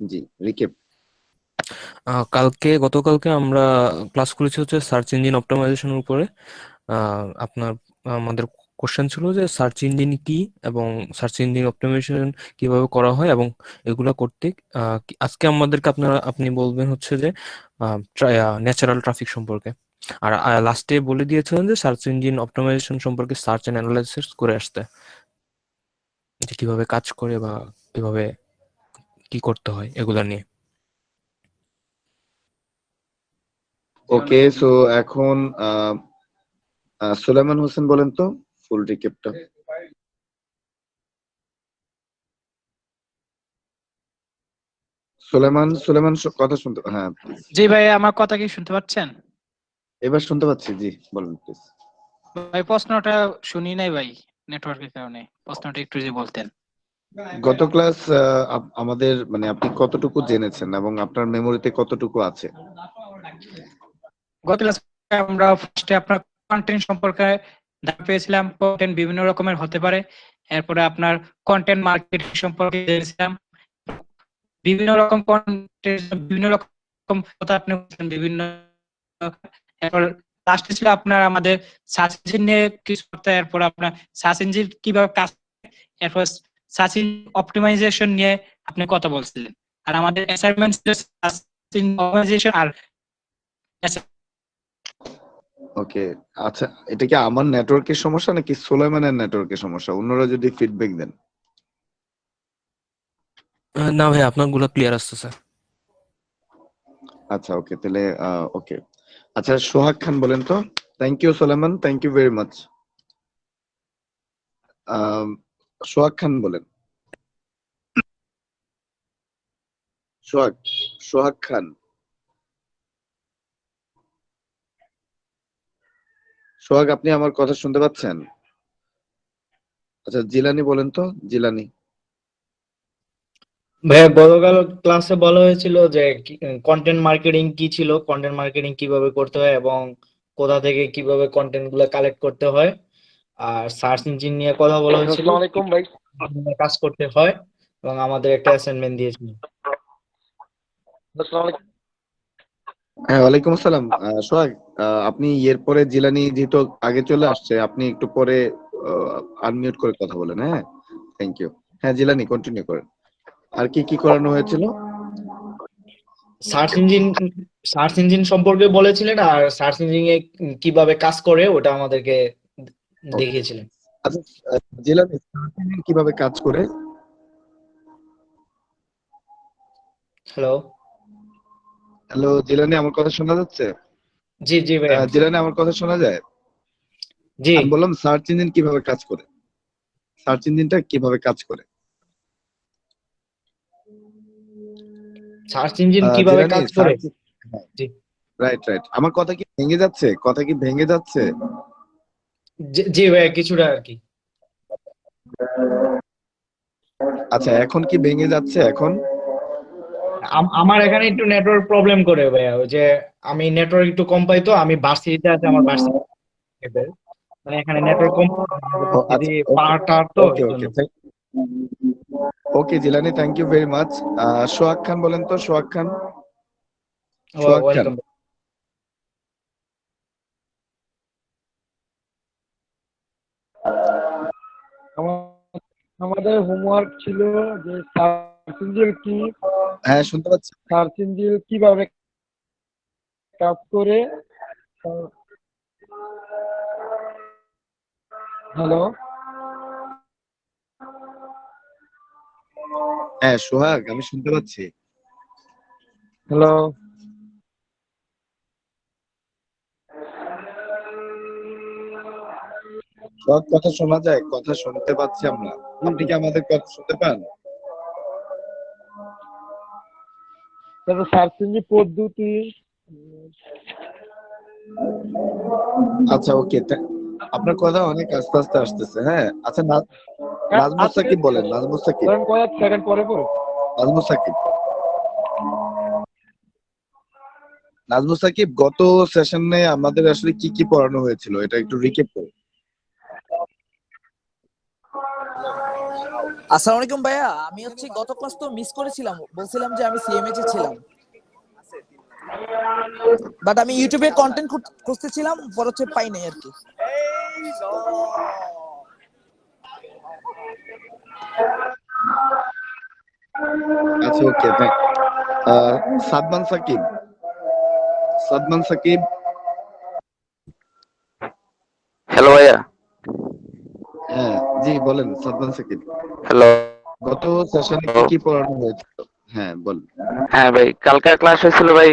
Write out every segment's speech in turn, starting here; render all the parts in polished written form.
জি, recap. গতকালকে আমরা class করেছি হচ্ছে সার্চ ইঞ্জিন অপটিমাইজেশনের উপরে। আপনার আমাদের কোশ্চেন ছিল যে সার্চ ইঞ্জিন কি এবং সার্চ ইঞ্জিন অপটিমাইজেশন কিভাবে করা হয়, এবং এগুলা করতে আজকে আমাদেরকে আপনি বলবেন হচ্ছে যে ন্যাচারাল ট্রাফিক সম্পর্কে। আর লাস্টে বলে দিয়েছিলেন যে সার্চ ইঞ্জিন অপটিমাইজেশন সম্পর্কে সার্চ এন্ড অ্যানালাইসিস করে আসতে, যে কিভাবে কাজ করে বা কিভাবে কি করতে হয় এগুলা নিয়ে। ওকে, সো এখন সুলাইমান হোসেন বলেন তো ফুল রিকেপটা। সুলেমান কথা শুনতে, হ্যাঁ প্লিজ। জি ভাই, আমার কথা কি শুনতে পাচ্ছেন? এবার শুনতে পাচ্ছি, জি বলেন প্লিজ। ভাই প্রশ্নটা শুনি নাই ভাই, নেটওয়ার্কের কারণে। প্রশ্নটা একটু যদি বলতেন। গত ক্লাস আমাদের মানে আপনি কতটুকু জেনেছেন এবং আপনার মেমোরিতে কতটুকু আছে? গত ক্লাসে আমরা ফার্স্টে আপনার কন্টেন্ট সম্পর্কে ধারণা পেয়েছিলাম। কন্টেন্ট বিভিন্ন রকমের হতে পারে। এরপরে আপনার কন্টেন্ট মার্কেটিং সম্পর্কে জেনেছিলাম। বিভিন্ন রকম কন্টেন্ট, বিভিন্ন রকম কথা আপনি বলছেন, বিভিন্ন। এরপর লাস্টে ছিল আপনার আমাদের সার্চ ইঞ্জিন নিয়ে কিছু করতে। এরপর আপনার সার্চ ইঞ্জিন কিভাবে কাজ করে, এরপর সার্চ ইঞ্জিন অপটিমাইজেশন নিয়ে আপনি কথা বলছিলেন। আর আমাদের অ্যাসাইনমেন্ট ছিল সার্চ ইঞ্জিন অপটিমাইজেশন আর। ওকে, আচ্ছা, এটা কি আমার নেটওয়ার্কের সমস্যা নাকি সুলাইমানের নেটওয়ার্কের সমস্যা? অন্যরা যদি ফিডব্যাক দেন। না ভাই, আপনার গুলা ক্লিয়ার আসতেছে। আচ্ছা, ওকে, তাহলে ওকে। আচ্ছা, সোহাগ খান বলেন তো। Thank you Sulaiman, thank you very much. Sohag Khan বলেন। সোহাগ সোহাগ খান। সোহাগ, আপনি আমার কথা শুনতে পাচ্ছেন? আচ্ছা, জিলানি বলেন তো, জিলানি। ভাইয়া, গতকাল ক্লাসে বলা হয়েছিল যে কন্টেন্ট মার্কেটিং কি ছিল, কন্টেন্ট মার্কেটিং কিভাবে করতে হয় এবং কোথা থেকে কিভাবে কন্টেন্ট গুলো কালেক্ট করতে হয়। আর সার্চ ইঞ্জিন নিয়ে কথা বলা হয়েছিল, আসসালামু আলাইকুম ভাই। কিভাবে কাজ করতে হয়, এবং আমাদের একটা অ্যাসাইনমেন্ট দিয়েছিল। আসসালামু আলাইকুম। হ্যাঁ, ওয়ালাইকুম আসসালাম। সোহাগ, আপনি এর পরে জিলানি যেহেতু আগে চলে আসছে, আপনি একটু পরে আনমিউট করে কথা বলেন। হ্যাঁ, থ্যাংক ইউ। হ্যাঁ জিলানি, কন্টিনিউ করেন। আর কি কি করানো হয়েছিল? সার্চ ইঞ্জিন সার্চ ইঞ্জিন সম্পর্কে বলেছিলেন, আর সার্চ ইঞ্জিন এ কিভাবে কাজ করে ওটা আমাদেরকে ওকে, দেখিয়েছিলেন। আচ্ছা, জিলানি কিভাবে কাজ করে? হ্যালো। হ্যালো জিলানি, আমার কথা শোনা যাচ্ছে? জি জি ভাইয়া। জিলানি, আমার কথা শোনা যায়? জি। আমি বললাম সার্চ ইঞ্জিন কিভাবে কাজ করে, সার্চ ইঞ্জিনটা কিভাবে কাজ করে। সার্চ ইঞ্জিন কিভাবে জিলানি, কাজ করে। সার্চ, জি রাইট রাইট। আমার কথা কি ভেঙে যাচ্ছে? কথা কি ভেঙে যাচ্ছে? জি জি ভাইয়া, কিছুটা আর কি। আচ্ছা, এখন কি ভেঙে যাচ্ছে এখন? আমার এখানে একটু নেটওয়ার্ক প্রবলেম করে ভাইয়া, ওই যে আমি নেটওয়ার্ক একটু কম পাই, তো আমি ভার্সিটিতে আছি, আমার ভার্সিটি মানে এখানে নেটওয়ার্ক কম, যদি আচ্ছা, ওকে পাহাড় তো ওকে এই ওকে, জন্য। Okay Jilani, thank you very much. Sohag Khan বলেন তো, সোহাগ খান। সোহাগ খান। ওয়েলকাম। আমাদের হোমওয়ার্ক ছিল যে সার্চ ইঞ্জিন কি, হ্যাঁ, শুনতে পাচ্ছি। সার্চ ইঞ্জিন কিভাবে কাজ করে। হ্যালো। হ্যাঁ সোহাগ, আমি শুনতে পাচ্ছি। হ্যালো। সোহাগ, কথা শোনা যায়? কথা শুনতে পাচ্ছি আমরা। আপনি কি আমাদের কথা শুনতে পান? তারপর সার্চ ইঞ্জিন পদ্ধতি। আচ্ছা, ওকে, আপনার কথা অনেক আস্তে আস্তে আসতেছে। হ্যাঁ, আচ্ছা, নাজমুস আজকে সাকিব বলেন, নাজমুস সাকিব। ধরেন কয়েক সেকেন্ড পরে পরে। নাজমুস সাকিব। নাজমুস সাকিব, গত সেশনে আমাদের আসলে কি কি পড়ানো হয়েছিল এটা একটু রিকেপ করুন। আসসালামু আলাইকুম ভাইয়া, আমি হচ্ছে গত ক্লাস তো মিস করেছিলাম, বলছিলাম যে আমি সিএমএইচ এ ছিলাম, বাট আমি ইউটিউবে কন্টেন্ট খুঁজতেছিলাম, পরে হচ্ছে পাই নাই আর কি। আচ্ছা, ওকে, সাদমান সাকিব। সাদমান সাকিব, হ্যালো ভাইয়া। হ্যাঁ জি বলেন সাদমান সাকিব। হ্যালো। গত সেশনে কি কি পড়ানো হয়েছিল? হ্যাঁ বল। হ্যাঁ ভাই, কালকে ক্লাস হয়েছিল ভাই।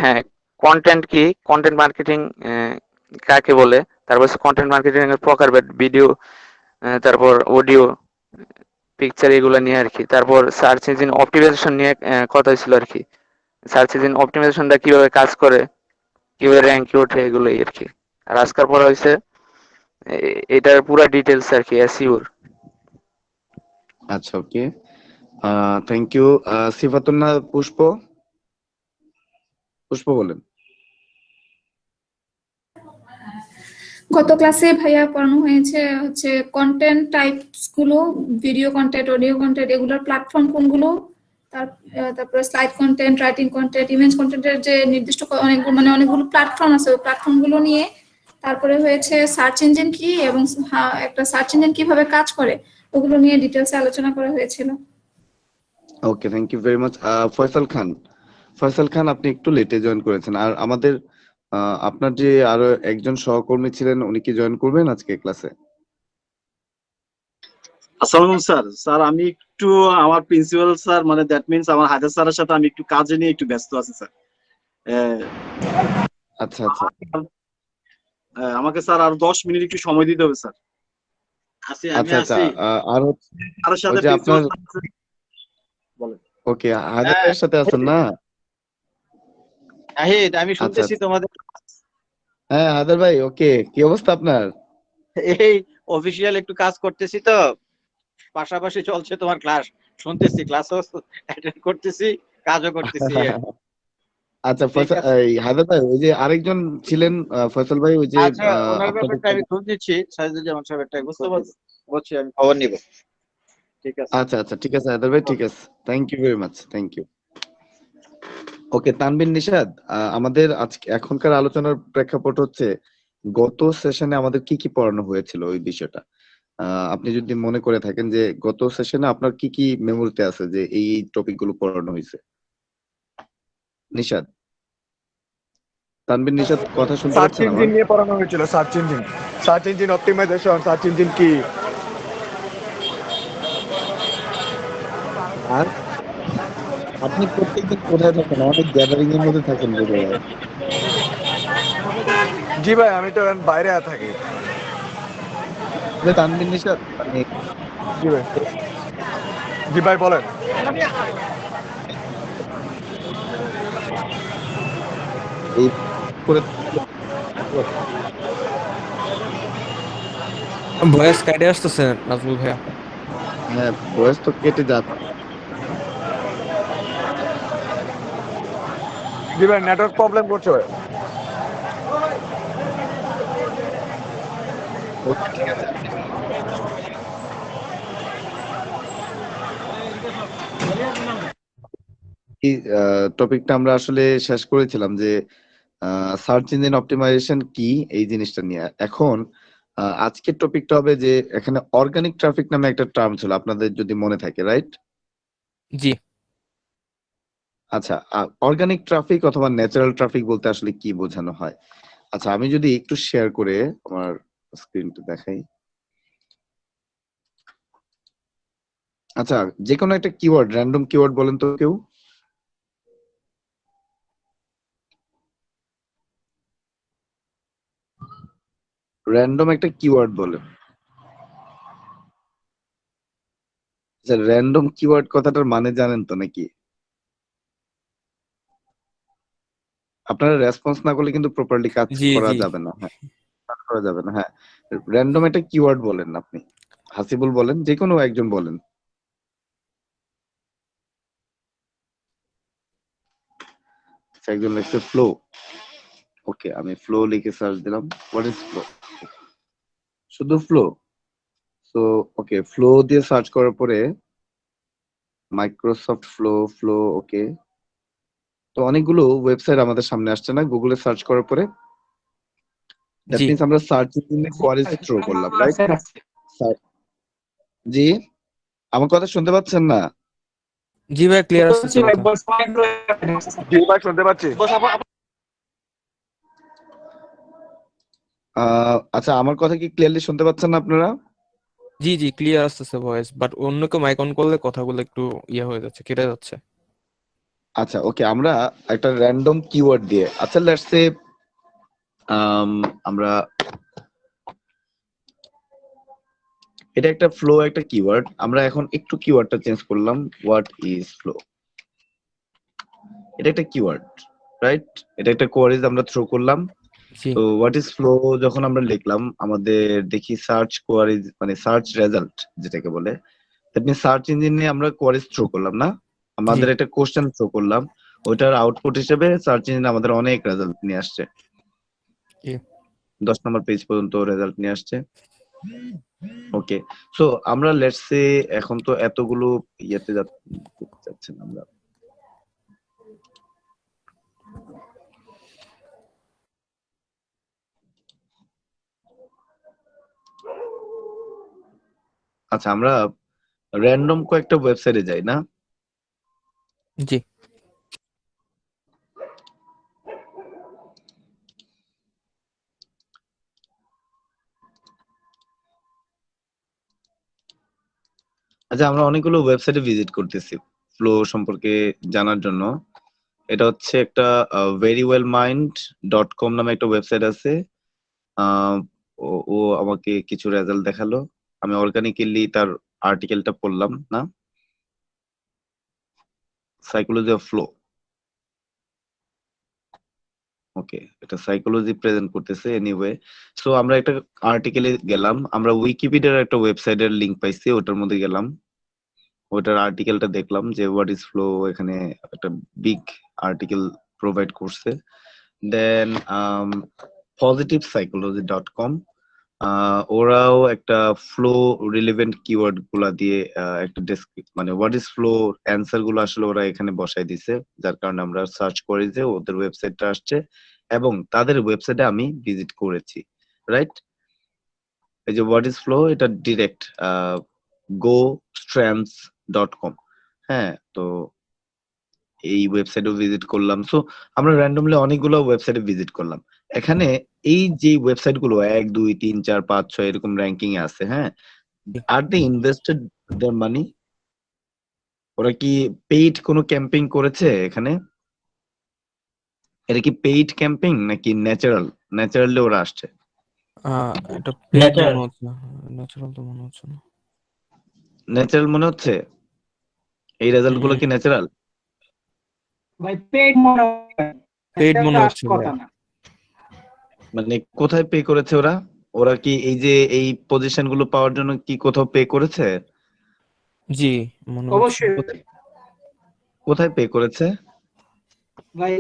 হ্যাঁ, কন্টেন্ট কি, কন্টেন্ট মার্কেটিং কাকে বলে, তারপর কন্টেন্ট মার্কেটিং এর প্রকারভেদ, ভিডিও, তারপর অডিও, পিকচার, এগুলো নিয়ে আর কি। তারপর সার্চ ইঞ্জিন অপটিমাইজেশন নিয়ে কথা হয়েছিল আর কি। সার্চ ইঞ্জিন অপটিমাইজেশনটা কিভাবে কাজ করে, কিভাবে র্যাঙ্কে ওঠে, এগুলোই আর কি। আর আজকাল পড়া হয়েছে এটার পুরো ডিটেলস আর কি, এসইওর। আচ্ছা, ওকে, থ্যাংক ইউ। সিফাতুন্না পুষ্প, পুষ্প বলেন। গত ক্লাসে ভাইয়া পড়ানো হয়েছে হচ্ছে কন্টেন্ট টাইপস গুলো, ভিডিও কন্টেন্ট, অডিও কন্টেন্ট, এগুলোর প্ল্যাটফর্ম কোনগুলো, তারপরে slide content, writing content, image কন্টেন্টের যে নির্দিষ্ট অনেকগুলো প্ল্যাটফর্ম আছে, ওই প্ল্যাটফর্ম গুলো নিয়ে, তারপরে হয়েছে সার্চ ইঞ্জিন কি এবং একটা সার্চ ইঞ্জিন কিভাবে কাজ করে, ওগুলো নিয়ে ডিটেলসে আলোচনা করা হয়েছিল। Okay, thank you very much. Faisal Khan, Faisal Khan আপনি একটু লেটে জয়েন করেছেন। আর আমাদের আপনার যে আরো একজন সহকর্মী ছিলেন, উনি কি জয়েন করবেন আজকে ক্লাসে? আসসালামু স্যার। স্যার আমি একটু আমার প্রিন্সিপাল স্যার মানে দ্যাট মিন্স আমার হায়দার স্যারের সাথে আমি একটু কাজে নিয়ে একটু ব্যস্ত আছি স্যার। আচ্ছা আচ্ছা আমাকে স্যার আর 10 মিনিট একটু সময় দিতে হবে স্যার। আমি আচ্ছা, আছি আর হচ্ছে স্যারের সাথে ওই যে আপনার, বলেন। ওকে, হায়দারের সাথে আছেন না? আহিদ, আমি আচ্ছা শুনতেছি আচ্ছা। তোমাদের। হ্যাঁ হায়দার ভাই, ওকে, কি অবস্থা আপনার? এই অফিসিয়াল একটু কাজ করতেছি তো, পাশাপাশি চলছে তোমার ক্লাস, শুনতেছি, ক্লাসও অ্যাটেন্ড করতেছি, কাজও করতেছি। আচ্ছা ঠিক আছে। হায়দার ভাই, ওই যে আরেকজন ছিলেন ফয়সাল ভাই, ওই যে আচ্ছা, ওনার আপনাদের ব্যাপারটা আমি খোঁজ নিচ্ছি, সাইদুজ্জামান সাহেবেরটা বুঝতে পারছি, বুঝছি, আমি খবর নিব। ঠিক আছে। আচ্ছা আচ্ছা, ঠিক আছে হায়দার ভাই, ঠিক আছে, thank you very much, thank you. Okay, Tanbin Nishad, আমাদের আজকে এখনকার আলোচনার প্রেক্ষাপট হচ্ছে গত সেশনে আমাদের কি কি পড়ানো হয়েছিল ওই বিষয়টা। আপনি যদি মনে করে থাকেন যে গত সেশনে আপনার কি কি মেমোরিতে আছে যে এই টপিক গুলো পড়ানো হয়েছে। নিশাদ, তানবিন নিশাদ, কথা শুনতে সার্চ পাচ্ছেন আমার? ইঞ্জিন নিয়ে পড়ানো হয়েছিল, search engine optimisation, search engine কি। আর আপনি প্রত্যেকদিন কোথায় থাকেন? অনেক গ্যাদারিং এর মধ্যে থাকেন বোধ হয়। জি ভাই, আমি তো এখন বাইরে থাকি। তানবিন নিশাদ, মানে জি ভাই, জি ভাই বলেন। এই করে ভয়েস কাটে আসতেছে নাজমুল ভাইয়া। হ্যাঁ, বয়স তো কেটে যাচ্ছে। জি ভাই, নেটওয়ার্ক প্রবলেম করছে ভাই। ওকে, ঠিক আছে। এই টপিকটা আমরা আসলে শেষ করেছিলাম যে সার্চ ইঞ্জিন অপটিমাইজেশন কি, এই জিনিসটা নিয়ে। এখন আজকের টপিকটা হবে যে এখানে অর্গানিক ট্রাফিক নামে একটা টার্ম ছিল, আপনাদের যদি মনে থাকে, রাইট? জি। আচ্ছা, অর্গানিক ট্রাফিক অথবা ন্যাচারাল ট্রাফিক বলতে আসলে কি বোঝানো হয়? আচ্ছা, আমি যদি একটু শেয়ার করে আমার স্ক্রিনটা দেখাই। আচ্ছা, যে কোনো একটা কিওয়ার্ড, র্যান্ডম কিওয়ার্ড বলেন তো কেউ। র্যান্ডম একটা কিওয়ার্ড বলেন। আচ্ছা, র্যান্ডম কিওয়ার্ড কথাটার মানে জানেন তো নাকি? আপনারা রেসপন্স না করলে কিন্তু প্রপারলি কাজ জি করা জি। যাবে না। হ্যাঁ, কাজ করা যাবে না। হ্যাঁ, র্যান্ডম একটা কিওয়ার্ড বলেন আপনি। হাসিবুল বলেন, যে কোনো একজন বলেন। আচ্ছা, একজন লিখছে ফ্লো। ওকে, আমি ফ্লো লিখে সার্চ দিলাম। What is flow? শুধু flow. So so okay, flow দিয়ে সার্চ করার পরে মাইক্রোসফট ফ্লো ওকে, তো অনেকগুলো ওয়েবসাইট আমাদের সামনে আসছে না গুগলে সার্চ করার পরে? দ্যাট জি মিন্স আমরা সার্চ ইঞ্জিনে কোয়ারিজ থ্রো করলাম, রাইট? জি, আমার কথা শুনতে পাচ্ছেন না? জি ভাই, ক্লিয়ার আসতেছে কথা। জি ভাই, শুনতে পাচ্ছি। আচ্ছা, আমার কথা কি ক্লিয়ারলি শুনতে পাচ্ছেন না আপনারা? জি জি, ক্লিয়ার আসতেছে ভয়েস, বাট অন্য কেউ মাইক অন করলে কথাগুলো একটু ইয়ে হয়ে যাচ্ছে, কেটে যাচ্ছে। আচ্ছা ওকে, আমরা একটা র্যান্ডম কিওয়ার্ড দিয়ে, আচ্ছা লেটস সে আমরা, এটা একটা ফ্লো একটা কিওয়ার্ড, আমরা এখন একটু কিওয়ার্ডটা চেঞ্জ করলাম, হোয়াট ইজ ফ্লো। এটা একটা কিওয়ার্ড, রাইট? এটা একটা কোয়ারিজ আমরা থ্রো করলাম। জি তো হোয়াট ইজ ফ্লো যখন আমরা লিখলাম, আমাদের দেখি সার্চ কোয়ারিজ মানে সার্চ রেজাল্ট যেটাকে বলে, দ্যাট মিন্স সার্চ ইঞ্জিনে আমরা কোয়ারিজ থ্রো করলাম না, আমাদের জি একটা কোশ্চেন থ্রো করলাম, ওইটার আউটপুট হিসেবে সার্চ ইঞ্জিন আমাদের অনেক রেজাল্ট নিয়ে আসছে। জি 10 নম্বর পেজ পর্যন্ত রেজাল্ট নিয়ে আসছে। ওকে, সো আমরা লেটস সে এখন তো এতগুলো ইয়েতে যাচ্ছি না আমরা, আচ্ছা আমরা র্যান্ডম কয়েকটা ওয়েবসাইটে যাই না? জি আচ্ছা, আমরা অনেকগুলো ওয়েবসাইটে ভিজিট করতেছি ফ্লো সম্পর্কে জানার জন্য। এটা হচ্ছে একটা verywellmind.com নামে একটা ওয়েবসাইট আছে। আহ, ও আমাকে কিছু রেজাল্ট দেখালো, আমি অর্গানিক্যালি তার আর্টিকেলটা পড়লাম না, সাইকোলজি অফ ফ্লো। ওকে, এটা সাইকোলজি প্রেজেন্ট করতেছে এনিওয়ে। সো আমরা একটা আর্টিকেলে গেলাম, আমরা উইকিপিডিয়ার একটা ওয়েবসাইটের লিংক পাইছি, ওটার মধ্যে গেলাম, ওটার আর্টিকেলটা দেখলাম যে হোয়াট ইজ ফ্লো, এখানে একটা বিগ আর্টিকেল প্রোভাইড করছে। দেন positivepsychology.com, ওরাও একটা ফ্লো রিলেভেন্ট কিওয়ার্ড গুলা দিয়ে একটা মানে হোয়াট ইজ ফ্লো অ্যান্সার গুলো আসলে ওরা এখানে বসাই দিছে, যার কারণে আমরা সার্চ করি যে ওদের ওয়েবসাইটটা আসছে এবং তাদের ওয়েবসাইটে আমি ভিজিট করেছি, রাইট? এই যে হোয়াট ইজ ফ্লো, এটা ডিরেক্ট gostrands.com। হ্যাঁ, তো এই ওয়েবসাইটও ভিজিট করলাম। সো আমরা র্যান্ডমলি অনেকগুলো ওয়েবসাইটে ভিজিট করলাম। এখানে এই যে ওয়েবসাইট গুলো 1 2 3 4 5 6 এরকম র্যাঙ্কিং এ আছে, হ্যাঁ, আর দে ইনভেস্টেড দেয়ার মানি? ওরা কি পেইড কোনো ক্যাম্পেইন করেছে এখানে? এটা কি পেইড ক্যাম্পেইন নাকি ন্যাচারালি ওরা আসছে? এটা পেড ন্যাচারাল মনে হচ্ছে, ন্যাচারাল তো মনে হচ্ছে না। ন্যাচারাল মনে হচ্ছে? এই রেজাল্ট গুলো কি ন্যাচারাল? ভাই পেড মনে হয়, পেড এটা মনে তো হচ্ছে ভাই। কথা না। মানে কোথায় পে করেছে ওরা? ওরা কি এই যে এই পজিশন গুলো পাওয়ার জন্য কি কোথাও পে করেছে? জি মনে হচ্ছে। অবশ্যই কোথায় পে করেছে? ভাই,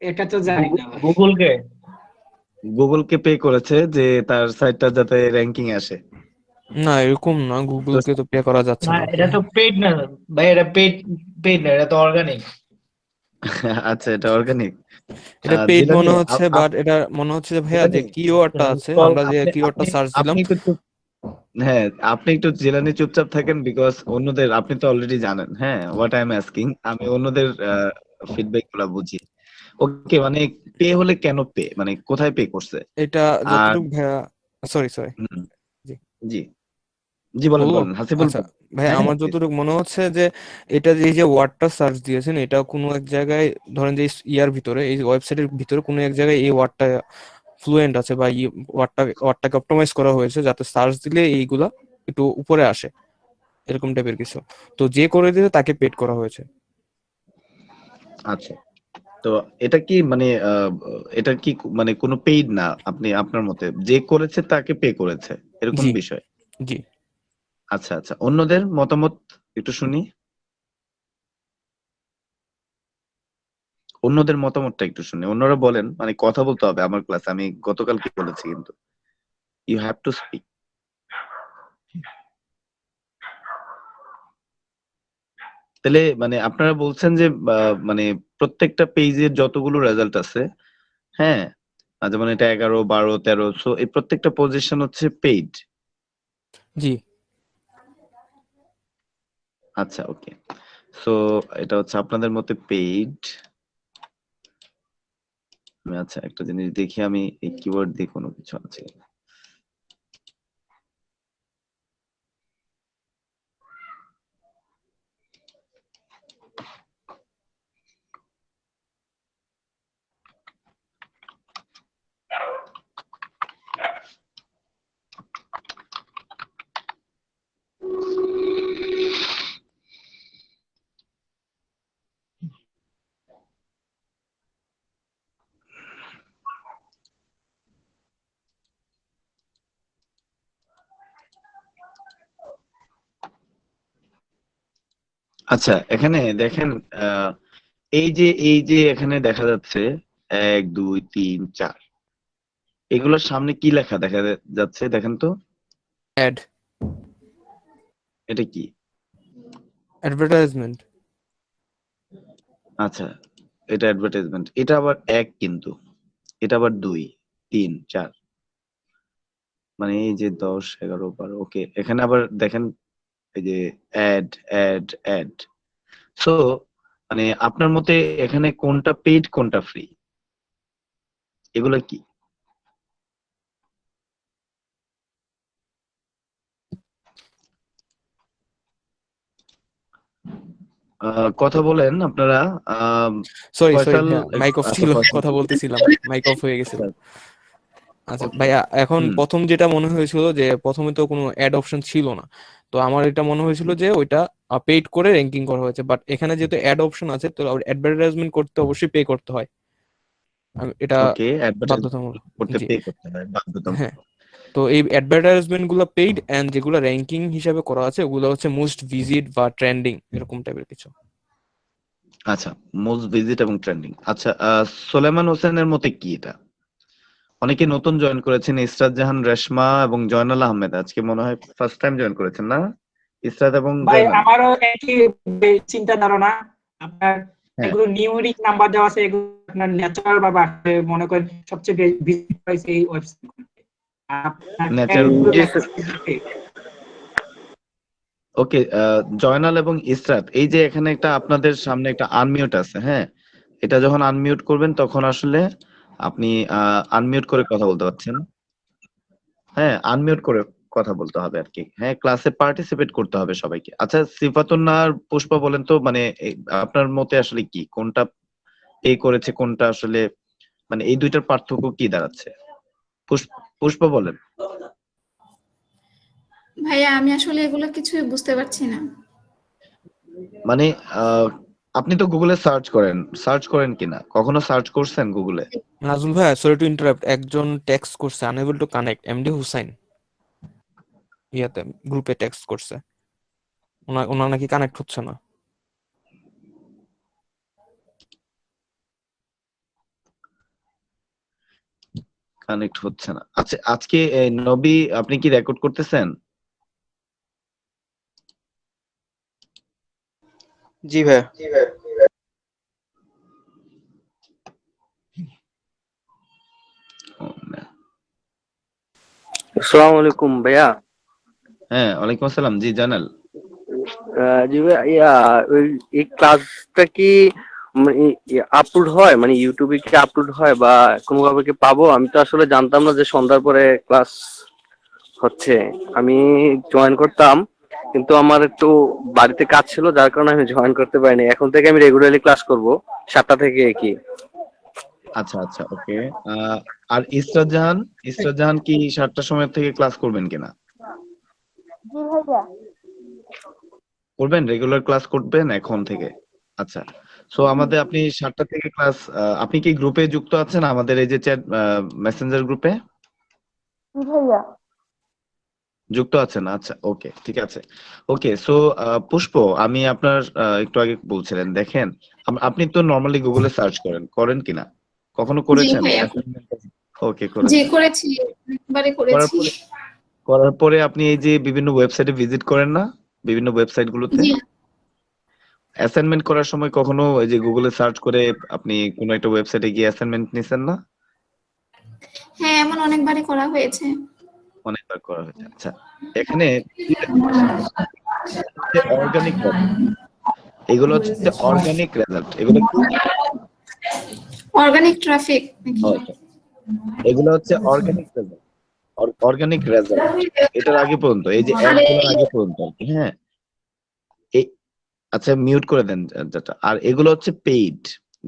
এটা তো জানি না ভাই। গুগলকে। গুগলকে পে করেছে যে তার সাইটটা যাতে র্যাঙ্কিং আসে। না এরকম না, গুগলকে তো পে করা যাচ্ছে না না এটা তো পেইড না ভাই, এটা পেইড না, এটা তো অর্গানিক। আচ্ছা, এটা অর্গানিক। এটা পেইড জিলানি, মনে হচ্ছে, বাট এটা মনে হচ্ছে যে ভাইয়া যে জিলানি, কিওয়ার্ডটা আছে, আমরা যে কিওয়ার্ডটা সার্চ দিলাম। আপনি একটু হ্যাঁ, আপনি একটু জিলানি চুপচাপ থাকেন, বিকজ অন্যদের আপনি তো অলরেডি জানেন, হ্যাঁ, হোয়াট আই এম আস্কিং, আমি অন্যদের ফিডব্যাক গুলা বুঝি। ওকে, মানে পে হলে কেন পে, মানে কোথায় পে করছে? এটা আর যতটুকু ভাইয়া, সরি হুম, জি জি জি, বলেন বলবো। বলেন হাসিবুল আচ্ছা বলেন। ভাই, হ্যাঁ আমার please। যতটুকু মনে হচ্ছে যে এটা যে এই যে ওয়ার্ডটা সার্চ দিয়েছেন, এটা কোনো এক জায়গায় ধরেন যে ইয়ার ভিতরে, এই ওয়েবসাইটের ভিতরে কোনো এক জায়গায় এই ওয়ার্ডটা ফ্লুয়েন্ট আছে, বা এই ওয়ার্ডটাকে অপটিমাইজ করা হয়েছে যাতে সার্চ দিলে এইগুলা একটু উপরে আসে, এরকম টাইপের কিছু। তো যে করে দিয়েছে তাকে পেড করা হয়েছে। আচ্ছা, তো এটা কি মানে এটা কি মানে কোনো পেইড না, আপনি আপনার মতে যে করেছে তাকে পে করেছে এরকম জি বিষয়? জি। আচ্ছা আচ্ছা, অন্যদের মতামত একটু শুনি, অন্যদের মতামতটা একটু শুনি, অন্যরা বলেন, মানে কথা বলতে হবে আমার ক্লাসে, আমি গতকাল কি বলেছি কিন্তু, ইউ হ্যাভ টু স্পিক। তাহলে মানে আপনারা বলছেন যে মানে প্রত্যেকটা পেজের যতগুলো রেজাল্ট আছে, হ্যাঁ, যেমন এটা 11, 12, 13, সো এই প্রত্যেকটা পজিশন হচ্ছে পেইড। জি। আচ্ছা, ওকে। সো এটা হচ্ছে আপনাদের মতে পেইড। আচ্ছা, একটা জিনিস দেখি আমি এই কিওয়ার্ড দিয়ে কোনো কিছু আছে। আচ্ছা, এখানে দেখেন এই যে এখানে দেখা যাচ্ছে 1, 2, 3, 4, এগুলোর সামনে কি লেখা দেখা যাচ্ছে দেখেন তো? অ্যাড, এটা কি? অ্যাডভার্টাইজমেন্ট। আচ্ছা, এটা অ্যাডভার্টাইজমেন্ট। এটা আবার 1 কিন্তু, এটা আবার 2, 3, 4, মানে এই যে 10, 11, 12, ওকে। এখানে আবার দেখেন এই যে অ্যাড অ্যাড অ্যাড। সো মানে আপনার মতে এখানে কোনটা পেইড কোনটা ফ্রি, এগুলো কি? কথা বলেন আপনারা। সরি ফয়সাল, ভাইয়া, মাইক অফ আচ্ছা ছিল, ফয়সাল, কথা বলতেছিলাম, মাইক অফ হয়ে গেছিল। আচ্ছা ওকে, ভাইয়া, এখন হুম, প্রথম যেটা মনে হয়েছিল যে প্রথমে তো কোনো অ্যাড অপশন ছিল না, তো আমার এটা মনে হয়েছিল যে ওইটা পেইড করে র্যাঙ্কিং করা হয়েছে, বাট এখানে যেহেতু অ্যাড অপশন আছে তো অ্যাডভার্টাইজমেন্ট করতে অবশ্যই পে করতে হয়, এটা ওকে, অ্যাডভার্টাইজমেন্ট বাধ্যতামূলক। করতে জি। পে করতে হয় হ্যাঁ, বাধ্যতামূলক। তো এই অ্যাডভার্টাইজমেন্ট গুলো পেইড, এন্ড যেগুলো র্যাঙ্কিং হিসাবে করা আছে ওগুলো হচ্ছে মোস্ট ভিজিট বা ট্রেন্ডিং এরকম টাইপের কিছু। আচ্ছা, মোস্ট ভিজিট এবং ট্রেন্ডিং। আচ্ছা, সোলেমান হোসেনের মতে কি এটা? অনেকে নতুন জয়েন করেছেন, ইসরাত জাহান, রেশমা এবং জয়নাল আহমেদ আজকে মনে হয় ফার্স্ট টাইম জয়েন করেছেন না, ইসরাত এবং ভাই জয়নাল? আমারও একই চিন্তা ধারণা। আপনার হ্যাঁ, এগুলো নিউমেরিক নাম্বার দেওয়া আছে, এগুলো আপনার ন্যাচারাল ভাবে আসলে মনে করেন সবচেয়ে বেশি ভিজিট হয়েছে এই ওয়েবসাইট। ন্যাচারাল। জি স্যার। ওকে, জয়নাল এবং ইসরাত, এই যে এখানে একটা আপনাদের সামনে একটা আনমিউট আছে, হ্যাঁ, এটা যখন আনমিউট করবেন তখন আসলে আপনি আনমিউট করে কথা বলতে পারছেন। হ্যাঁ, আনমিউট করে কথা বলতে হবে আর কি। হ্যাঁ, ক্লাসে পার্টিসিপেট করতে হবে সবাইকে। আচ্ছা, সিফাতুন্নাহ আর পুষ্পা বলেন তো, মানে আপনার মতে আসলে কি, কোনটা এই করেছে কোনটা আসলে, মানে এই দুইটার পার্থক্য কি দাঁড়াচ্ছে? পুষ্পা বলেন। ভাইয়া আমি আসলে এগুলো কিছুই বুঝতে পারছি না। মানে আপনি তো গুগলে সার্চ করেন কিনা, কখনো সার্চ করছেন গুগলে? নাজুল ভাই, সরি টু ইন্টারাপ্ট, একজন টেক্সট করছে unable to connect, MD Hussain, ইয়াতে গ্রুপে টেক্সট করছে, ওনার নাকি কানেক্ট হচ্ছে না। কানেক্ট হচ্ছে না। আচ্ছা, আজকে নবী আপনি কি রেকর্ড করতেছেন? জি ভাইয়া। ও, না। আসসালামু আলাইকুম ভাইয়া। হ্যাঁ, ওয়ালাইকুম আসসালাম। জি জানাল। জি ভাইয়া, এই ক্লাসটা কি আপলোড হয়, মানে ইউটিউবে কি আপলোড হয় বা কোনোভাবে কি পাবো? আমি তো আসলে জানতাম না যে সন্ধ্যার পরে ক্লাস হচ্ছে। আমি জয়েন করতাম, কিন্তু আমার একটু বাড়িতে কাজ ছিল যার কারণে আমি জয়েন করতে পারিনি। এখন থেকে আমি রেগুলারলি ক্লাস করব 7টা থেকে কি। আচ্ছা আচ্ছা, ওকে। আর ইসরাত জাহান কি 7টার সময় থেকে ক্লাস করবেন কিনা? জি ভাইয়া। করবেন, রেগুলার ক্লাস করবেন এখন থেকে? আচ্ছা, সো আমাদের আপনি 7টা থেকে ক্লাস, আপনি কি গ্রুপে যুক্ত আছেন আমাদের এই যে চ্যাট মেসেঞ্জার গ্রুপে জি ভাইয়া। যুক্ত আছেন? আচ্ছা, ওকে, ঠিক আছে। ওকে, সো পুষ্প, আমি আপনার একটু আগে বলছিলেন, দেখেন আপনি তো নরমালি গুগলে সার্চ করেন কিনা, কখনো জি করেছেন? ভাইয়া। ওকে, জি করেছেন। করেছি, অনেকবারই করার করেছি। পরে করার পরে আপনি এই যে বিভিন্ন ওয়েবসাইটে ভিজিট করেন না, বিভিন্ন ওয়েবসাইট গুলোতে, জি অ্যাসাইনমেন্ট করার সময় কখনো ওই যে গুগলে সার্চ করে আপনি কোনো একটা ওয়েবসাইটে গিয়ে অ্যাসাইনমেন্ট নিছেন না? হ্যাঁ, এমন অনেকবারই করা হয়েছে। অনেকবার করা হয়েছে। আচ্ছা, এখানে অর্গানিক এগুলো হচ্ছে অর্গানিক রেজাল্ট। এগুলো কি? অর্গানিক ট্রাফিক নাকি? Okay. এগুলো হচ্ছে অর্গানিক রেজাল্ট। অর্গানিক রেজাল্ট এটার আগে পর্যন্ত এই যে অ্যাড গুলোর আগে পর্যন্ত আর কি, হ্যাঁ। এই আচ্ছা মিউট করে দেন যেটা। আর এগুলো হচ্ছে পেইড।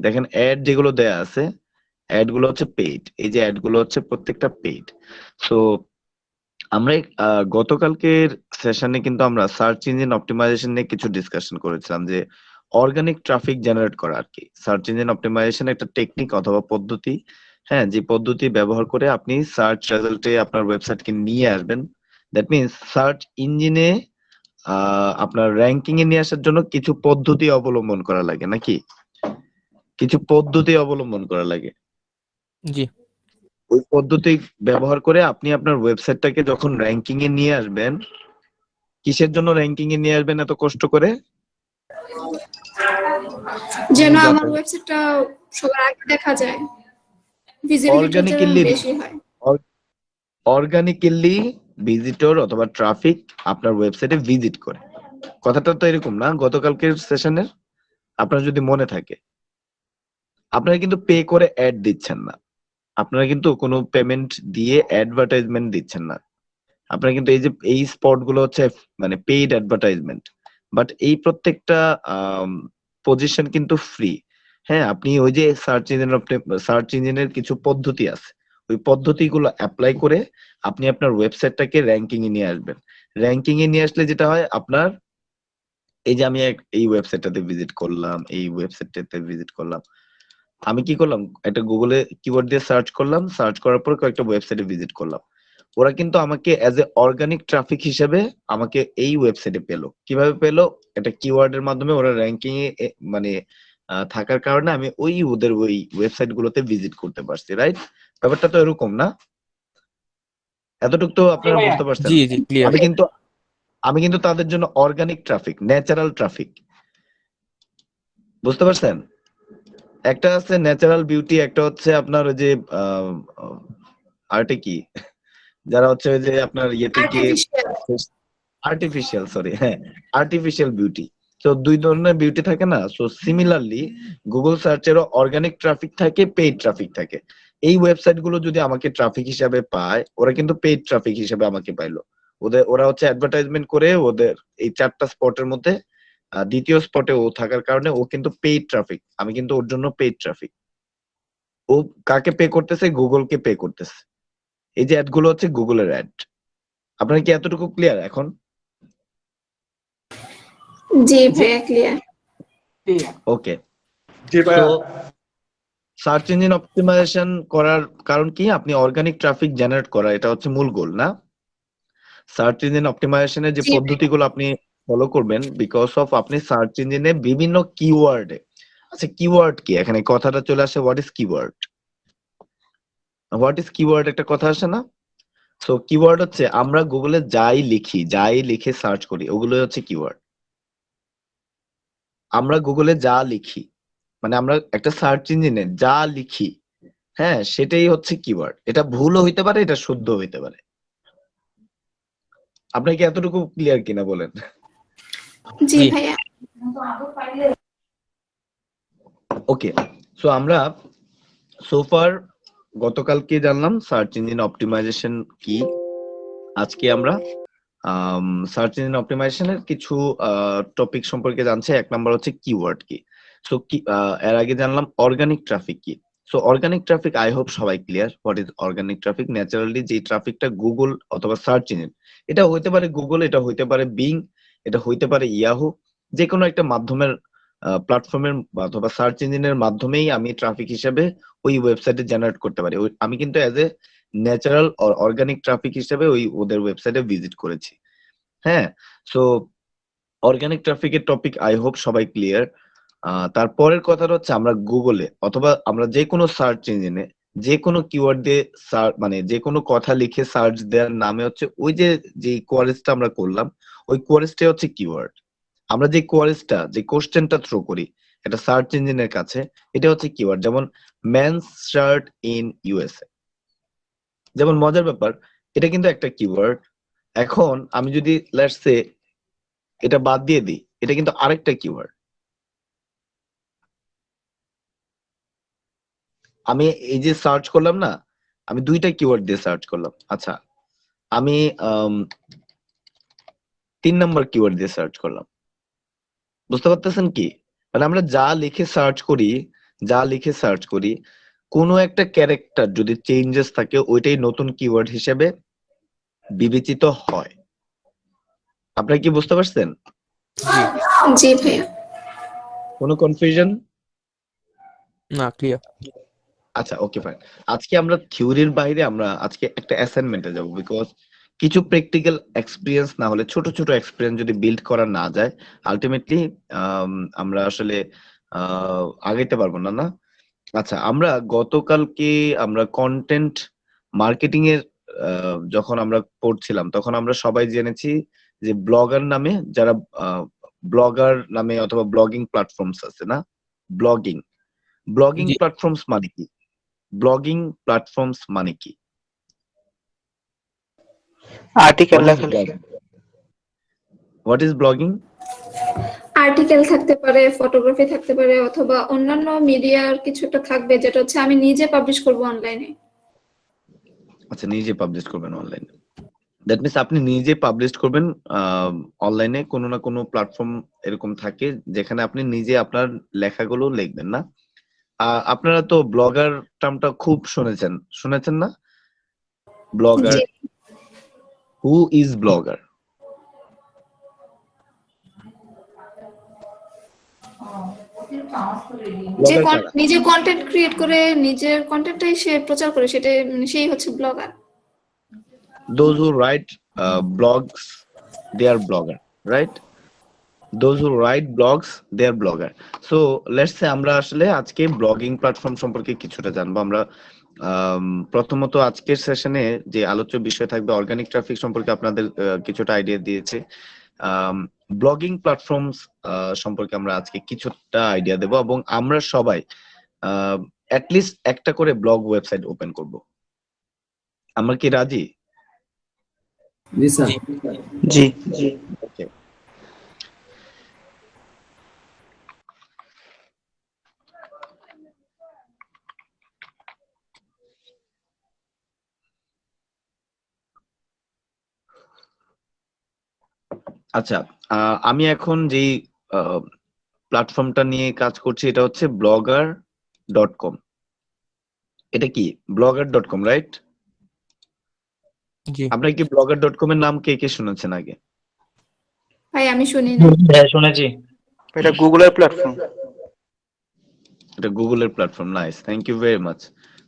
দেখেন অ্যাড যেগুলো দেয়া আছে, অ্যাড গুলো হচ্ছে পেইড। এই যে অ্যাড গুলো হচ্ছে প্রত্যেকটা পেইড। সো আমরা গতকালকের সেশনে কিন্তু আমরা সার্চ ইঞ্জিন অপটিমাইজেশন নিয়ে কিছু ডিসকাশন করেছিলাম যে অর্গানিক ট্রাফিক জেনারেট করা আর কি। সার্চ ইঞ্জিন অপটিমাইজেশন একটা টেকনিক অথবা পদ্ধতি, হ্যাঁ, যে পদ্ধতি ব্যবহার করে আপনি সার্চ রেজাল্টে আপনার ওয়েবসাইটকে নিয়ে আসবেন। দ্যাট মিনস সার্চ ইঞ্জিনে আপনার র্যাঙ্কিং এ নিয়ে আসার জন্য কিছু পদ্ধতি অবলম্বন করা লাগে নাকি? কিছু পদ্ধতি অবলম্বন করা লাগে। জি। ওই পদ্ধতি ব্যবহার করে আপনি আপনার ওয়েবসাইটটাকে যখন র্যাঙ্কিং এ নিয়ে আসবেন, কিসের জন্য র্যাঙ্কিং এ নিয়ে আসবেন এত কষ্ট করে? যেন আমার ওয়েবসাইটটা সবার আগে দেখা যায়, ভিজিবিলিটি যেন বেশি হয়। অর্গানিক্যালি ভিজিটর অথবা ট্রাফিক আপনার ওয়েবসাইটে ভিজিট করে। কথাটা তো এরকম না গতকালকের সেশনের? আপনার যদি মনে থাকে, আপনারা কিন্তু পে করে অ্যাড দিচ্ছেন না। আপনারা কিন্তু কোনো পেমেন্ট দিয়ে অ্যাডভার্টাইজমেন্ট দিচ্ছেন না। আপনারা কিন্তু এই যে এই স্পট গুলো হচ্ছে মানে পেইড অ্যাডভার্টাইজমেন্ট। বাট এই প্রত্যেকটা পজিশন কিন্তু ফ্রি। হ্যাঁ, আপনি ওই যে সার্চ ইঞ্জিনের কিছু পদ্ধতি আছে, ওই পদ্ধতিগুলো অ্যাপ্লাই করে আপনি আপনার ওয়েবসাইটটাকে র্যাঙ্কিং এ নিয়ে আসবেন। র্যাঙ্কিং এ নিয়ে আসলে যেটা হয় আপনার এই যে আমি এই ওয়েবসাইটটাতে ভিজিট করলাম, এই ওয়েবসাইটটাতে ভিজিট করলাম, আমি কি করলাম একটা গুগলে কিওয়ার্ড দিয়ে সার্চ করলাম, সার্চ করার পর কয়েকটা ওয়েবসাইটে ভিজিট করলাম। ওরা কিন্তু আমাকে অ্যাজ এ অর্গানিক ট্রাফিক হিসেবে আমাকে এই ওয়েবসাইটে পেলো। কিভাবে পেলো? একটা কিওয়ার্ডের মাধ্যমে ওরা র্যাঙ্কিং এ মানে থাকার কারণে আমি ওদের ওই ওয়েবসাইট গুলোতে ভিজিট করতে পারছি, রাইট? ব্যাপারটা তো এরকম না? এতটুকু তো আপনারা বুঝতে পারছেন? জি জি ক্লিয়ার। আমি কিন্তু তাদের জন্য অর্গানিক ট্রাফিক, ন্যাচারাল ট্রাফিক, বুঝতে পারছেন? একটা আছে ন্যাচারাল বিউটি, একটা হচ্ছে আপনার ওই যে আর্টে কি যারা হচ্ছে ওই যে আপনার ইয়েতে গিয়ে আর্টিফিশিয়াল, সরি, হ্যাঁ, আর্টিফিশিয়াল বিউটি। তো দুই ধরনের বিউটি থাকে না? সো সিমিলারলি গুগল সার্চেরও অর্গানিক ট্রাফিক থাকে, পেইড ট্রাফিক থাকে। এই ওয়েবসাইট গুলো যদি আমাকে ট্রাফিক হিসাবে পায়, ওরা কিন্তু পেইড ট্রাফিক হিসাবে আমাকে পাইলো। ওরা হচ্ছে অ্যাডভার্টাইজমেন্ট করে ওদের এই 4টা স্পটের মধ্যে দ্বিতীয় স্পটে ও থাকার কারণে ও কিন্তু পেইড ট্রাফিক, আমি কিন্তু ওর জন্য পেইড ট্রাফিক। ও কাকে পে করতেছে? গুগলকে পে করতেছে। এই যে অ্যাড গুলো হচ্ছে গুগলের অ্যাড। আপনারা কি এতটুকু ক্লিয়ার এখন? জি ভাইয়া ক্লিয়ার। ওকে। তো সার্চ ইঞ্জিন অপটিমাইজেশন করার কারণ কি? আপনি অর্গানিক ট্রাফিক জেনারেট করা, এটা হচ্ছে মূল গোল না? সার্চ ইঞ্জিন অপটিমাইজেশনের যে পদ্ধতিগুলো আপনি ফলো করবেন বিকজ অফ আপনি সার্চ ইঞ্জিনে বিভিন্ন কিওয়ার্ডে, আচ্ছা কিওয়ার্ড কি? এখানে কথাটা চলে আসে, what is keyword? What is keyword একটা কথা আসে না? সো কিওয়ার্ড হচ্ছে আমরা গুগলে যাই লিখে সার্চ করি, ওগুলোই হচ্ছে কিওয়ার্ড। আমরা গুগলে যা লিখি মানে আমরা একটা সার্চ ইঞ্জিনে যা লিখি, হ্যাঁ, সেটাই হচ্ছে কিওয়ার্ড। এটা ভুলও হইতে পারে, এটা শুদ্ধ হইতে পারে। আপনার কি এতটুকু ক্লিয়ার কিনা বলেন? জি ভাইয়া। ওকে, সো আমরা সোফার গতকালকে জানলাম সার্চ ইঞ্জিন অপটিমাইজেশন কি। আজকে আমরা সার্চ ইঞ্জিন অপটিমাইজেশনের কিছু টপিক সম্পর্কে জানছি। 1 নাম্বার হচ্ছে কিওয়ার্ড কি। সো এর আগে জানলাম অর্গানিক ট্রাফিক কি। So organic traffic I hope সবাই clear. What is organic traffic? Naturally যে ট্রাফিকটা গুগল অথবা সার্চ ইঞ্জিন, এটা হইতে পারে গুগল, এটা হইতে পারে বিং, এটা হইতে পারে ইয়াহু, যে কোনো একটা মাধ্যমের প্ল্যাটফর্মের অথবা সার্চ ইঞ্জিনের মাধ্যমেই আমি ট্রাফিক হিসেবে ওই ওয়েবসাইটে জেনারেট করতে পারি। আমি কিন্তু as a natural organic traffic হিসেবে ওদের ওয়েবসাইটে ভিজিট করেছি। হ্যাঁ, সো অর্গানিক ট্রাফিকের টপিক আই হোপ সবাই ক্লিয়ার। তারপরের কথাটা হচ্ছে আমরা গুগলে অথবা আমরা যে কোনো সার্চ ইঞ্জিনে যে কোনো কিওয়ার্ড দিয়ে মানে যে কোনো কথা লিখে সার্চ দেওয়ার নামে হচ্ছে ওই যে কোয়ারিজটা আমরা করলাম, ওই কোয়ারিজটাই হচ্ছে কিওয়ার্ড। আমরা যে কোয়ারিজটা যে কোশ্চেনটা থ্রো করি এটা সার্চ ইঞ্জিনের কাছে, এটা হচ্ছে কিওয়ার্ড। যেমন মেন্স শার্ট ইন ইউএসএ, যেমন মজার ব্যাপার, এটা কিন্তু একটা কিওয়ার্ড। এখন আমি যদি লেটস সে এটা বাদ দিয়ে দিই, এটা কিন্তু আরেকটা কিওয়ার্ড। আমি এই যে সার্চ করলাম না, আমি দুইটা কিওয়ার্ড দিয়ে সার্চ করলাম। আচ্ছা, আমি 3 নম্বর কিওয়ার্ড দিয়ে সার্চ করলাম। বুঝতে পারতেছেন কি? মানে আমরা যা লিখে সার্চ করি কোনো একটা ক্যারেক্টার যদি চেঞ্জেস থাকে ওইটাই নতুন কিওয়ার্ড হিসেবে বিবেচিত হয়। আপনারা কি বুঝতে পারছেন? জি ভাইয়া। কোনো কনফিউশন? না, ক্লিয়ার। আচ্ছা, ওকে ফাইন। আজকে আমরা থিওরির বাইরে আমরা আজকে একটা অ্যাসাইনমেন্টে যাব, বিকজ কিছু প্র্যাকটিক্যাল এক্সপিরিয়েন্স না হলে, ছোট ছোট এক্সপিরিয়েন্স যদি বিল্ড করা না যায়, আলটিমেটলি আমরা আসলে আগাইতে পারবো না, না? আচ্ছা, আমরা গতকালকে আমরা কন্টেন্ট মার্কেটিং এর যখন আমরা পড়ছিলাম তখন আমরা সবাই জেনেছি যে ব্লগার নামে যারা ব্লগার নামে অথবা ব্লগিং প্ল্যাটফর্মস আছে না, ব্লগিং জি। প্ল্যাটফর্মস মানে কি? ব্লগিং প্ল্যাটফর্মস মানে কি? আর্টিকেল লেখালেখি। What is blogging? আর্টিকেল থাকতে পারে, ফটোগ্রাফি থাকতে পারে, অথবা অন্যান্য মিডিয়ার কিছু একটা থাকবে যেটা হচ্ছে আমি নিজে পাবলিশ করব অনলাইনে। আচ্ছা, নিজে পাবলিশ করবেন অনলাইনে। দ্যাট মিনস আপনি নিজে পাবলিশ করবেন অনলাইনে, কোনো না কোনো প্ল্যাটফর্ম এরকম থাকে যেখানে আপনি নিজে আপনার লেখাগুলো লিখবেন, না? আপনারা তো ব্লগার টার্মটা খুব শুনেছেন না? Blogger, G. Who is blogger? যে ব্লগার কারা? নিজে কন্টেন্ট ক্রিয়েট করে নিজের কন্টেন্টটাই সে প্রচার করে, সেটাই সেই হচ্ছে blogger. Those who write blogs, they are blogger, right? Those who write blogs, they are blogger. So let's say আমরা আসলে আজকে ব্লগিং প্ল্যাটফর্ম সম্পর্কে কিছুটা জানবো। আমরা প্রথমত আজকের সেশনে যে আলোচ্য বিষয় থাকবে অর্গানিক ট্রাফিক সম্পর্কে আপনাদের কিছুটা আইডিয়া দিয়েছে। ব্লগিং প্ল্যাটফর্মস সম্পর্কে আমরা আজকে কিছুটা আইডিয়া দেব, এবং আমরা সবাই অ্যাটলিস্ট একটা করে ব্লগ ওয়েবসাইট ওপেন করব। আমরা কি রাজি? জি স্যার। জি। ওকে। আচ্ছা, আমি এখন যেই প্ল্যাটফর্মটা নিয়ে কাজ করছি এটা হচ্ছে blogger.com। এটা কি blogger.com, রাইট? জি। আপনারা কি blogger.com এর নাম কে কে শুনেছেন আগে? ভাই আমি শুনি না। হ্যাঁ, শুনেছি। এটা গুগলের প্ল্যাটফর্ম। এটা গুগলের platform. Nice, thank you very much.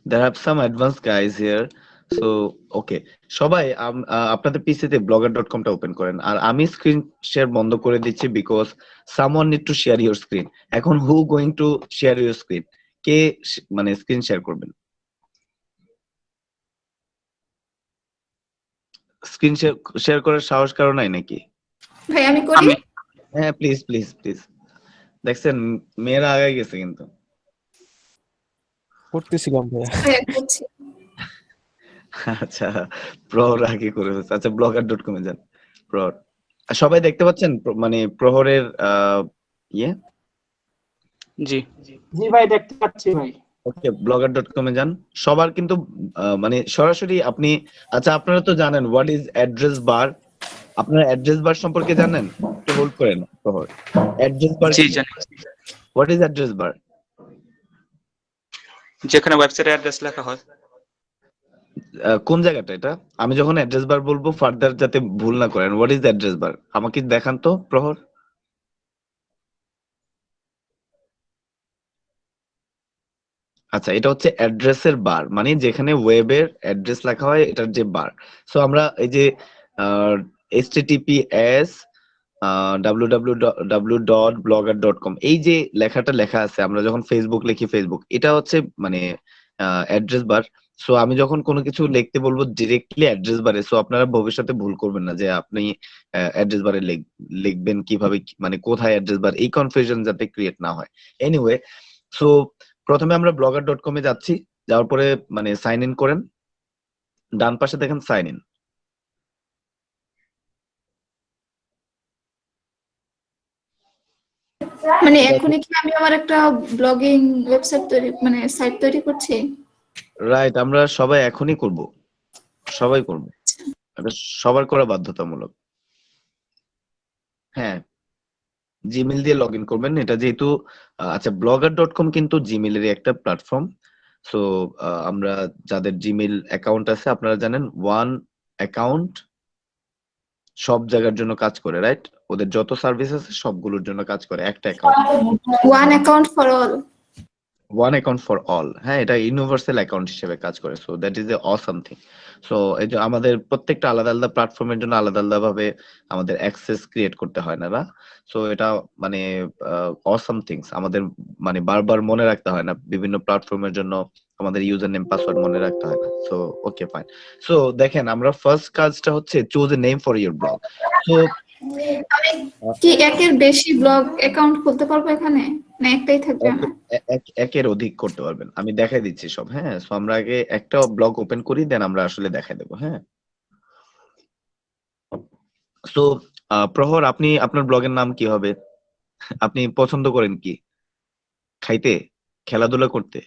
There have some advance guys here. So okay, সবাই আপনাদের পিসিতে blogger.com টা ওপেন করেন, আর আমি স্ক্রিন শেয়ার বন্ধ করে দিচ্ছি because someone need to share your screen. এখন who going to share your screen? কে মানে স্ক্রিন শেয়ার করবেন? স্ক্রিন শেয়ার করার সাহস কারো নাই নাকি? ভাই আমি করি। হ্যাঁ, প্লিজ প্লিজ প্লিজ। দেখছেন মেয়েরা আগে গেছে কিন্তু। করতেছিলাম ভাইয়া। ভাইয়া করছি। আচ্ছা, প্রহর আগে করে ফেলছে। আচ্ছা, blogger.com এ যান। প্রহর সবাই দেখতে পাচ্ছেন? মানে প্রহরের ইয়ে। জি। জি ভাই, দেখতে পাচ্ছি ভাই। ওকে, blogger.com এ যান। সবার কিন্তু মানে সরাসরি আপনি, আচ্ছা আপনারা তো জানেন হোয়াট ইজ অ্যাড্রেস বার? আপনারা অ্যাড্রেস বার সম্পর্কে জানেন? একটু হোল্ড করেন প্রহর। অ্যাড্রেস বার জি জানি। What is address bar? যেখানে ওয়েবসাইটের অ্যাড্রেস লেখা হয়। কোন জায়গাটা এটা? আমি যখন অ্যাড্রেস বার বলবো ফার্দার যাতে ভুল না করেন, হোয়াট ইজ অ্যাড্রেস বার আমাকে দেখান তো প্রহর। আচ্ছা, এটা হচ্ছে অ্যাড্রেসের বার, মানে যেখানে ওয়েবের অ্যাড্রেস লেখা হয় এটার যে বার। সো আমরা এই যে https www.blogger.com এই যে লেখাটা লেখা আছে, আমরা যখন ফেসবুক লিখি ফেসবুক, এটা হচ্ছে মানে অ্যাড্রেস বার। সো আমি যখন কোনো কিছু লিখতে বলবো ডিরেক্টলি অ্যাড্রেস বারে, সো আপনারা ভবিষ্যতে ভুল করবেন না যে আপনি অ্যাড্রেস বারে লিখবেন কিভাবে, মানে কোথায় অ্যাড্রেস বার, এই কনফিউশন যাতে ক্রিয়েট না হয়। এনিওয়ে, সো প্রথমে আমরা blogger.com এ যাচ্ছি, যাওয়ার পরে মানে সাইন ইন করেন, ডান পাশে দেখেন সাইন ইন। মানে এখনই কি আমি আমার একটা ব্লগিং ওয়েবসাইট তৈরি মানে সাইট তৈরি করছি? রাইট, আমরা সবাই এখনই করব, সবাই করব, এটা সবার করা বাধ্যতামূলক। হ্যাঁ, জিমেল দিয়ে লগ ইন করবেন, এটা যেহেতু আচ্ছা blogger.com কিন্তু জিমেলেরই একটা প্ল্যাটফর্ম। সো আমরা যাদের জিমেল অ্যাকাউন্ট আছে, আপনারা জানেন ওয়ান অ্যাকাউন্ট সব জায়গার জন্য কাজ করে, রাইট? ওদের যত সার্ভিস আছে সবগুলোর জন্য কাজ করে একটা account. One account for all. One account for all, হ্যাঁ, এটা ইউনিভার্সাল অ্যাকাউন্ট হিসেবে কাজ করে। So that is a awesome thing. So এই যে আমাদের প্রত্যেকটা আলাদা আলাদা প্ল্যাটফর্মের জন্য আলাদা আলাদা ভাবে আমাদের অ্যাক্সেস ক্রিয়েট করতে হয় না। সো এটা মানে অসাম থিংস, আমাদের মানে বারবার মনে রাখতে হয় না, বিভিন্ন প্ল্যাটফর্মের জন্য আমাদের ইউজার নেম পাসওয়ার্ড মনে রাখতে হয় না। So okay fine. সো দেখেন, আমরা ফার্স্ট কাজটা হচ্ছে choose a name for your blog. So আমি কি একের বেশি ব্লগ অ্যাকাউন্ট খুলতে পারবো এখানে, না একটাই থাকবে আমার? একের অধিক করতে পারবেন, আমি দেখাই দিচ্ছি সব। হ্যাঁ, সো আমরা আগে একটা ব্লগ ওপেন করি, দেন আমরা আসলে দেখাই দেবো। হ্যাঁ, সো প্রহর, আপনি আপনার ব্লগের নাম কি হবে? আপনি পছন্দ করেন কি? খাইতে, খেলাধুলা করতে?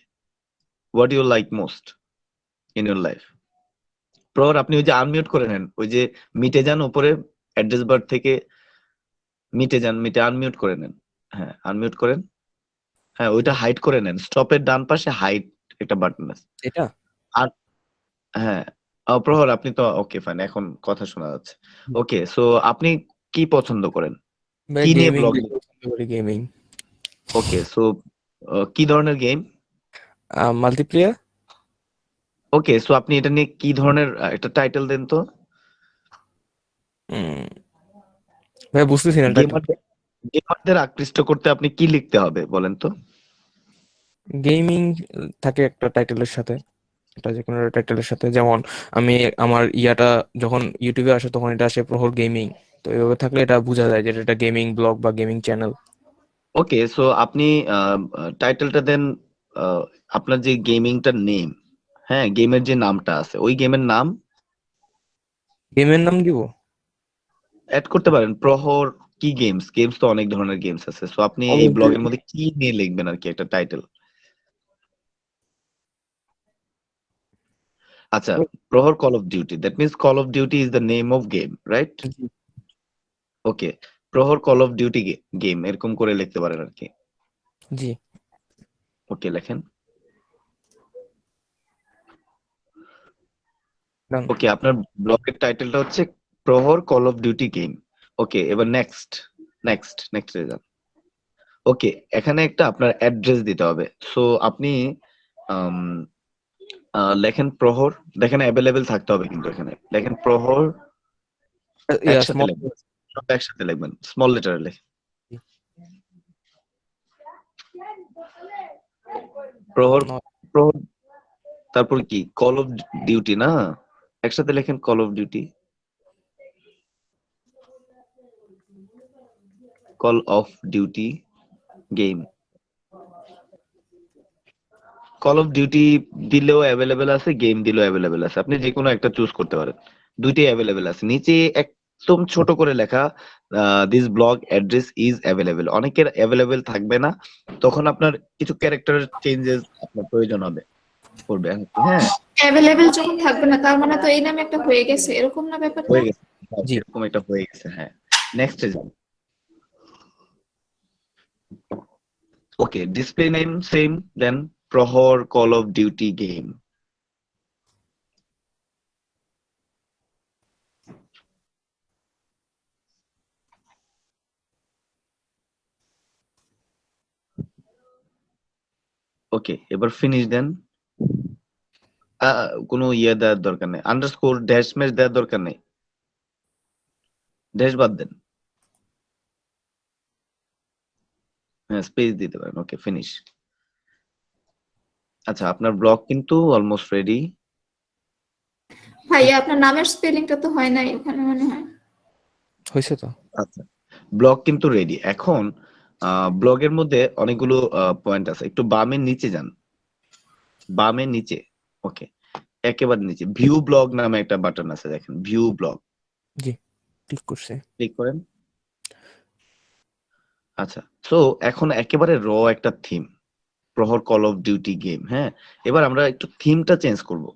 What you like most in your life? Prohor, আপনি ওই যে আনমিউট করে নেন, ওই যে মিটে যান উপরে অ্যাড্রেস বার থেকে, মিটে যান, মিটে আনমিউট করে নেন। হ্যাঁ, আনমিউট করেন। হ্যাঁ, ওইটা হাইড করে নেন, স্টপের ডান পাশে হাইড একটা বাটন আছে। এটা আর হ্যাঁ, প্রহর আপনি তো ওকে ফাইন, এখন কথা শোনা যাচ্ছে। ওকে, সো আপনি কি পছন্দ করেন, ভাই কি নিয়ে গেমিং ব্লগ? পছন্দ করি, গেমিং। ওকে, সো কি ধরনের গেম? মাল্টিপ্লেয়ার। ওকে, সো আপনি এটা নিয়ে কি ধরনের একটা টাইটেল দেন তো। ভাই বুঝতেছি না টাইটেল। গেমারদের আকৃষ্ট করতে আপনি কি লিখতে হবে বলেন তো? গেমিং থাকে একটা টাইটেলের সাথে, এটা যে কোনো টাইটেলের সাথে, যেমন আমি আমার ইয়াটা যখন ইউটিউবে আসে তখন এটা আসে প্রহর গেমিং, তো এইভাবে থাকলে এটা বোঝা যায় যে এটা গেমিং ব্লগ বা গেমিং চ্যানেল। ওকে, সো আপনি টাইটেলটা দেন আপনার যে গেমিংটার নেম, হ্যাঁ, গেমের যে নামটা আছে ওই গেমের নাম গেমের নাম দিব। অ্যাড করতে পারেন। প্রহর কি গেমস, গেমস তো অনেক ধরনের গেমস আছে, সো আপনি Call এই of ব্লগের Duty। মধ্যে কি নিয়ে লিখবেন আর কি একটা টাইটেল। আচ্ছা, Prahar call of duty, that means call of duty is the name of game, right? জি। Okay, Prahar call of duty game, এরকম করে লিখতে পারেন আর কি। জি। ওকে, লেখেন। Done. ওকে, আপনার ব্লগের টাইটেলটা হচ্ছে প্রহর কল অফ ডিউটি গেম। ওকে, এবার নেক্সট নেক্সট নেক্সট যান। ওকে, এখানে একটা আপনার অ্যাড্রেস দিতে হবে। সো আপনি আম, লেখেন প্রহর, দেখেন অ্যাভেলেবেল থাকতে হবে কিন্তু এখানে লেখেন প্রহর, একসাথে স্মল। লিখবেন, সব একসাথে লিখবেন, স্মল লেটারে লেখেন প্রহর। প্রহর, তারপর কি কল অফ ডিউটি, না একসাথে লেখেন call of duty, call of duty game. Call of duty দিলেও অ্যাভেলেবেল আছে, গেম দিলেও অ্যাভেলেবেল আছে, আপনি যে কোনো একটা চুজ করতে পারেন, দুইটাই অ্যাভেলেবেল আছে। নিচে একদম ছোট করে লেখা this blog address is available, অনেকের অ্যাভেলেবেল থাকবে না, তখন আপনার কিছু ক্যারেক্টার চেঞ্জেস আপনার প্রয়োজন হবে করবে। হ্যাঁ, অ্যাভেলেবেল যখন থাকবে না তার মানে তো এই নামে একটা হয়ে গেছে, এরকম না ব্যাপারটা? হয়ে গেছে, জি। এরকম একটা হয়ে গেছে। হ্যাঁ, নেক্সট যান। ওকে, ডিসপ্লে নেম সেম, দেন প্রহর কল অফ ডিউটি গেম। ওকে, এবার ফিনিশ দেন। কোনো ইয়ে দেওয়ার দরকার নেই, আন্ডারস্কোর ড্যাশ ম্যাশ দেওয়ার দরকার নেই, ড্যাশ বাদ দেন, হ্যাঁ স্পেস দিতে পারেন। ওকে, ফিনিশ। আচ্ছা, আপনার ব্লগ কিন্তু অলমোস্ট রেডি। ভাইয়া আপনার নামের স্পেলিংটা তো হয় নাই ওখানে মনে হয়। হয়েছে তো? আচ্ছা, ব্লগ কিন্তু রেডি। এখন ব্লগের মধ্যে অনেকগুলো পয়েন্ট আছে, একটু বামের নিচে যান, বামের নিচে, ওকে, একেবারে নিচে ভিউ ব্লগ নামে একটা বাটন আছে, দেখেন ভিউ ব্লগ, জি, ক্লিক করছি। ক্লিক করেন। আচ্ছা, তো এখন একেবারে র একটা থিম, প্রহর কল অফ ডিউটি গেম। হ্যাঁ, এবার আমরা একটু থিমটা চেঞ্জ করব,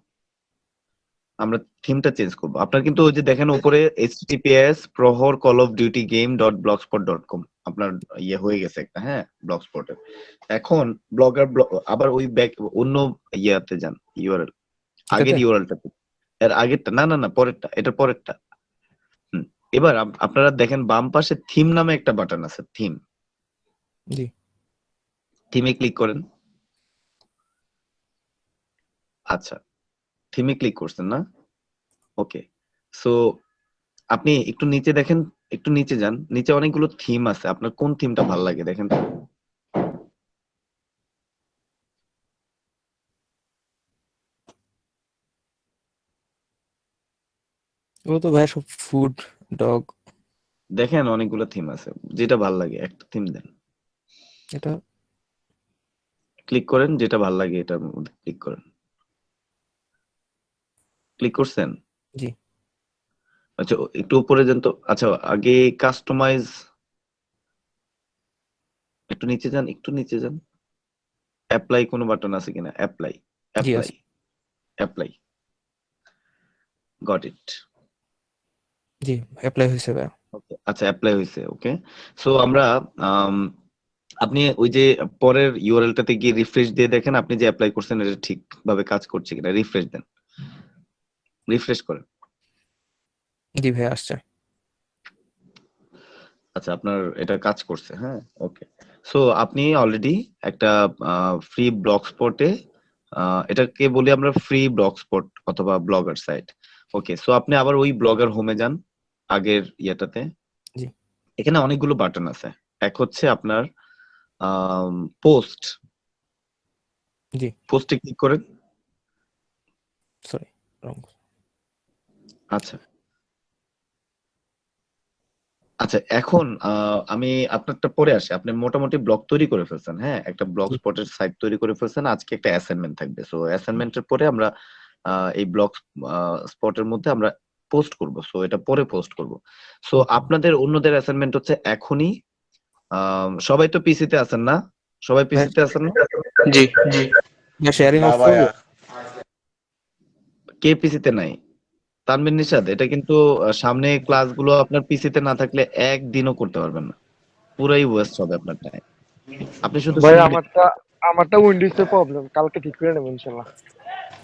আমরা থিমটা চেঞ্জ করব। আপনার কিন্তু ওই যে দেখেন উপরে https প্রহর call of duty game .blogspot.com আপনার ইয়ে হয়ে গেছে একটা, হ্যাঁ, ব্লগস্পটে। এখন ব্লগার আবার ওই ব্যাক অন্য ইয়াতে যান, ইউআরএল, আগের এটাতে? ইউআরএলটাতে, এর আগেরটা না, না, না, পরেরটা, এটা পরেরটা। এবার আপনারা দেখেন বাম পাশে থিম নামে একটা বাটন আছে, থিম, জি। থিমে ক্লিক করেন। আচ্ছা, থিমে ক্লিক করছেন না? ওকে, সো আপনি একটু নিচে দেখেন, একটু নিচে যান, নিচে অনেকগুলো থিম আছে, আপনার কোন থিমটা ভালো লাগে দেখেন তো। ও তো ভাই সব ফুড, ডগ। দেখেন অনেকগুলো থিম আছে, যেটা ভালো লাগে একটা থিম দেন, এটা ক্লিক করেন, যেটা ভালো লাগে এটার মধ্যে ক্লিক করেন। ক্লিক করছেন? জি। আচ্ছা, একটু উপরে যান তো। আচ্ছা, আগে কাস্টমাইজ, একটু নিচে যান, একটু নিচে যান, অ্যাপ্লাই কোনো বাটন আছে কিনা, অ্যাপ্লাই, জি অ্যাপ্লাই, আছে। Apply, got it. G, apply হয়েছে ভাই। ওকে, আচ্ছা, অ্যাপ্লাই হয়েছে, ওকে। সো আমরা আপনি ওই যে পরের ইউআরএলটাতে গিয়ে রিফ্রেশ দিয়ে দেখেন আপনি যে অ্যাপ্লাই করছেন এটা ঠিকভাবে কাজ করছে কিনা, রিফ্রেশ দেন, রিফ্রেশ করেন। জি ভাই আসছে। আচ্ছা, আপনার এটা কাজ করছে, হ্যাঁ, ওকে। সো আপনি অলরেডি একটা ফ্রি ব্লগ স্পটে, এটাকে বলি আমরা ফ্রি ব্লগ স্পট অথবা ব্লগার সাইট। ওকে, সো আপনি আবার ওই ব্লগার হোমে যান, আগের ইয়েটাতে। জি। এখানে অনেকগুলো বাটন আছে, এক হচ্ছে আপনার পোস্ট, জি, পোস্টে ক্লিক করেন। সরি, রং। আচ্ছা, আচ্ছা, এখন আমি আপনারটা পরে আসি। আপনি মোটামুটি ব্লগ তৈরি করে ফেলছেন, হ্যাঁ, একটা ব্লগ জি। স্পটের সাইট তৈরি করে ফেলছেন। আজকে একটা অ্যাসাইনমেন্ট থাকবে, সো অ্যাসাইনমেন্টের পরে আমরা এই ব্লগ স্পটের মধ্যে আমরা পোস্ট করব, সো এটা পরে পোস্ট করব। সো আপনাদের অন্যদের অ্যাসাইনমেন্ট হচ্ছে এখনই। সবাই তো পিসিতে আছেন না? সবাই ভাই, পিসিতে আছেন না? জি জি। শেয়ারিং অফ করবো? কে পিসিতে নাই? তানভীর নিশাদ, এটা কিন্তু সামনে ক্লাসগুলো আপনার পিসিতে না থাকলে একদিনও করতে পারবেন না, পুরাই ওয়েস্ট হবে আপনার টাইম। আপনি শুধু ভাই শুনবেন। আমারটা উইন্ডোজ এর প্রবলেম, কালকে ঠিক করে নেবো ইনশাল্লাহ।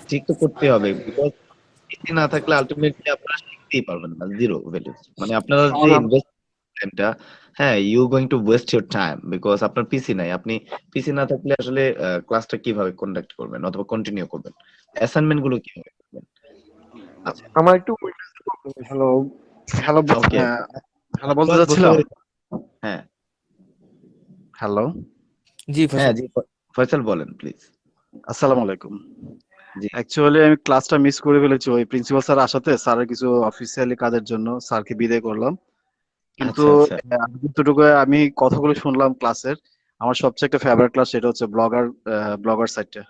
ঠিক তো করতে হবে, বিকজ পিসি না থাকলে আলটিমেটলি আপনারা শিখতেই পারবেন না, জিরো ভ্যালু। মানে আপনারা যে ইনভেস্ট টাইমটা, হ্যাঁ, you going to waste your time because আপনার পিসি নাই। আপনি পিসি না থাকলে আসলে ক্লাসটা কিভাবে কন্ডাক্ট করবেন অথবা কন্টিনিউ করবেন, অ্যাসাইনমেন্ট গুলো কিভাবে করবেন। আচ্ছা, আমার একটু উইন্ডোজ এর problem. Hello hello okay, hello বলতে যাচ্ছিলাম। হ্যাঁ, হ্যালো, জি হ্যাঁ, ফয়সাল। জি, ফয়সাল বলেন প্লিজ। আসসালামু আলাইকুম। জি, অ্যাকচুয়ালি আমি ক্লাসটা মিস করে ফেলেছি, ওই প্রিন্সিপাল স্যার আসাতে স্যারের কিছু অফিসিয়ালি কাজের জন্য স্যারকে বিদায় করলাম। কিন্তু আচ্ছা, আচ্ছা, যতটুকু আমি কথাগুলো শুনলাম ক্লাসের, আমার সবচেয়ে একটা ফেভারিট ক্লাস সেটা হচ্ছে ব্লগার সাইটটা,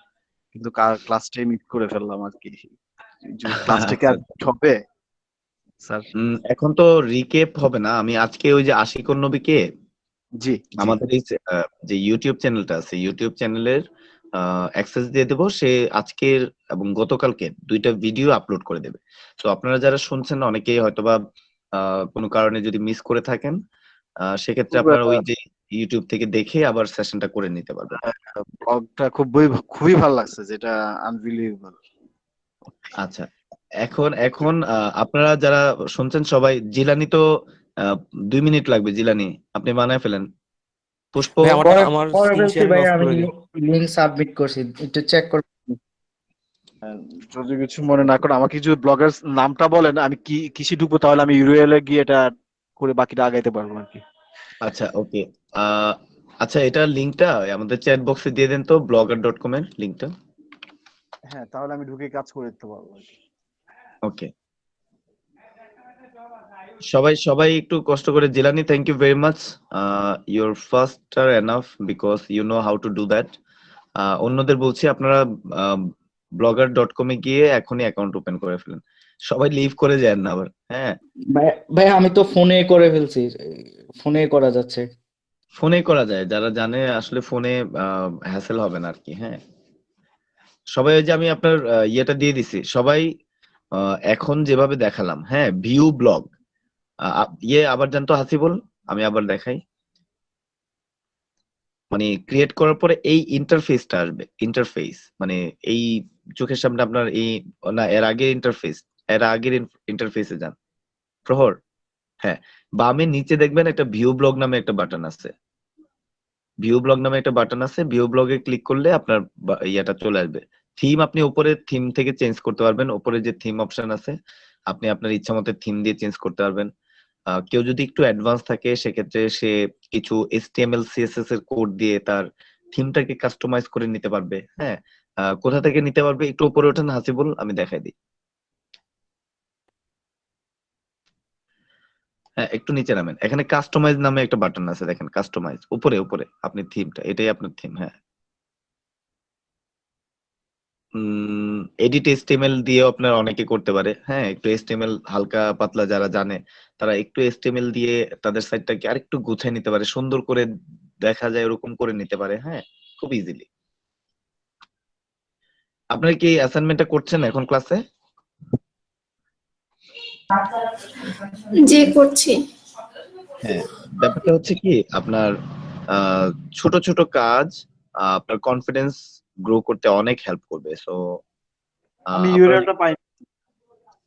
কিন্তু ক্লাসটাই মিস করে ফেললাম আর কি। ক্লাসটা কি আচ্ছা। আর হবে স্যার? এখন তো রিকেপ হবে না, আমি আজকে ওই যে আশিকুর নবীকে জি জি। আমাদের এই যে ইউটিউব চ্যানেলটা আছে, ইউটিউব চ্যানেলের অ্যাক্সেস দিয়ে দেবো। সে আজকের এবং গতকালকে দুইটা ভিডিও আপলোড করে দেবে। তো আপনারা যারা শুনছেন অনেকেই হয়তোবা কোনো কারণে যদি মিস করে থাকেন, সেক্ষেত্রে আপনারা ওই যে ইউটিউব থেকে দেখে আবার সেশনটা করে নিতে পারবেন। ব্লগটা খুবই ভালো লাগছে, যেটা আনবিলিভেবল। আচ্ছা, এখন এখন আপনারা যারা শুনছেন সবাই, জিলানি তো 2 মিনিট লাগবে, জিলানি আপনি বানায় ফেলেন। পুষ্প, ভাই আমার স্ক্রিন শেয়ারিং অফ করে দিন। লিংক সাবমিট করছি, একটু চেক করুন। যদি কিছু মনে না করেন, আমাকে যদি ব্লগার নামটা বলেন, আমি কিসে ঢুকবো, তাহলে আমি ইউআরএল এ গিয়ে এটা করে বাকিটা আগাইতে পারবো আর কি। আচ্ছা, ওকে, আচ্ছা, এটা লিংকটা আমাদের চ্যাট বক্সে দিয়ে দেন তো, blogger.com এর লিংকটা। হ্যাঁ, তাহলে আমি ঢুকে কাজ করে দিতে পারবো আর কি। ওকে, সবাই সবাই একটু কষ্ট করে। Jilani, thank you very much. Your first are enough because you know how to do that. অন্যদের বলছি আপনারা blogger.com এ গিয়ে এখনই অ্যাকাউন্ট ওপেন করে ফেলেন। সবাই লিভ করে যান না আবার। হ্যাঁ, ভাই আমি তো ফোনে করে ফেলছি, ফোনে করা যাচ্ছে। ফোনে করা যায়, যারা জানে আসলে ফোনে হ্যাসেল হবে না আর কি। হ্যাঁ, সবাই ওই যে আমি আপনার ইয়েটা দিয়ে দিছি, সবাই এখন যেভাবে দেখালাম, হ্যাঁ, ভিউ ব্লগ ইয়ে আবার জানতো হাসিবুল, আমি আবার দেখাই। মানে ক্রিয়েট করার পরে এই ইন্টারফেসটা আসবে, ইন্টারফেস মানে এই চোখের সামনে আপনার এই, না এর আগের ইন্টারফেস, এর আগের ইন্টারফেসে যান প্রহর। হ্যাঁ, বামে নিচে দেখবেন একটা ভিউ ব্লগ নামে একটা বাটন আছে, ভিউ ব্লগ নামে একটা বাটন আছে। ভিউ ব্লগে ক্লিক করলে আপনার ইয়েটা চলে আসবে। থিম আপনি উপরে থিম থেকে চেঞ্জ করতে পারবেন, উপরে যে থিম অপশন আছে আপনি আপনার ইচ্ছা মতো থিম দিয়ে চেঞ্জ করতে পারবেন। কেউ যদি একটু অ্যাডভান্স থাকে সেক্ষেত্রে সে কিছু HTML CSS এর কোড দিয়ে তার থিমটাকে কাস্টমাইজ করে নিতে পারবে। হ্যাঁ, কোথা থেকে নিতে পারবে একটু উপরে ওঠেন হাসিবুল, আমি দেখাই দিই। হ্যাঁ, একটু নিচে নামেন, এখানে কাস্টমাইজ নামে একটা বাটন আছে, দেখেন কাস্টমাইজ উপরে উপরে, আপনি থিমটা, এটাই আপনার থিম। হ্যাঁ, এডিট HTML দিয়েও আপনার অনেকে করতে পারে। হ্যাঁ, একটু HTML হালকা পাতলা যারা জানে তারা একটু HTML দিয়ে তাদের সাইটটাকে আরেকটু গুছিয়ে নিতে পারে, সুন্দর করে দেখা যায় ওরকম করে নিতে পারে। হ্যাঁ, খুব ইজিলি। আপনারা কি অ্যাসাইনমেন্টটা করছেন এখন ক্লাসে? জি করছি। হ্যাঁ, ব্যাপারটা হচ্ছে কি আপনার ছোট ছোট কাজ আপনার কনফিডেন্স গ্রো করতে অনেক হেল্প করবে। সো আমি ইউআরএলটা পাই।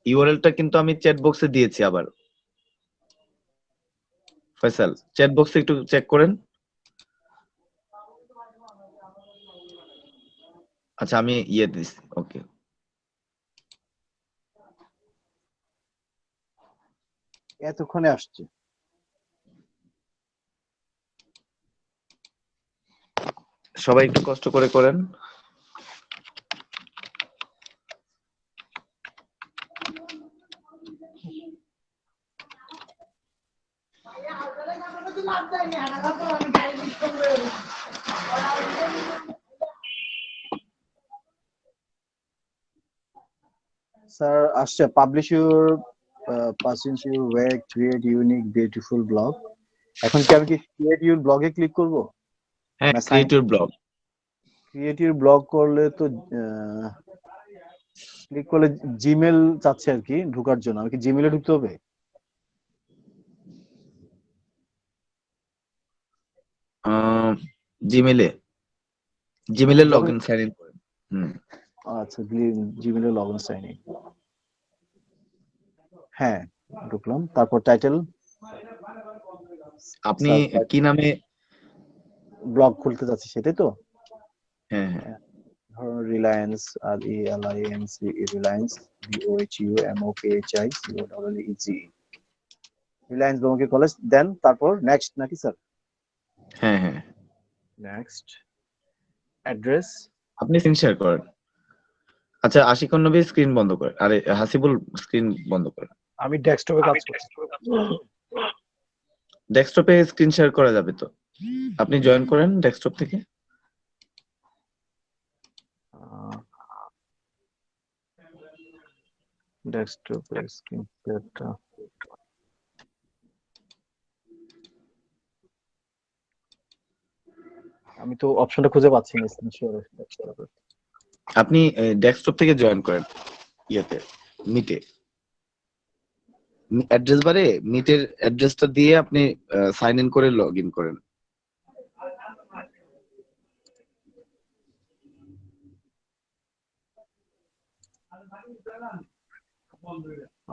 ইউআরএলটা কিন্তু আমি চ্যাট বক্সে দিয়েছি আবার। ফয়সাল, চ্যাট বক্সে একটু চেক করেন। আচ্ছা, আমি ইয়ে দিছি। ওকে, এতক্ষণে আসছে। সবাই একটু কষ্ট করে করেন। স্যার আসছে, publish your passing your work, create unique beautiful blog. এখন কি আমি কি ক্রিয়েট ইউর ব্লগে ক্লিক করব? হ্যাঁ, create your blog. Create your blog করলে তো ক্লিক করলে জিমেল চাচ্ছে আর কি ঢোকার জন্য। আমি কি জিমেলে ঢুকতে হবে? জিমেলে লগ ইন সাইন ইন করেন। আচ্ছা, জিমেলে লগ ইন সাইন ইন। হ্যাঁ, ঢুকলাম। তারপর টাইটেল আপনি কি নামে ব্লগ খুলতে যাচ্ছি সেটাই তো? হ্যাঁ হ্যাঁ, ধরুন রিলায়েন্স, RELIANCE, রিলায়েন্স, BOHUMOKHICOEEG, রিলায়েন্স বোমকে কলেজ। দেন তারপর নেক্সট নাকি স্যার? হ্যাঁ হ্যাঁ, নেক্সট অ্যাড্রেস। আপনি স্ক্রিন শেয়ার করেন। আচ্ছা, আশিকুন নবী স্ক্রিন বন্ধ করেন, আরে হাসিবুল স্ক্রিন বন্ধ করেন। আমি ডেস্কটপে কাজ করছি। ডেস্কটপে স্ক্রিন শেয়ার করা যাবে তো, আপনি জয়েন করেন ডেস্কটপ থেকে। ডেস্কটপে স্ক্রিন শেয়ারটা আমি তো অপশনটা খুঁজে পাচ্ছি না। স্ক্রিন শেয়ার আপনি ডেস্কটপ থেকে জয়েন করেন ইয়েতে, মিটে, অ্যাড্রেস বারে মিটের অ্যাড্রেসটা দিয়ে আপনি সাইন ইন করে লগ ইন করেন।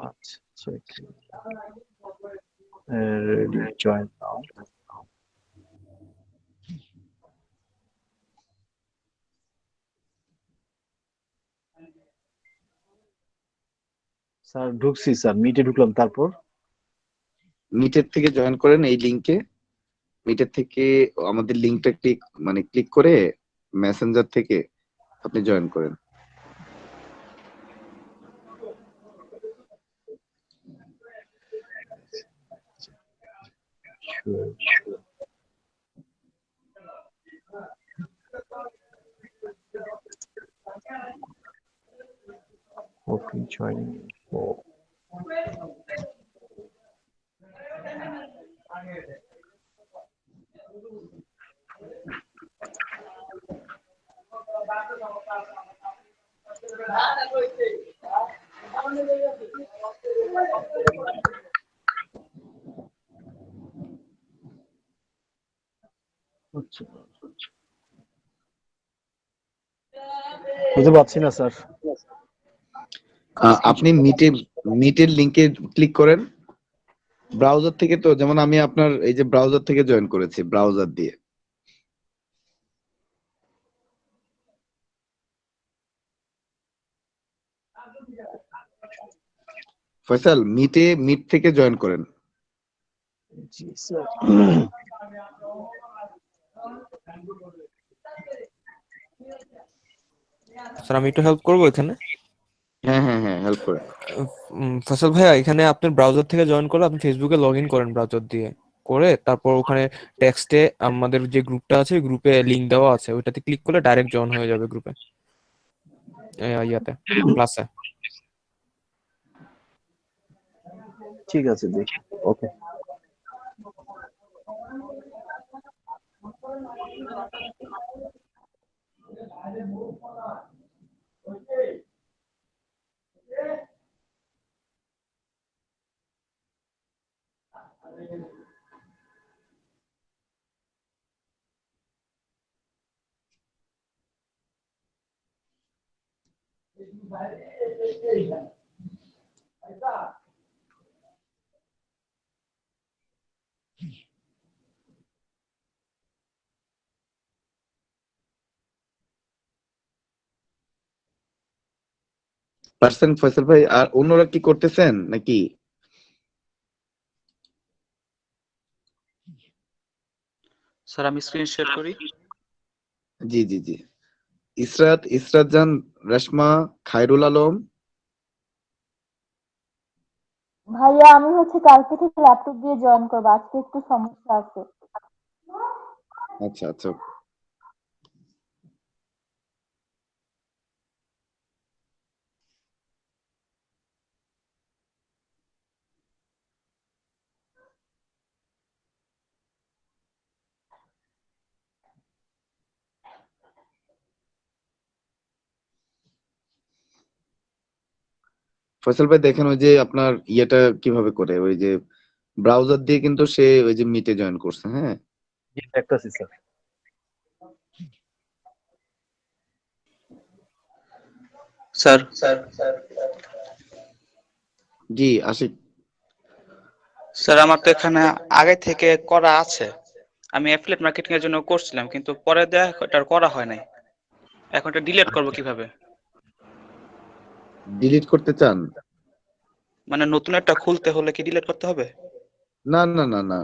আচ্ছা, রেডি, জয়েন নাও। স্যার ঢুকছি স্যার, মিটে ঢুকলাম। তারপর মিটের থেকে জয়েন করেন এই লিংকে। মিটের থেকে আমাদের লিংকটা ক্লিক করে মেসেঞ্জার থেকে আপনি জয়েন করেন। sure. Okay, joining. Oh. আচ্ছা, বুঝতে পারছি না স্যার। আপনি মিটের লিংকে ক্লিক করেন ব্রাউজার থেকে। তো যেমন আমি আপনার এই যে ব্রাউজার থেকে জয়েন করেছি, ব্রাউজার দিয়ে। ফয়সাল, মিট থেকে জয়েন করেন। জি স্যার। স্যার আমি একটু হেল্প করবো এখানে। হ্যাঁ হ্যাঁ হ্যাঁ, হেল্প করেন। ফসল ভাইয়া, এখানে আপনার ব্রাউজার থেকে জয়েন করলে আপনি ফেসবুকে লগ ইন করেন ব্রাউজার দিয়ে করে, তারপর ওখানে টেক্সটে আমাদের যে গ্রুপটা আছে গ্রুপে লিংক দেওয়া আছে, ওইটাতে ক্লিক করলে ডাইরেক্ট জয়েন হয়ে যাবে গ্রুপে, ইয়াতে ক্লাসে। ঠিক আছে, দেখি। ওকে। পারছেন ফয়সাল ভাই? আর অন্যরা কি করতেছেন নাকি? স্যার আমি স্ক্রিন শেয়ার করি। জি জি জি। ইসরাত জান, রেশমা, খায়রুল আলম। ভাইয়া আমি হচ্ছে কালকে থেকে ল্যাপটপ দিয়ে জয়েন করবো, আজকে একটু সমস্যা আছে। আচ্ছা আচ্ছা। ফয়সাল ভাই দেখেন ওই যে আপনার ইয়েটা কিভাবে করে, ওই যে ব্রাউজার দিয়ে কিন্তু সে ওই যে মিটে জয়েন করছে। হ্যাঁ, জি দেখতেছি স্যার। স্যার জি আশিক। স্যার আমার তো এখানে আগে থেকে করা আছে, আমি অ্যাফিলিয়েট মার্কেটিং এর জন্য করছিলাম, কিন্তু পরে দেয়া এটা আর করা হয় নাই। এখন এটা ডিলিট করব কিভাবে? ডিলিট করতে চান? মানে নতুন একটা খুলতে হলে কি ডিলিট করতে হবে? না না না না,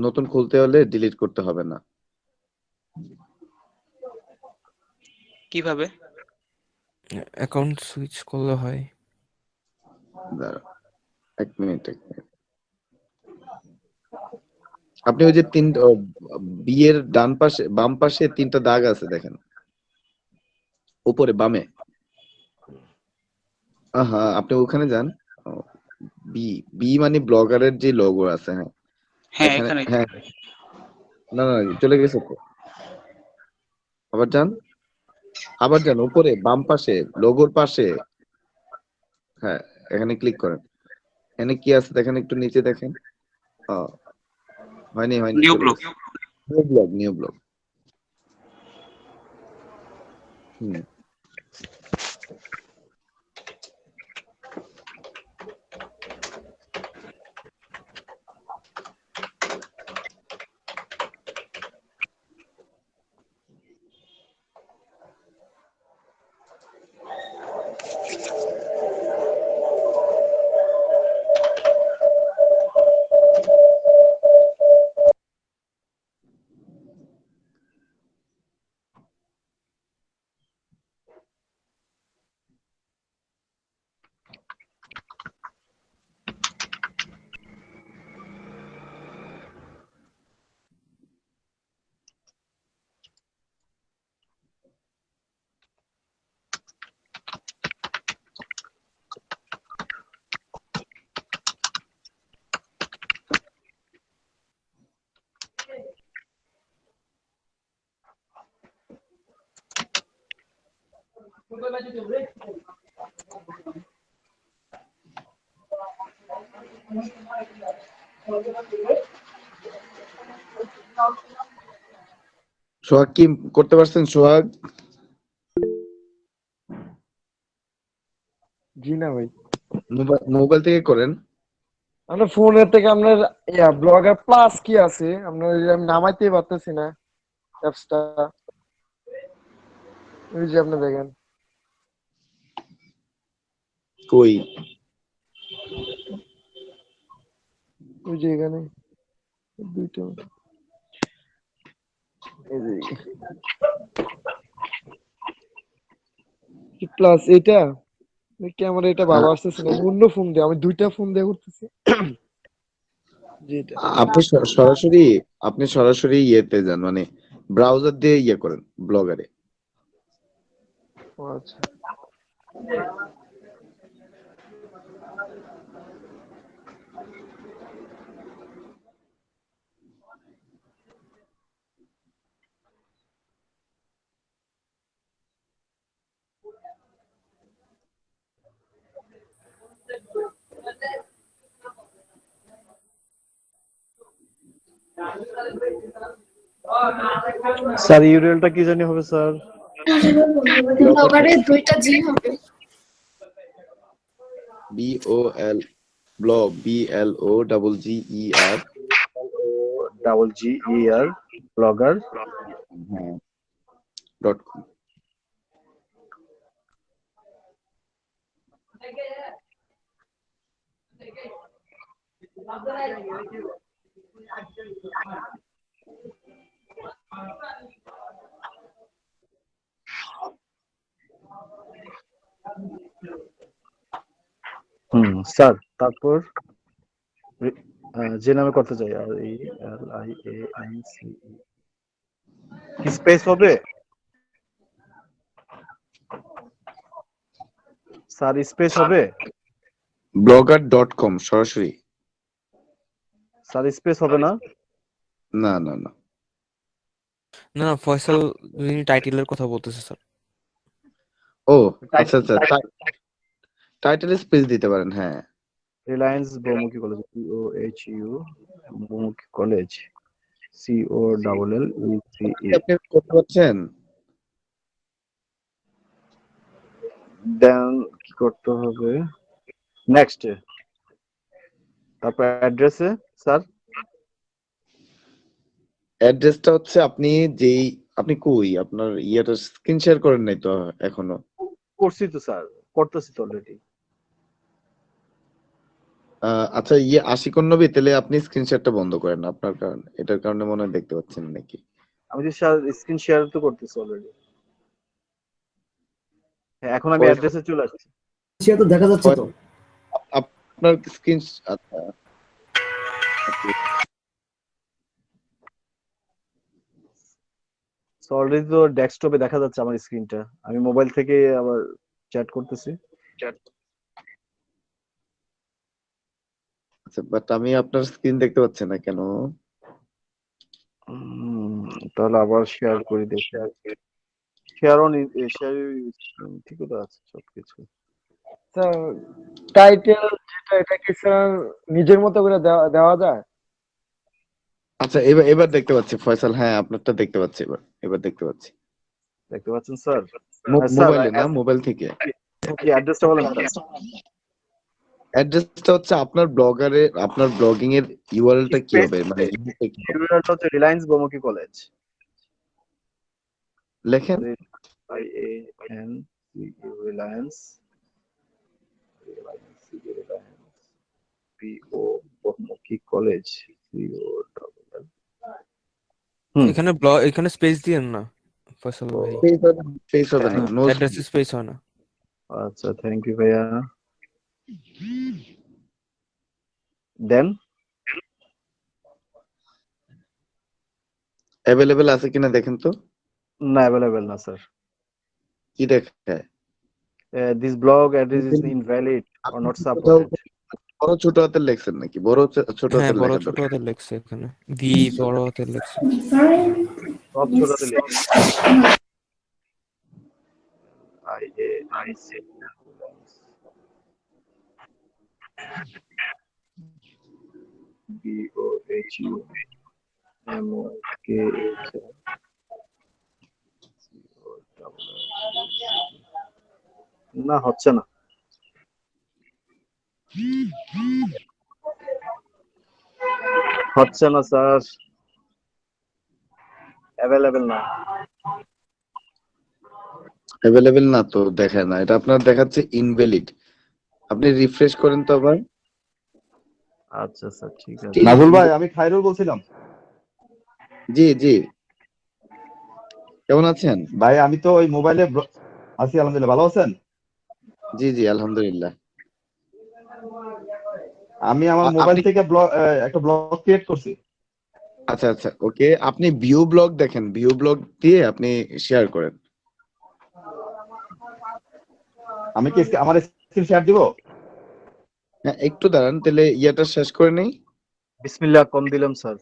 নতুন খুলতে হলে ডিলিট করতে হবে না। কিভাবে? অ্যাকাউন্ট সুইচ করলে হয়। দাঁড়াও, এক মিনিট। আপনি ওই যে বিয়ের ডান পাশে বাম পাশে 3টা দাগ আছে দেখেন, উপরে বামে। হ্যাঁ, আপনি ওখানে যান। বি বি মানে ব্লগারের যে লোগো আছে। হ্যাঁ হ্যাঁ এখানে। এখানে। হ্যাঁ, না না, চলে গেছে তো। আবার যান উপরে বাম পাশে, লোগোর পাশে। হ্যাঁ, এখানে ক্লিক করেন। এখানে কি আছে দেখেন, একটু নিচে দেখেন। হয়নি, নিউ চলে ব্লগ। গেছে। New blog. হুম। সোহাগ কি করতে পারছেন সোহাগ? জি না ভাই, মোবাইল থেকে করেন। আপনার ফোনের থেকে আপনার ব্লগার প্লাস কি আছে আপনার, আমি নামাইতেই পারতেছি না অ্যাপসটা। ওই যে আপনি দেখেন কই? ওই যে এখানে দুইটা, প্লাস এটা ক্যামেরা, এটা ভালো আসতেছে না, অন্য ফোন দিয়ে, আমি দুইটা ফোন দিয়ে করতেছি। যেটা আপনি সরাসরি ইয়েতে যান, মানে ব্রাউজার দিয়ে ইয়ে করেন ব্লগারে। আচ্ছা, স্যার ইউআরএলটা কি জানি হবে স্যার? ব্লগারে দুইটা জি হবে। BOL ব্লগ BLOGGER ব্লগার হ্যাঁ .com। স্যার তারপর যে নামে করতে চাই, RELIANCE কি স্পেস হবে স্যার? স্পেস হবে blogger.com সরাসরি। স্যার স্পেস হবে না? না না না না না, ফয়সাল টাইটেলের কথা বলতেছে স্যার। ও আচ্ছা আচ্ছা, টাইটেলে স্পেস দিতে পারেন। হ্যাঁ, রিলায়েন্স বহুমুখী কলেজ, COHU বহুমুখী কলেজ, COLLECE। আপনি করতে পারছেন? দেন কি করতে হবে নেক্সট? তারপর অ্যাড্রেসে স্যার, অ্যাড্রেসটা হচ্ছে আপনি কই আপনার ইয়েটা স্ক্রিন শেয়ার করেন নাই তো এখনো? করছি তো স্যার, করতেছি তো অলরেডি। আচ্ছা, আশিকুন নবী, তাহলে আপনি স্ক্রিন শেয়ারটা বন্ধ করেন, আপনার কারণে, এটার কারণে মনে হয় দেখতে পাচ্ছেন নাকি? আমি তো স্যার স্ক্রিন শেয়ার তো করতেছি অলরেডি। হ্যাঁ, এখন আমি অ্যাড্রেসে চলে আসছি। সেটা তো দেখা যাচ্ছে তো। আপনার স্ক্রিন, আচ্ছা অলরেডি তো ডেস্কটপে দেখা যাচ্ছে আমার স্ক্রিনটা, আমি মোবাইল থেকে আবার চ্যাট করতেছি। আচ্ছা, বাট আমি আপনার স্ক্রিন দেখতে পাচ্ছি না কেন? তাহলে আবার শেয়ার করি, দেখি। শেয়ার অন শেয়ার, ঠিকই তো আছে সবকিছু। টাইটেল যেটা, এটা কি স্যার নিজের মতো করে দেওয়া যায়? আচ্ছা, এবার দেখতে পাচ্ছি ফয়সাল, হ্যাঁ আপনারটা দেখতে পাচ্ছি, এবার দেখতে পাচ্ছি। দেখতে পাচ্ছেন স্যার? মোবাইলে না, মোবাইল থেকে। কি অ্যাড্রেসটা বলেন স্যার? অ্যাড্রেসটা হচ্ছে আপনার আপনার ব্লগিং এর ইউআরএলটা কি হবে, মানে ইউআরএলটা হচ্ছে রিলায়েন্স বহুমুখী কলেজ। লেখেন IANCE রিলায়েন্স PO বহুমুখী কলেজ, এখানে স্পেস দিয়েন না ফয়সাল ভাই, স্পেস হবে না, নো অ্যাড্রেস স্পেস হয় না। আচ্ছা, থ্যাংক ইউ ভাইয়া। দেন অ্যাভেলেবেল আছে কিনা দেখেন তো। না, অ্যাভেলেবেল না স্যার। কি দেখায়? This blog address is invalid or not supported. বড় ছোট হাতের লেখছেন নাকি? বড় ছোট হ্যাঁ, হাতের বড় লেখা ছোট দরকার। হাতের লেখছে এখানে, দি বড় হাতের লেখছে। সব ছোট হাতে লিখছি। MIAIC BOHUMOKH না হচ্ছে না স্যার অ্যাভেলেবেল না অ্যাভেলেবেল না তো দেখায় না, এটা আপনার দেখাচ্ছে ইনভ্যালিড। আপনি রিফ্রেশ করেন তো আবার। আচ্ছা স্যার ঠিক আছে Still নাজুল ভাই, invalid। আমি খায়রুল বলছিলাম। জি জি, কেমন আছেন? ভাই আমি তো ওই মোবাইলে আছি, আলহামদুলিল্লাহ। ভালো আছেন? জি জি আলহামদুলিল্লাহ। আমি আমার মোবাইল আপনি থেকে একটা ব্লগ ক্রিয়েট করছি। আচ্ছা আচ্ছা ওকে, আপনি ভিউ ব্লগ দেখেন, ভিউ ব্লগ দিয়ে আপনি শেয়ার করেন। আমি কি আমার স্ক্রিন শেয়ার দিব? হ্যাঁ একটু দাঁড়ান, তাহলে ইয়াটা শেষ করে নেই, বিসমিল্লাহ কম দিলাম স্যার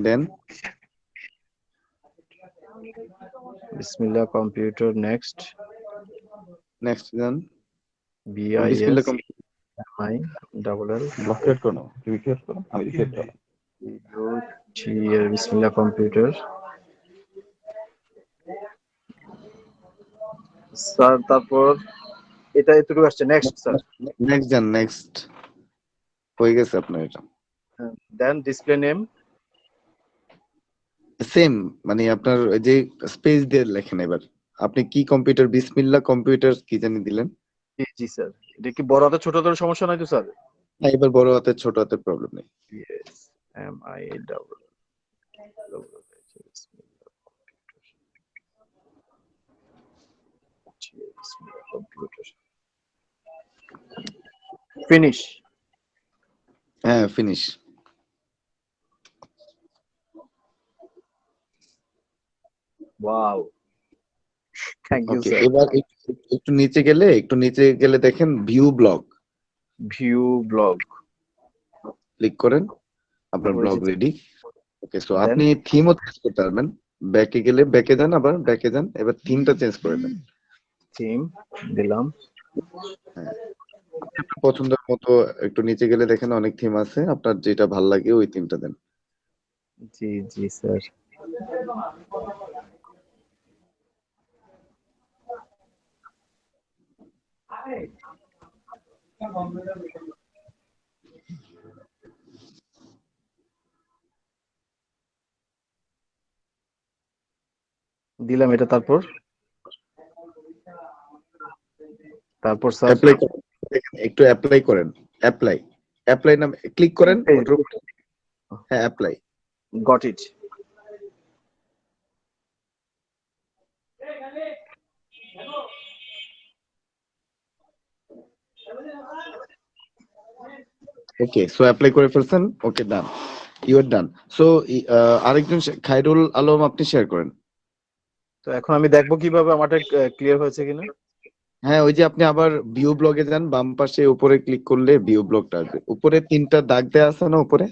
দেন বিসমিল্লাহ computer next next then BIS বিসমিল্লাহ MI double L blog create করো, তুমি ক্রিয়েট করো, আমি ক্রিয়েট করো। বিসমিল্লাহ কম্পিউটার স্যার তারপর এটা এতটুকু আসছে next sir next then next হয়ে গেছে আপনার এটা। দেন ডিসপ্লে নেম সেম, মানে আপনার ওই যে স্পেস দিয়ে লেখেন। এবার আপনি কি কম্পিউটার, বিসমিল্লাহ কম্পিউটার কি জানি দিলেন। জি স্যার এটা কি বড় হাতে ছোট হাতের সমস্যা নাই তো স্যার হ্যাঁ এবার বড় হাতের ছোট হাতের প্রবলেম নেই। BIS MI double computer finish হ্যাঁ finish. Wow thank you okay sir এবার একটু নিচে গেলে দেখেন view blog, view blog click করেন, আপনার ব্লগ রেডি। ওকে সো আপনি থিমও চেঞ্জ করতে পারবেন। ব্যাকে গেলে ব্যাকে যান, আবার ব্যাকে যান, এবার থিমটা চেঞ্জ করে দেন। থিম দিলাম হ্যাঁ আপনার পছন্দের মতো একটু নিচে গেলে দেখেন অনেক থিম আছে, আপনার যেটা ভালো লাগে ওই থিমটা দেন। জি জি স্যার দিলাম এটা তারপর স্যার অ্যাপ্লাই করেন, দেখেন একটু অ্যাপ্লাই করেন, অ্যাপ্লাই নামে ক্লিক করেন ওটার উপর। হ্যাঁ apply. Got it okay so apply করে ফেলছেন, ওকে ডান, ইউ আর ডান। সো আরেকজন খায়রুল আলম আপনি শেয়ার করেন। তো এখন আমি দেখবো কিভাবে আমারটা ক্লিয়ার হয়েছে কিনা হ্যাঁ ওই যে আপনি আবার ভিউ ব্লগে যান, বাম পাশে উপরে ক্লিক করলে ভিউ ব্লগটা আসবে। উপরে তিনটা দাগ দেওয়া আছে না উপরে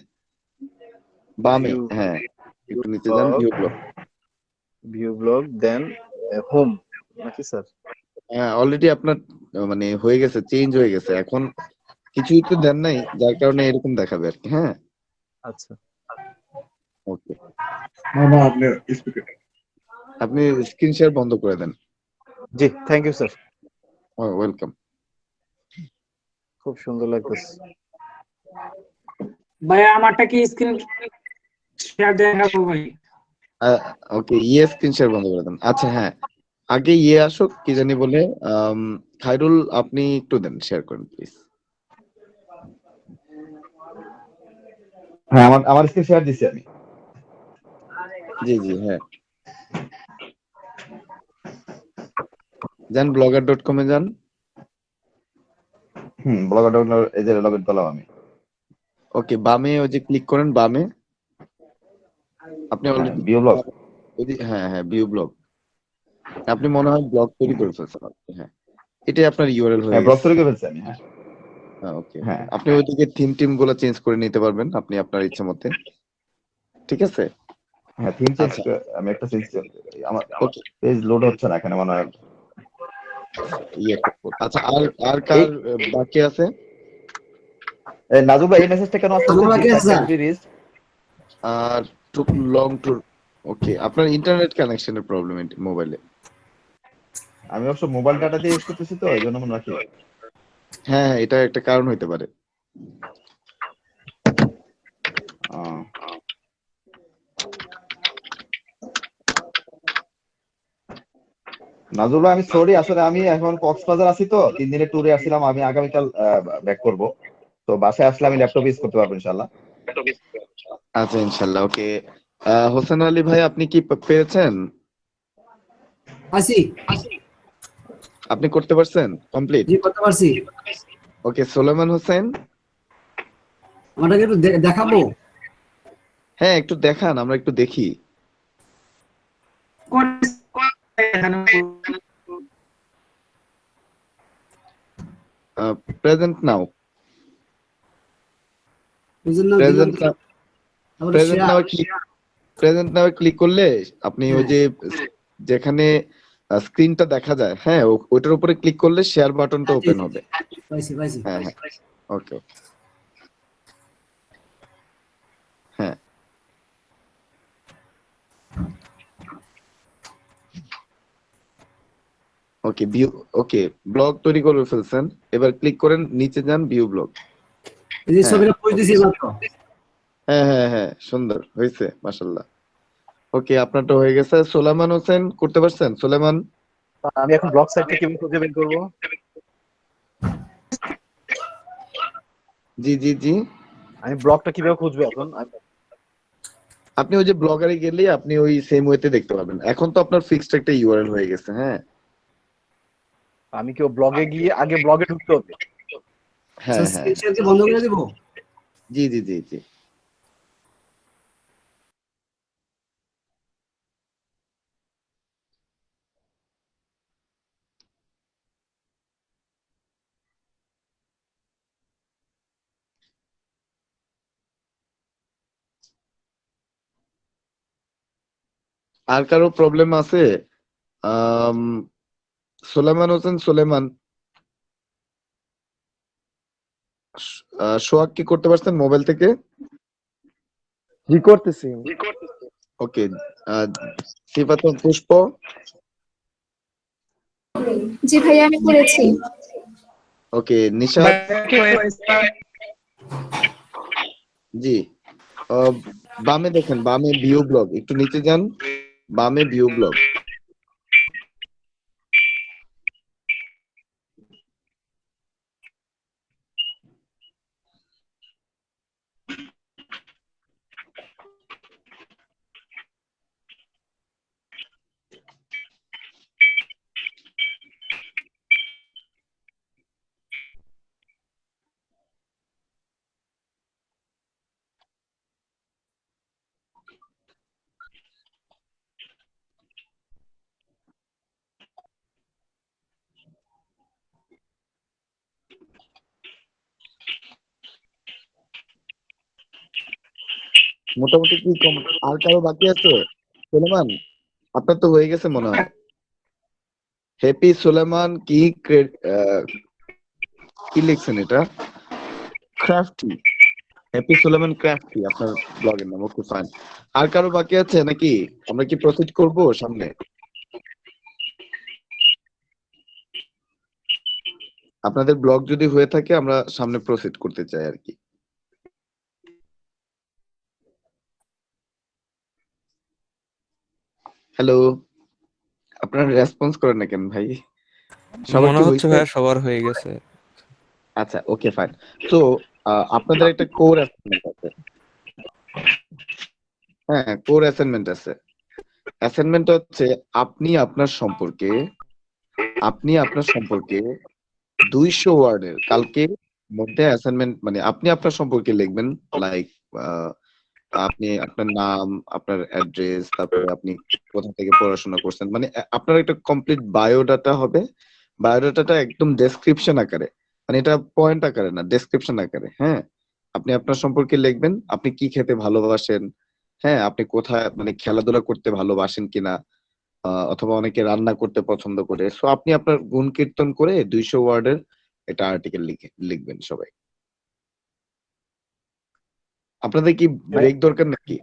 বামে, হ্যাঁ একটু নিচে যান, ভিউ ব্লগ দেন হোম নাকি স্যার হ্যাঁ অলরেডি আপনার মানে হয়ে গেছে, চেঞ্জ হয়ে গেছে, এখন কিছুই তো দেন নাই যার কারণে এরকম দেখাবে আর কি। হ্যাঁ আচ্ছা ওকে আপনি স্ক্রিন শেয়ার বন্ধ করে দেন। জি থ্যাংক ইউ স্যার ওয়েলকাম। খুব সুন্দর লাগতেছে ভাইয়া আমারটা কি স্ক্রিন শেয়ার দেখাবো ভাই? ওকে স্ক্রিন শেয়ার বন্ধ করে দেন। আচ্ছা হ্যাঁ আগে আসুক, কি জানি বলে খায়রুল আপনি একটু দেন, শেয়ার করেন প্লিজ। হ্যাঁ আমার স্ক্রিন শেয়ার দিছি আমি। জি জি হ্যাঁ যান blogger.com এ যান। ব্লগার এই যে লগইন করলাম আমি। ওকে বামে ওই যে ক্লিক করেন বামে, আপনি অলরেডি ভিউ ব্লগ, হ্যাঁ হ্যাঁ ভিউ ব্লগ, আপনি মনে হয় ব্লগ তৈরি করে ফেলছেন। হ্যাঁ এটাই আপনার ইউআরএল হয়ে হ্যাঁ ব্লগ গেছে। তৈরি করে ফেলছি আমি। হ্যাঁ হ্যাঁ ওকে হ্যাঁ আপনি ওইদিকে থিম গুলো চেঞ্জ করে নিতে পারবেন আপনি আপনার ইচ্ছে মতে, ঠিক আছে। হ্যাঁ থিম চেঞ্জ আচ্ছা আমি একটা চেঞ্জ আমার ওকে পেজ লোড হচ্ছে না এখানে মনে হয়। ইয়ে করবো। আচ্ছা আর কার বাকি আছে? নাজু ভাই এই মেসেজটা কেন আসছে? Can be reach? আর টুক লং টু ওকে, আপনার ইন্টারনেট কানেকশনের প্রবলেম মোবাইলে। আমি অবশ্য মোবাইল ডাটা দিয়ে ইউজ করতেছি তো এই জন্য মনে রাখি। হ্যাঁ, এটা একটা কারণ হইতে পারে। নাজুল ভাই আমি সরি, আসলে আমি এখন কক্সবাজার আছি তো, 3 দিনের ট্যুরে আসছিলাম। আমি আগামীকাল ব্যাক করব, তো বাসায় আসলে আমি ল্যাপটপ ইউজ করতে পারবো ইনশাল্লাহ। আচ্ছা ইনশাল্লাহ ওকে। হোসেন আলী ভাই আপনি কি পেয়েছেন? আপনি করতে পারছেন কমপ্লিট? জি করতে পারছি। ওকে, সোলেমান হোসেন আমাকে একটু দেখাবো? হ্যাঁ একটু দেখান, আমরা একটু দেখি। প্রেজেন্ট নাও, প্রেজেন্ট নাও ক্লিক করলে আপনি ওই যে যেখানে স্ক্রিনটা দেখা যায়, হ্যাঁ ওইটার উপরে ক্লিক করলে শেয়ার বাটনটা ওপেন হবে। হ্যাঁ হ্যাঁ ওকে হ্যাঁ ওকে ভিউ, ওকে ব্লগ তৈরি করে ফেলছেন। এবার ক্লিক করেন, নিচে যান, ভিউ ব্লগ। এই যে ছবিটা পোস্ট দিছি মাত্র। হ্যাঁ হ্যাঁ হ্যাঁ সুন্দর হয়েছে মাশাআল্লাহ। ওকে আপনারটা হয়ে গেছে। সোলেমান হোসেন করতে পারছেন? সোলেমান আমি এখন ব্লগ সাইটটা কিভাবে খুঁজে বের করব? জি জি জি আমি ব্লগটা কিভাবে খুঁজবো এখন? আপনি ওই যে ব্লগারে গেলেই আপনি ওই সেম ওয়েতে দেখতে পাবেন। এখন তো আপনার ফিক্সড একটা ইউআরএল হয়ে গেছে। হ্যাঁ আমি কি ব্লগে গিয়ে আগে ব্লগে ঢুকতে হবে? হ্যাঁ হ্যাঁ স্ক্রিন কি বন্ধ করে দিব? জি জি জি জি আর কারো প্রবলেম আছে? আম, সোলেমান হোসেন সোলেমান সোহাগ কি করতে পারছেন মোবাইল থেকে? জি করতেছি। ওকে সিফাত পুষ্প জি ভাইয়া আমি করেছি। ওকে নিশাদ জি বামে দেখেন, বামে ভিউ ব্লগ, একটু নিচে যান, বামে ভিউ ব্লগ। মোটামুটি কি আর কারো বাকি আছে? সুলেমান আপনার তো হয়ে গেছে মনে হয়। হ্যাপি সুলেমান কি লিখছেন এটা? ক্রাফটি, হ্যাপি সুলেমান ক্রাফটি আপনার ব্লগের নাম। Okay fine. আর কারো বাকি আছে নাকি? আমরা কি প্রসিড করব সামনে? আপনাদের ব্লগ যদি হয়ে থাকে আমরা সামনে প্রসিড করতে চাই আর কি। হ্যালো, আপনারা রেসপন্স করেন না কেন ভাই? সবার মনে কি হচ্ছে হয়েছে? ভাইয়া সবার হয়ে গেছে। আচ্ছা ওকে ফাইন। তো আপনাদের একটা কোর অ্যাসাইনমেন্ট আছে। হ্যাঁ কোর অ্যাসাইনমেন্ট আছে। অ্যাসাইনমেন্ট হচ্ছে আপনি আপনার সম্পর্কে 200 ওয়ার্ডের কালকে মধ্যে অ্যাসাইনমেন্ট, মানে আপনি আপনার সম্পর্কে লিখবেন। লাইক আপনি আপনার নাম, আপনার অ্যাড্রেস, তারপরে আপনি কোথা থেকে পড়াশোনা করছেন, মানে আপনার একটা কমপ্লিট বায়োডাটা হবে। বায়োডাটাটা একদম ডেসক্রিপশন আকারে, মানে এটা পয়েন্ট আকারে না, ডেসক্রিপশন আকারে। হ্যাঁ আপনি আপনার সম্পর্কে লিখবেন, আপনি কি খেতে ভালোবাসেন, হ্যাঁ, আপনি কোথায় মানে খেলাধুলা করতে ভালোবাসেন কিনা, অথবা অনেকে রান্না করতে পছন্দ করে। সো আপনি আপনার গুণ কীর্তন করে 200 ওয়ার্ডের একটা আর্টিকেল লিখবেন সবাই। আপনাদের কি ব্রেক দরকার নাকি?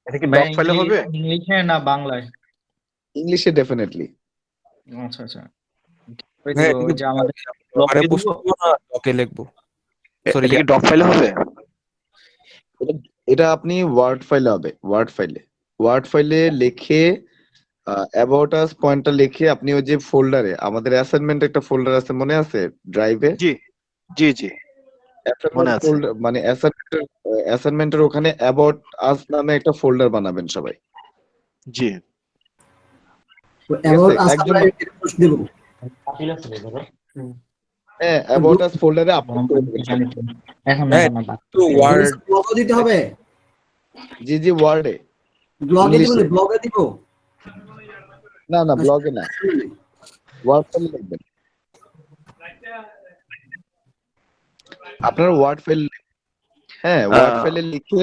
এটা কি ভাই ডক ফাইলে হবে? ইংলিশে না বাংলায়? ইংলিশে ডেফিনেটলি। আচ্ছা আচ্ছা, করে দিব ওই যে আমাদের ব্লগে ব্লগে পোস্ট দিব। করবো না ডকে লিখবো? সরি, এটা কি ডক ফাইলে হবে? এটা আপনি ওয়ার্ড ফাইলে হবে, ওয়ার্ড ফাইলে লিখে অ্যাবাউট আস পয়েন্টটা লিখে আপনি ওই যে ফোল্ডারে, আমাদের অ্যাসাইনমেন্ট একটা ফোল্ডার আছে মনে আছে ড্রাইভে? জি জি জি মনে অ্যাসাইনমেন্ট আছে। ফোল্ডার মানে অ্যাসাইনমেন্টের ওখানে অ্যাবাউট আস নামে একটা ফোল্ডার বানাবেন সবাই। জি ঠিক অ্যাবাউট আছে? আস একজন আমরা পোস্ট দেব। হ্যাঁ অ্যাবাউট আস ফোল্ডারে আপলোড করে দেবেন সবাই। এখন না হ্যাঁ, এখন না। তো ওয়ার্ড ব্লগও দিতে হবে, জি ওয়ার্ডে, ব্লগে দিব, ইংলিশে। ব্লগে দিব। না ব্লগে না, ওয়ার্ড ফাইলে লিখবেন। আপনার ওয়ার্ড ফাইল, হ্যাঁ ওয়ার্ড ফাইলে লিখে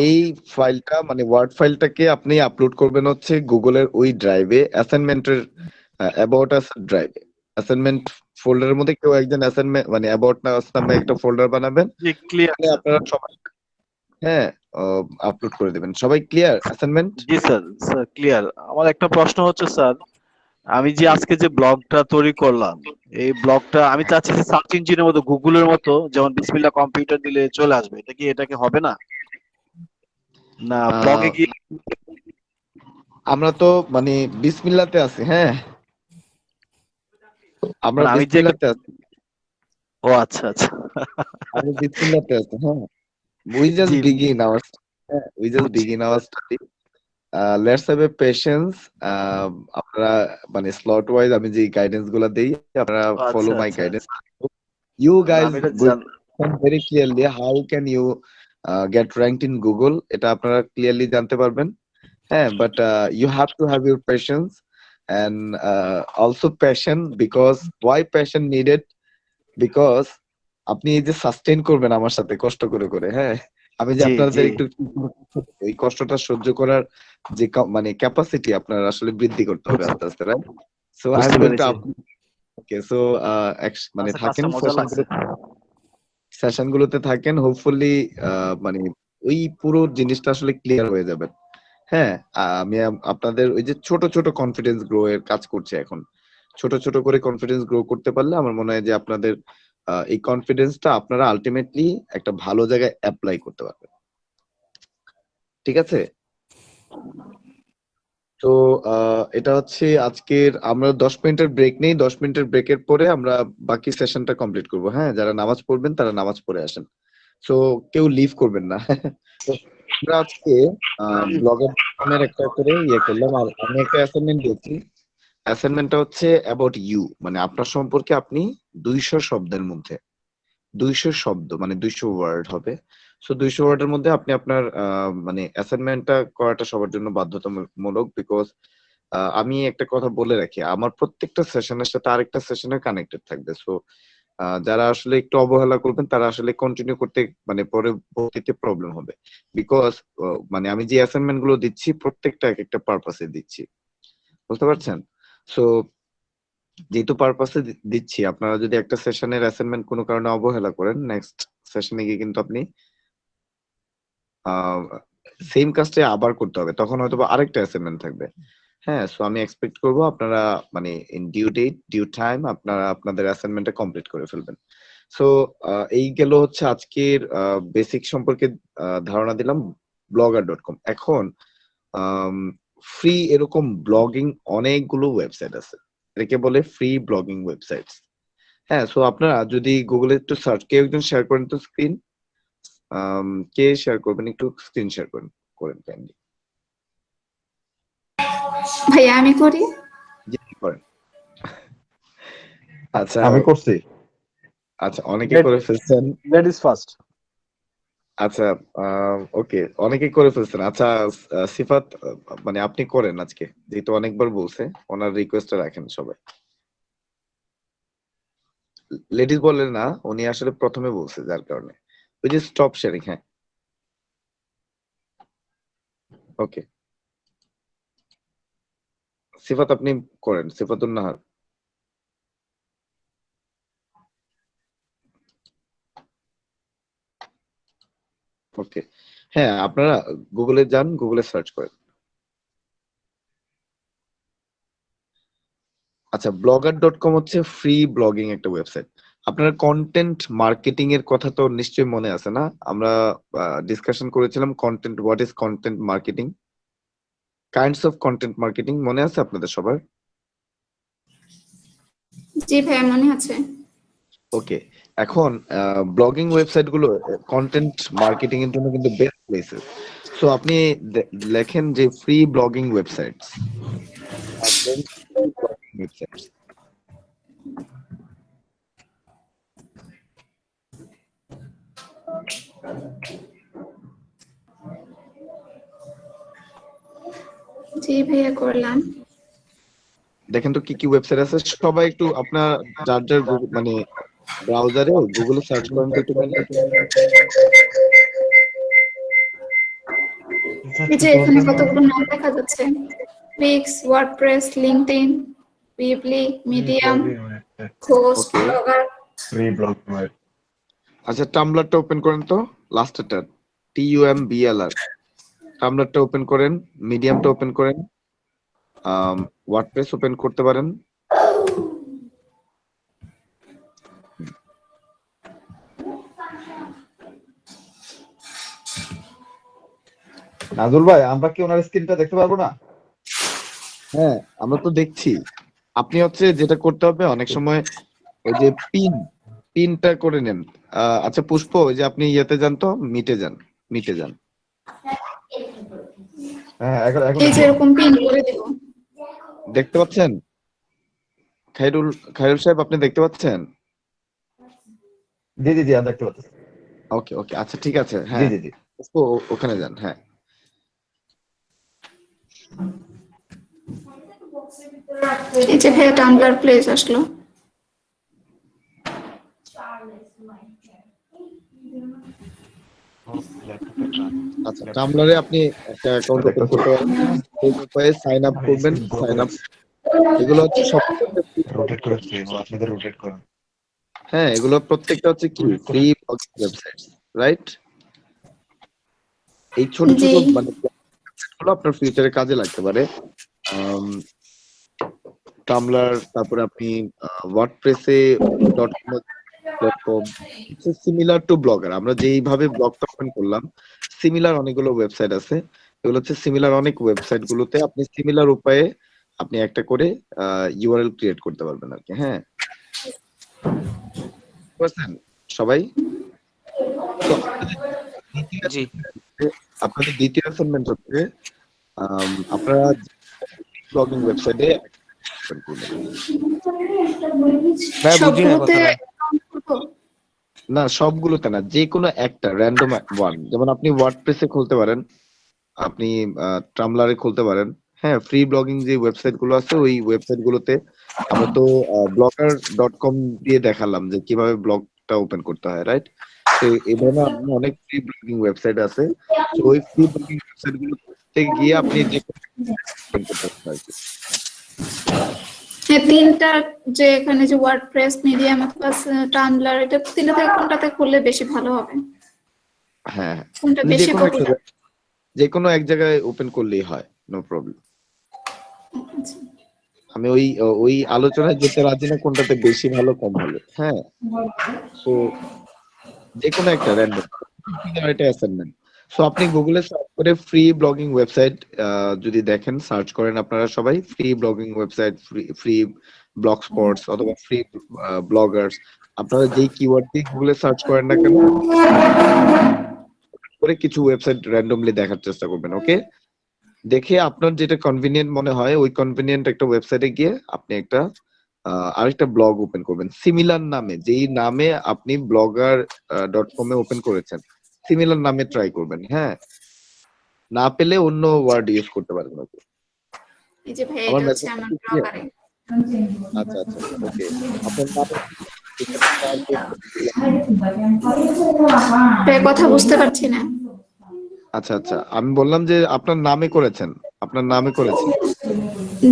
এই ফাইলটা মানে ওয়ার্ড ফাইলটাকে আপনি আপলোড করবেন হচ্ছে গুগলের ওই ড্রাইভে, অ্যাসাইনমেন্টের অ্যাবাউট আস ড্রাইভে। অ্যাসাইনমেন্ট ফোল্ডারের মধ্যে কেউ একজন অ্যাসাইনমেন্ট মানে অ্যাবাউট আস নামে একটা ফোল্ডার বানাবেন। জি ক্লিয়ার। আপনারা সবাই হ্যাঁ আপলোড করে দেবেন। সবাই ক্লিয়ার অ্যাসাইনমেন্ট? জি স্যার, স্যার ক্লিয়ার। আমার একটা প্রশ্ন হচ্ছে স্যার, আমি যে আজকে যে ব্লগটা তৈরি করলাম, এই ব্লগটা আমি চাচ্ছি যে সার্চ ইঞ্জিনের মতো গুগলের মতো যেমন বিসমিল্লাহ কম্পিউটার দিলে চলে আসবে, এটা কি হবে না? না ব্লগে গিয়ে আমরা তো মানে বিসমিল্লাতে আছি, হ্যাঁ আমরা মানে আমি যে একটা, বিসমিল্লাতে আছি, ও আচ্ছা আচ্ছা আমরা বিসমিল্লাতে আছি। হ্যাঁ we just G begin our we just বুঝছি। begin our study. Let's have a patience. আপনারা মানে স্লট ওয়াইজ আমি যে গাইডেন্স গুলো দেই আপনারা ফলো আচ্ছা মাই আচ্ছা গাইডেন্স। You না guys আমি এটা will understand very clearly how can you get ranked in Google, এটা আপনারা ক্লিয়ারলি জানতে পারবেন। হ্যাঁ but you have to have your patience and also passion, because why passion needed? Because আপনি এই যে সাস্টেইন করবেন আমার সাথে কষ্ট করে করে, হ্যাঁ আমি যে জি আপনাদের জি একটু এই কষ্টটা সহ্য করার যে মানে ক্যাপাসিটি আপনার আসলে বৃদ্ধি করতে হবে আস্তে আস্তে, রাইট? সো আই এম বুঝতে গোইং টু পেরেছি। ওকে সো মানে আচ্ছা থাকেন কাজটা মজা লাগছে। সেশন গুলোতে থাকেন, হোপফুলি মানে ওই পুরো জিনিসটা আসলে ক্লিয়ার হয়ে যাবে। হ্যাঁ আমি আপনাদের ওই যে ছোট ছোট কনফিডেন্স গ্রো এর কাজ করছে এখন। ছোট ছোট করে কনফিডেন্স গ্রো করতে পারলে আমার মনে হয় যে আপনাদের এই কনফিডেন্সটা আপনারা আলটিমেটলি একটা ভালো জায়গায় অ্যাপ্লাই করতে পারবেন। ঠিক আছে? তো এটা হচ্ছে আজকের, আমরা 10 মিনিটের ব্রেক নেই। 10 মিনিটের ব্রেকের পরে আমরা বাকি সেশনটা কমপ্লিট করব। হ্যাঁ যারা নামাজ পড়বেন তারা নামাজ পড়ে আসেন। সো কেউ লিভ করবেন না। তো আমরা আজকে ব্লগার নামের একটা করে ইয়ে করলাম, আর আমি একটা অ্যাসাইনমেন্ট দিয়েছি। অ্যাসাইনমেন্টটা হচ্ছে অ্যাবাউট ইউ, মানে আপনার সম্পর্কে আপনি 200 শব্দের মধ্যে, 200 শব্দ মানে 200 ওয়ার্ড হবে। সো 200 ওয়ার্ডের মধ্যে আপনি আপনার মানে অ্যাসাইনমেন্টটা করাটা সবার জন্য বাধ্যতামূলক, বিকজ আমি একটা কথা বলে রাখি, আমার প্রত্যেকটা সেশনের সাথে আরেকটা সেশনে কানেক্টেড থাকবে। সো যারা আসলে একটু অবহেলা করবেন তারা আসলে কন্টিনিউ করতে মানে পরবর্তীতে প্রবলেম হবে, বিকজ মানে আমি যে অ্যাসাইনমেন্ট গুলো দিচ্ছি প্রত্যেকটা এক একটা পারপাসে দিচ্ছি, বুঝতে পারছেন? সো যেহেতু পারপাসে দিচ্ছি, আপনারা যদি একটা সেশনের অ্যাসাইনমেন্ট কোনো কারণে অবহেলা করেন, নেক্সট সেশনে গিয়ে কিন্তু আপনি সেম কাজটা আবার করতে হবে, তখন হয়তো আরেকটা অ্যাসাইনমেন্ট থাকবে। হ্যাঁ সো আমি এক্সপেক্ট করবো আপনারা মানে in due date due time আপনারা আপনাদের অ্যাসাইনমেন্টটা কমপ্লিট করে ফেলবেন। সো এই গেল হচ্ছে আজকের বেসিক সম্পর্কে ধারণা দিলাম blogger.com। এখন ফ্রি এরকম ব্লগিং অনেকগুলো ওয়েবসাইট আছে, এটাকে বলে ফ্রি ব্লগিং ওয়েবসাইটস। হ্যাঁ সো আপনারা যদি গুগলে একটু সার্চ, কেউ একজন শেয়ার করেন তো স্ক্রিন, কে শেয়ার করবেন একটু স্ক্রিন শেয়ার করেন কাইন্ডলি। ভাইয়া আমি করি। জি করেন। আচ্ছা আমি করছি। আচ্ছা অনেকে করে ফেলছেন। Ladies first. আচ্ছা ওকে অনেকে করে ফেলছেন। আচ্ছা সিফাত মানে আপনি করেন আজকে, যেহেতু অনেকবার বলছে, ওনার রিকোয়েস্টটা রাখেন সবাই। লেডিস বলেন না, উনি আসলে প্রথমে বলছে যার কারণে। ওই যে স্টপ শেয়ারিং, হ্যাঁ ওকে, সিফাত আপনি করেন, সিফাতুন নাহার। ওকে, হ্যাঁ আপনারা গুগলে যান, গুগলে সার্চ করেন। আচ্ছা, blogger.com হচ্ছে ফ্রি ব্লগিং একটা ওয়েবসাইট। আপনার কন্টেন্ট মার্কেটিং এর কথা তো নিশ্চয়ই মনে আছে না? আমরা ডিসকাশন করেছিলাম content, what is content marketing, kinds of content marketing, মনে আছে আপনাদের সবার? জি ভাইয়া মনে আছে। ওকে, এখন ব্লগিং ওয়েবসাইট গুলো কন্টেন্ট মার্কেটিং এর জন্য কিন্তু বেস্ট প্লেসেস। সো আপনি লেখেন যে ফ্রি ব্লগিং ওয়েবসাইটস, ওয়েবসাইটস। জি ভাইয়া করলাম। দেখেন তো কি কি ওয়েবসাইট আছে, সবাই একটু আপনার যার যার মানে ব্রাউজারে গুগলে সার্চ করেন তো একটু। এই যে এখানে কতগুলো নাম দেখা যাচ্ছে, Wix, WordPress, LinkedIn, Weebly, Medium, host, Blogger. Free blog. আচ্ছা, টামব্লারটা ওপেন করেন তো, লাস্টেরটা TUMBLR, টামব্লারটা ওপেন করেন, মিডিয়ামটা ওপেন করেন, ওয়ার্ডপ্রেস ওপেন করতে পারেন। নাজুল ভাই, আমরা কি ওনার স্ক্রিনটা দেখতে পারবো না? হ্যাঁ আমরা তো দেখছি। আপনি হচ্ছে যেটা করতে হবে, অনেক সময় ওই যে পিনটা করে নেন। আচ্ছা পুষ্প, ওই যে আপনি ইয়েতে যান তো, মিটে যান। হ্যাঁ, এখন এই যে এরকম পিন করে দেব। দেখতে পাচ্ছেন? খায়রুল সাহেব আপনি দেখতে পাচ্ছেন? জি জি জি, আমি দেখতে পাচ্ছি। ওকে ওকে, আচ্ছা ঠিক আছে। জি হ্যাঁ জি জি। পুষ্প ওখানে যান। হ্যাঁ এই যে ভাইয়া টাম্বলার প্লেস আসলো। আচ্ছা, টামব্লারে আপনি একটা অ্যাকাউন্ট ওপেন করতে পারেন, এই উপায়ে সাইন আপ করবেন। সাইন আপ এগুলো হচ্ছে সব রোটেট করে আপনাদের রোটেট করেন। হ্যাঁ এগুলো প্রত্যেকটা হচ্ছে কি ফ্রি ব্লগিং ওয়েবসাইট, রাইট? এই ছোট ছোট মানে গুলো আপনার ফিউচারে কাজে লাগতে পারে। টামব্লার, তারপরে আপনি ওয়ার্ডপ্রেসে .com সিমিলার টু ব্লগার। আমরা যেইভাবে ব্লগটা ওপেন করলাম, সিমিলার অনেকগুলো ওয়েবসাইট আছে। এগুলো হচ্ছে সিমিলার অনেক ওয়েবসাইট গুলোতে আপনি সিমিলার উপায়ে আপনি একটা করে ইউআরএল ক্রিয়েট করতে পারবেন আর কি। হ্যাঁ বুঝছেন সবাই? তো আপনাদের দ্বিতীয় অ্যাসাইনমেন্ট হচ্ছে আপনারা ব্লগিং ওয়েবসাইটে না, সবগুলোতে না, যে কোনো একটা র্যান্ডম ওয়ান। যেমন আপনি ওয়ার্ডপ্রেসে খুলতে পারেন, আপনি টামব্লারে খুলতে পারেন। হ্যাঁ, ফ্রি ব্লগিং যে ওয়েবসাইট গুলো আছে ওই ওয়েবসাইট গুলোতে আমরা তো blogger.com দিয়ে দেখালাম যে কিভাবে ব্লগটা ওপেন করতে হয়, রাইট? তো এইভাবে আপনি অনেক ফ্রি ব্লগিং ওয়েবসাইট আছে, তো ওই ফ্রি ব্লগিং ওয়েবসাইট গুলোতে গিয়ে আপনি যে ওপেন করতে পারেন। তিনটা যে এখানে যে ওয়ার্ডপ্রেস, মিডিয়াম অথবা টাম্বলার, এটা তিনটা থেকে কোনটাতে করলে বেশি ভালো হবে? হ্যাঁ, কোনটা বেশি পপুলার? যে কোনো এক জায়গায় ওপেন করলেই হয়, নো প্রবলেম। আমি ওই আলোচনায় যেতে রাজি না কোনটাতে বেশি ভালো কম ভালো। হ্যাঁ, তো যে কোনো একটা র্যান্ডম, এটা অ্যাসাইনমেন্ট। সো আপনি গুগলে সার্চ করে ফ্রি ব্লগিং ওয়েবসাইট যদি দেখেন, সার্চ করেন আপনারা সবাই free blogging website, free blog spots অথবা ফ্রি ব্লগার্স, আপনারা যেই কিওয়ার্ড দিয়ে গুগলে সার্চ করেন না কেন, করে কিছু ওয়েবসাইট র্যান্ডমলি দেখার চেষ্টা করবেন। ওকে, দেখে আপনার যেটা কনভিনিয়েন্ট মনে হয় ওই কনভিনিয়েন্ট একটা ওয়েবসাইটে গিয়ে আপনি একটা আরেকটা ব্লগ ওপেন করবেন সিমিলার নামে, যেই নামে আপনি blogger.com এ ওপেন করেছেন, সিমিলার নামে ট্রাই করবেন। হ্যাঁ, না পেলে অন্য ওয়ার্ড ইউজ করতে পারবেন। ওকে, এই যে ভাই এটা হচ্ছে আমার ব্লগারে। আচ্ছা আচ্ছা, ওকে। আপনার কথা বুঝতে পারছি না। আচ্ছা আচ্ছা, আমি বললাম যে আপনার নামে করেছেন, আপনার নামে করেছেন।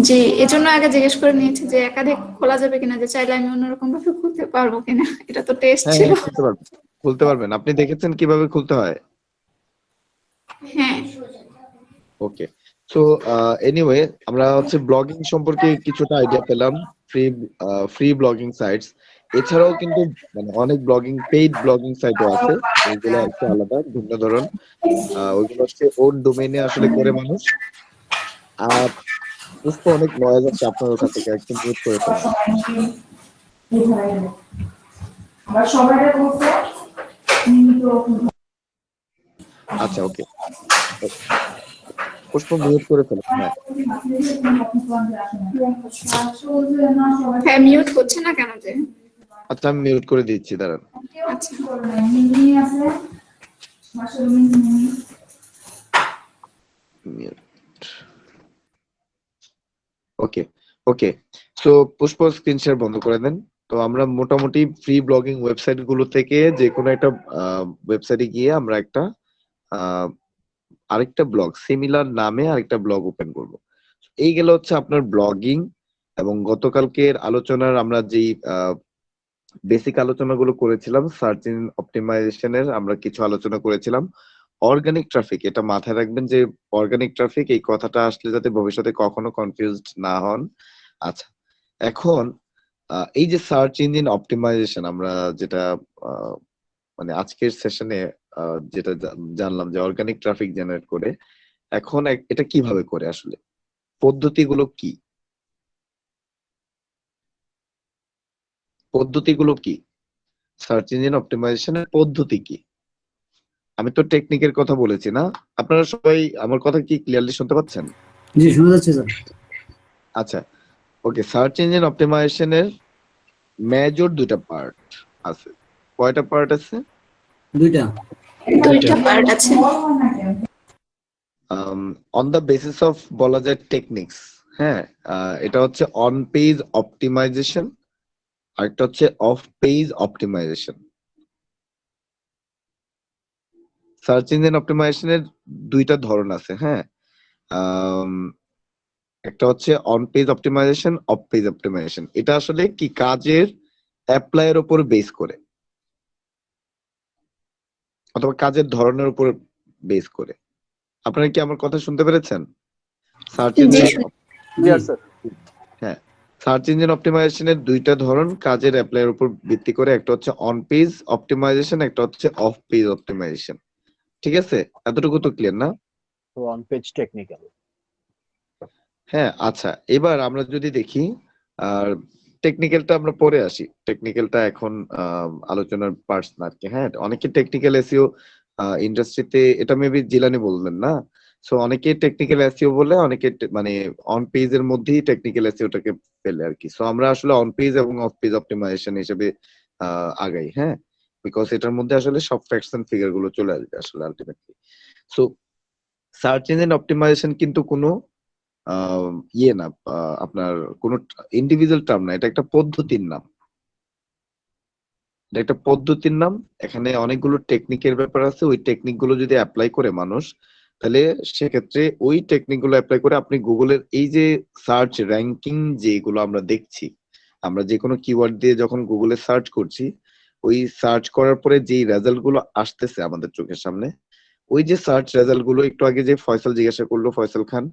জি, এজন্য আগে জিজ্ঞেস করে নিয়েছি যে একাধিক খোলা যাবে কিনা, যে চাইলে আমি অন্যরকম ভাবে খুলতে পারবো কিনা। এটা তো টেস্ট হ্যাঁ ছিল। হ্যাঁ, খুলতে পারবেন, খুলতে পারবেন। আপনি দেখেছেন কিভাবে খুলতে হয়? হ্যাঁ। ওকে। সো এনিওয়ে, আমরা হচ্ছে ব্লগিং সম্পর্কে কিছুটা আইডিয়া পেলাম, ফ্রি ফ্রি ব্লগিং সাইটস। এছাড়াও কিন্তু মানে অনেক ব্লগিং, পেইড ব্লগিং সাইটও আছে, ওইগুলো একটু আলাদা, ভিন্ন ধরন। ওইগুলো হচ্ছে ওন ডোমেইনে আসলে করে মানুষ। আর পুষ্প, অনেক নয়েজ আছে আপনার ওখান থেকে, একটু মিউট করে ফেলেন। আচ্ছা ওকে, পুষ্প মিউট করে ফেলেন। হ্যাঁ হ্যাঁ, মিউট হচ্ছে না কেন যে? আচ্ছা, আমি মিউট করে দিচ্ছি, দাঁড়ান। আচ্ছা। ওকে ওকে, সো পুষ্প স্ক্রিন শেয়ার বন্ধ করে দেন। তো আমরা মোটামুটি ফ্রি ব্লগিং ওয়েবসাইট গুলো থেকে যে কোনো একটা ওয়েবসাইটে গিয়ে আমরা একটা আরেকটা ব্লগ, সিমিলার নামে আরেকটা ব্লগ ওপেন করব। এই গেল হচ্ছে আপনার ব্লগিং। এবং গতকালকের আলোচনার আমরা যেই বেসিক আলোচনাগুলো করেছিলাম, সার্চ ইঞ্জিন অপটিমাইজেশনের আমরা কিছু আলোচনা করেছিলাম। অর্গানিক ট্রাফিক, এটা মাথায় রাখবেন যে অর্গানিক ট্রাফিক এই কথাটা আসলে যাতে ভবিষ্যতে কখনো কনফিউজড না হন। আচ্ছা, এখন এই যে সার্চ ইঞ্জিন অপটিমাইজেশন আমরা যেটা মানে আজকের সেশনে যেটা জানলাম যে অর্গানিক ট্রাফিক জেনারেট করে, এখন এটা কিভাবে করে আসলে, পদ্ধতিগুলো কি, পদ্ধতিগুলো কি, সার্চ ইঞ্জিন অপটিমাইজেশনের পদ্ধতি কি? আমি তো টেকনিকের কথা বলেছি না? আপনারা সবাই আমার কথা কি ক্লিয়ারলি শুনতে পাচ্ছেন? জি, শোনা যাচ্ছে স্যার। আচ্ছা ওকে, সার্চ ইঞ্জিন অপটিমাইজেশনের মেজর দুইটা পার্ট আছে। কয়টা পার্ট আছে? দুইটা পার্ট আছে। অন দ্য বেসিস অফ বলা যায় টেকনিক্স। হ্যাঁ, এটা হচ্ছে অন পেজ অপটিমাইজেশন, আরেকটা হচ্ছে off page optimization. Search engine অপটিমাইজেশনের দুইটা ধরন আছে। হ্যাঁ, একটা হচ্ছে on page optimization, off page optimization. এটা আসলে কি কাজের অ্যাপ্লাইয়ের উপর বেস করে অথবা কাজের ধরনের উপর বেস করে। আপনারা কি আমার কথা শুনতে পেরেছেন? সার্চ ইঞ্জিন, হ্যাঁ, সার্চ ইঞ্জিন অপটিমাইজেশনের দুইটা ধরন কাজের অ্যাপ্লাইয়ের উপর ভিত্তি করে, একটা হচ্ছে অন পেজ অপটিমাইজেশন, একটা হচ্ছে অফ পেজ অপটিমাইজেশন। ঠিক আছে, এতটুকু তো ক্লিয়ার না? On page technical. হ্যাঁ আচ্ছা, এবার আমরা যদি দেখি, আর টেকনিক্যালটা আমরা পরে আসি, টেকনিক্যালটা এখন আলোচনার পার্টস না আর কি। হ্যাঁ, অনেকে টেকনিক্যাল এসইও ইন্ডাস্ট্রিতে, এটা মেবি জিলানি বললেন না? সো অনেকে টেকনিক্যাল এসইও বলে, অনেকে মানে অন পেজের মধ্যেই টেকনিক্যাল এসইওটাকে ফেলে আর কি। সো আমরা আসলে অন পেজ এবং অফ পেজ অপটিমাইজেশন হিসেবে আগাই। হ্যাঁ, বিকজ এটার মধ্যে আসলে সব ফ্যাক্টস এন্ড ফিগার গুলো চলে আসবে আসলে ultimately. So search engine optimization কিন্তু কোনো ইয়ে না, আপনার কোন ইন্ডিভিজুয়াল টার্ম না, এটা একটা পদ্ধতির নাম। এটা একটা পদ্ধতির নাম। এখানে অনেকগুলো টেকনিকের ব্যাপার আছে। ওই টেকনিক গুলো যদি অ্যাপ্লাই করে মানুষ, তাহলে সেক্ষেত্রে ওই টেকনিক গুলো অ্যাপ্লাই করে আপনি গুগলের এই যে সার্চ র্যাঙ্কিং যেগুলো আমরা দেখছি, আমরা যে কোনো কিওয়ার্ড দিয়ে যখন গুগলে সার্চ করছি, ওই সার্চ করার পরে যেই রেজাল্ট গুলো আসতেছে আমাদের চোখের সামনে, ওই যে সার্চ রেজাল্ট গুলো, একটু আগে যে ফয়সাল জিজ্ঞাসা করলো, ফয়সাল খান,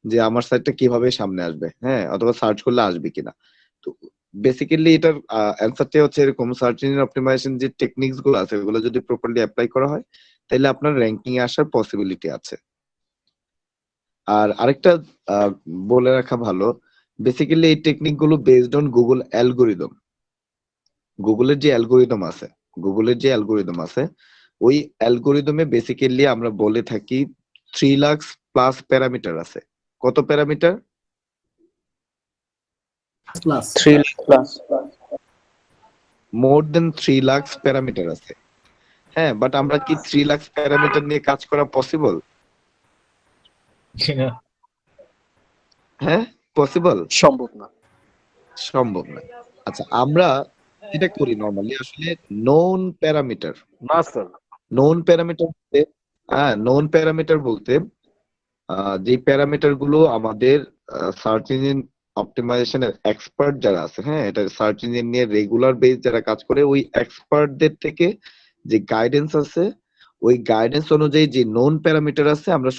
যে আমার সাইটটা কিভাবে সামনে আসবে, হ্যাঁ, অথবা সার্চ করলে আসবে কিনা। তো বেসিক্যালি এটার অ্যান্সারটা হচ্ছে এরকম, সার্চ ইঞ্জিন অপটিমাইজেশন যে টেকনিক্স গুলো আছে ওগুলো যদি প্রপারলি অ্যাপ্লাই করা হয়, তাহলে আপনার র্যাঙ্কিং এ আসার পসিবিলিটি আছে। আর আরেকটা বলে রাখা ভালো, বেসিক্যালি এই টেকনিক গুলো বেসড অন গুগল অ্যালগোরিদম। গুগলের যে অ্যালগোরিদম আছে, গুগলের যে অ্যালগোরিদম আছে, ওই অ্যালগোরিদমে বেসিক্যালি আমরা বলে থাকি 3 লাখ প্লাস প্যারামিটার আছে। কত প্যারামিটার? 3 লাখ প্লাস। মোর দেন 3 লাখ প্যারামিটার আছে। হ্যাঁ, বাট আমরা কি 3 লাখ প্যারামিটার নিয়ে কাজ করা পসিবল? হ্যাঁ, পসিবল? সম্ভব না। সম্ভব না। আচ্ছা, আমরা যেটা করি নরমালি আসলে নোন প্যারামিটার, না স্যার, নোন প্যারামিটার হ্যাঁ, নোন প্যারামিটার বলতে যে প্যারামিটার গুলো আমাদের সার্চ ইঞ্জিন অপটিমাইজেশনের এক্সপার্ট যারা আছে, হ্যাঁ, এটা সার্চ ইঞ্জিন নিয়ে রেগুলার বেস যারা কাজ করে, ওই এক্সপার্টদের থেকে যে গাইডেন্স আছে, ওই গাইডেন্স অনুযায়ী যে নোন প্যারামিটার আছে, আমরা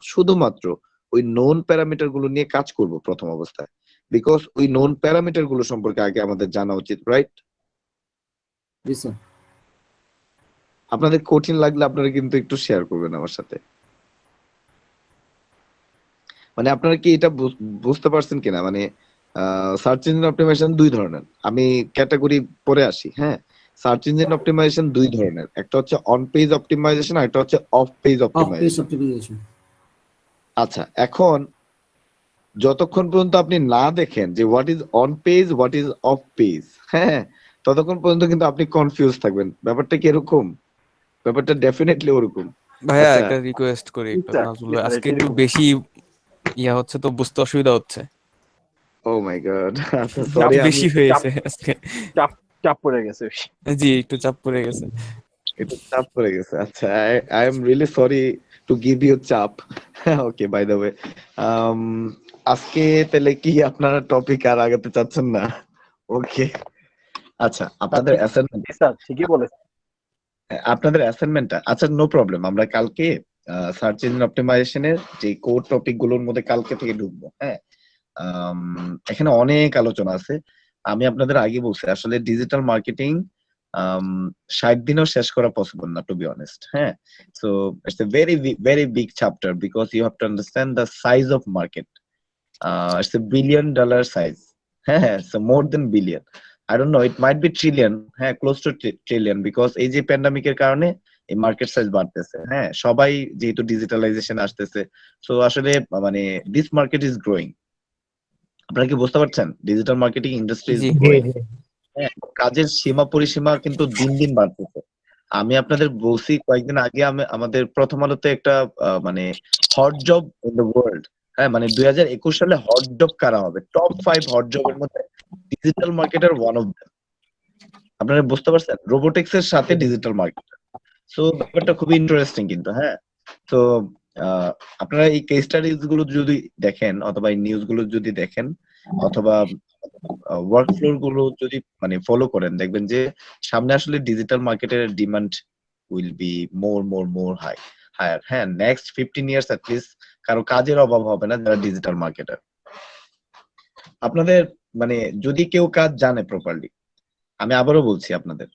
শুধুমাত্র ওই নোন প্যারামিটার গুলো নিয়ে কাজ করব প্রথম অবস্থায়, বিকজ ওই নোন প্যারামিটার গুলো সম্পর্কে আগে আমাদের জানা উচিত, রাইট? জি স্যার। আপনাদের কঠিন লাগলে আপনারা কিন্তু একটু শেয়ার করবেন আমার সাথে। মানে আপনারা কি এটা বুঝতে পারছেন কিনা? মানে সার্চ ইঞ্জিন অপটিমাইজেশন দুই ধরনের, আমি ক্যাটাগরি পরে আসি। হ্যাঁ, সার্চ ইঞ্জিন অপটিমাইজেশন দুই ধরনের, একটা হচ্ছে অন পেজ অপটিমাইজেশন আর একটা হচ্ছে off page off page optimization. Optimization. আচ্ছা, এখন যতক্ষণ পর্যন্ত আপনি না দেখেন যে what is on page, what is off page, হ্যাঁ, ততক্ষণ পর্যন্ত কিন্তু আপনি কনফিউজ থাকবেন। ব্যাপারটা কি এরকম? ব্যাপারটা ডেফিনেটলি ওরকম। ভাইয়া আচ্ছা, একটা রিকোয়েস্ট করি, একটু স্যার, নাজমুল জি ভাই, স্যার, আজকে এটা একটু এরকম। বেশি ইয়া হচ্ছে তো, বুঝতে অসুবিধা হচ্ছে, ও মাই গড, আচ্ছা একটু সরি, আমি বেশি হয়ে চাপ গেছে আজকে। চাপ চাপ পড়ে গেছে। জি, একটু চাপ পড়ে গেছে। একটু চাপ পড়ে গেছে। আচ্ছা, I am really sorry to give you চাপ। ওকে, বাই দ্য ওয়ে, আজকে তাহলে কি আপনারা টপিক আর আগাতে চাচ্ছেন না? ওকে, আচ্ছা, আপনাদের অ্যাসাইনমেন্ট, জি স্যার, ঠিকই বলেছেন। আচ্ছা, নো প্রবলেম, আমরা কালকে সার্চ ইঞ্জিন অপটিমাইজেশনের যে কোর টপিক গুলোর মধ্যে কালকে থেকে ঢুকবো। হ্যাঁ, এখানে অনেক আলোচনা আছে। আমি আপনাদের আগে বলছি আসলে ডিজিটাল মার্কেটিং 60 দিনেও শেষ করা পসিবল না, টু বি অনেস্ট। হ্যাঁ, so it's a very very big chapter because you have to understand the size of market. It's a $1 billion size. হ্যাঁ, so more than billion. I don't know, it might be trillion. হ্যাঁ, close to trillion, because এই যে প্যান্ডামিকের কারণে এই market size বাড়তেছে। হ্যাঁ, সবাই যেহেতু ডিজিটালাইজেশন আসতেছে, সো আসলে মানে দিস মার্কেট ইজ গ্রোয়িং। আপনারা কি বুঝতে পারছেন? Digital marketing industry is G growing. হ্যাঁ, কাজের সীমা পরিসীমা কিন্তু দিন দিন বাড়তেছে। আমি আপনাদের বলছি কয়েকদিন আগে, আমাদের প্রথম আলোতে একটা মানে hot job in the world, হ্যাঁ, মানে 2021 সালে হট জব কারা হবে, টপ 5 হট জবের মধ্যে digital marketer one of them. আপনারা বুঝতে পারছেন? রোবোটিক্স এর সাথে ডিজিটাল মার্কেটার। সো ব্যাপারটা খুবই ইন্টারেস্টিং কিন্তু। হ্যাঁ, তো আপনারা এই কেস স্টাডিজ গুলো যদি দেখেন, অথবা এই নিউজ গুলো যদি দেখেন, অথবা ওয়ার্ক ফ্লোর গুলো যদি মানে ফলো করেন, দেখবেন যে সামনে আসলে ডিজিটাল মার্কেটের demand will be more higher. হ্যাঁ, নেক্সট 15 ইয়ার্স অ্যাট লিস্ট কারো কাজের অভাব হবে না যারা ডিজিটাল মার্কেটার। আপনাদের মানে যদি কেউ কাজ জানে প্রপারলি, আমি আবারও বলছি আপনাদের,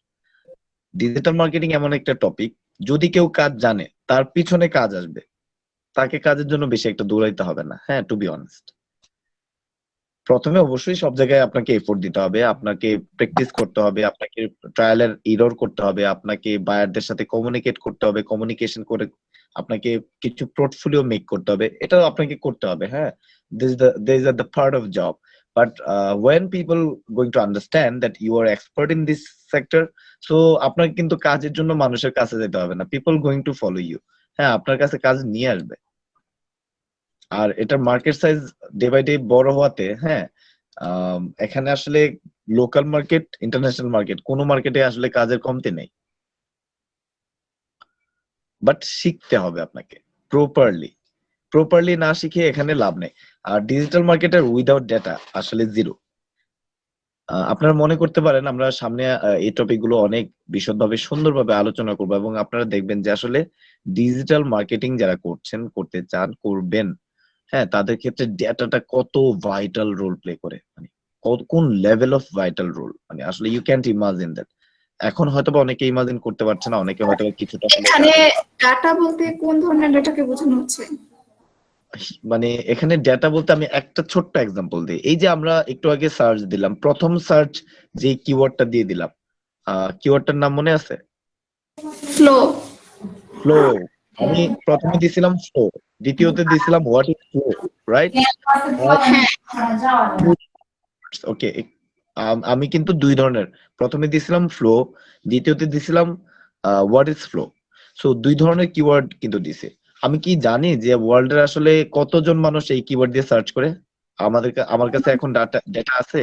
ডিজিটাল মার্কেটিং এমন একটা টপিক, যদি কেউ কাজ জানে তার পিছনে কাজ আসবে, তাকে কাজের জন্য বেশি একটা দৌড়াইতে হবে না। হ্যাঁ, টু বি অনেস্ট, প্রথমে অবশ্যই সব জায়গায় আপনাকে এফোর্ট দিতে হবে, আপনাকে প্র্যাকটিস করতে হবে, আপনাকে ট্রায়াল এর এরর করতে হবে, আপনাকে বায়ারদের সাথে কমিউনিকেট করতে হবে, কমিউনিকেশন করে আপনাকে কিছু পোর্টফোলিও মেক করতে হবে, এটাও আপনাকে করতে হবে। হ্যাঁ, this are the part of job, but when people going to understand that you are expert in this sector, so আপনাকে কিন্তু কাজের জন্য মানুষের কাছে যেতে হবে না, people going to follow you. হ্যাঁ, আপনার কাছে কাজ নিয়ে আসবে। আর এটার market size day by day বড় হওয়াতে, হ্যাঁ, এখানে আসলে লোকাল মার্কেট, ইন্টারন্যাশনাল মার্কেট, কোনো মার্কেটে আসলে কাজের কমতি নেই, বাট শিখতে হবে আপনাকে প্রপারলি না শিখে এখানে লাভ নেই। আর ডিজিটাল মার্কেটের উইদাউট ডেটা আসলে জিরো। আপনারা মনে করতে পারেন আমরা সামনে এই টপিক গুলো অনেক বিশদভাবে সুন্দরভাবে আলোচনা করবো, এবং আপনারা দেখবেন যে আসলে ডিজিটাল মার্কেটিং যারা করতে চান, করবেন, হ্যাঁ, তাদের ক্ষেত্রে ডেটাটা কত ভাইটাল রোল প্লে করে, মানে কোন লেভেল অফ ভাইটাল রোল, মানে আসলে ইউ ক্যান্ট ইমাজিন দ্যাট। এখন হয়তো অনেকে ইমাজিন করতে পারছে না, অনেকে হয়তো কিছুটা এখানে ডাটা বলতে কোন ধরনের ডাটাকে বোঝানো হচ্ছে? মানে এখানে ডেটা বলতে আমি একটা ছোট্ট এক্সাম্পল দিই। এই যে আমরা একটু আগে সার্চ দিলাম, প্রথম সার্চ যে কিওয়ার্ডটা দিয়ে দিলাম, কিওয়ার্ডটার নাম মনে আছে? ফ্লো। আমি প্রথমে দিছিলাম ফ্লো, দ্বিতীয়তে দিছিলাম হোয়াট ইজ ফ্লো, রাইট? ওকে, আমি কিন্তু দুই ধরনের, প্রথমে দিছিলাম ফ্লো, দ্বিতীয়তে দিছিলাম হোয়াট ইজ ফ্লো। সো দুই ধরনের কিওয়ার্ড কিন্তু দিছে। আমি কি জানি যে ওয়ার্ল্ডের আসলে কতজন মানুষ এই কিওয়ার্ড দিয়ে সার্চ করে? আমার কাছে এখন ডেটা আছে?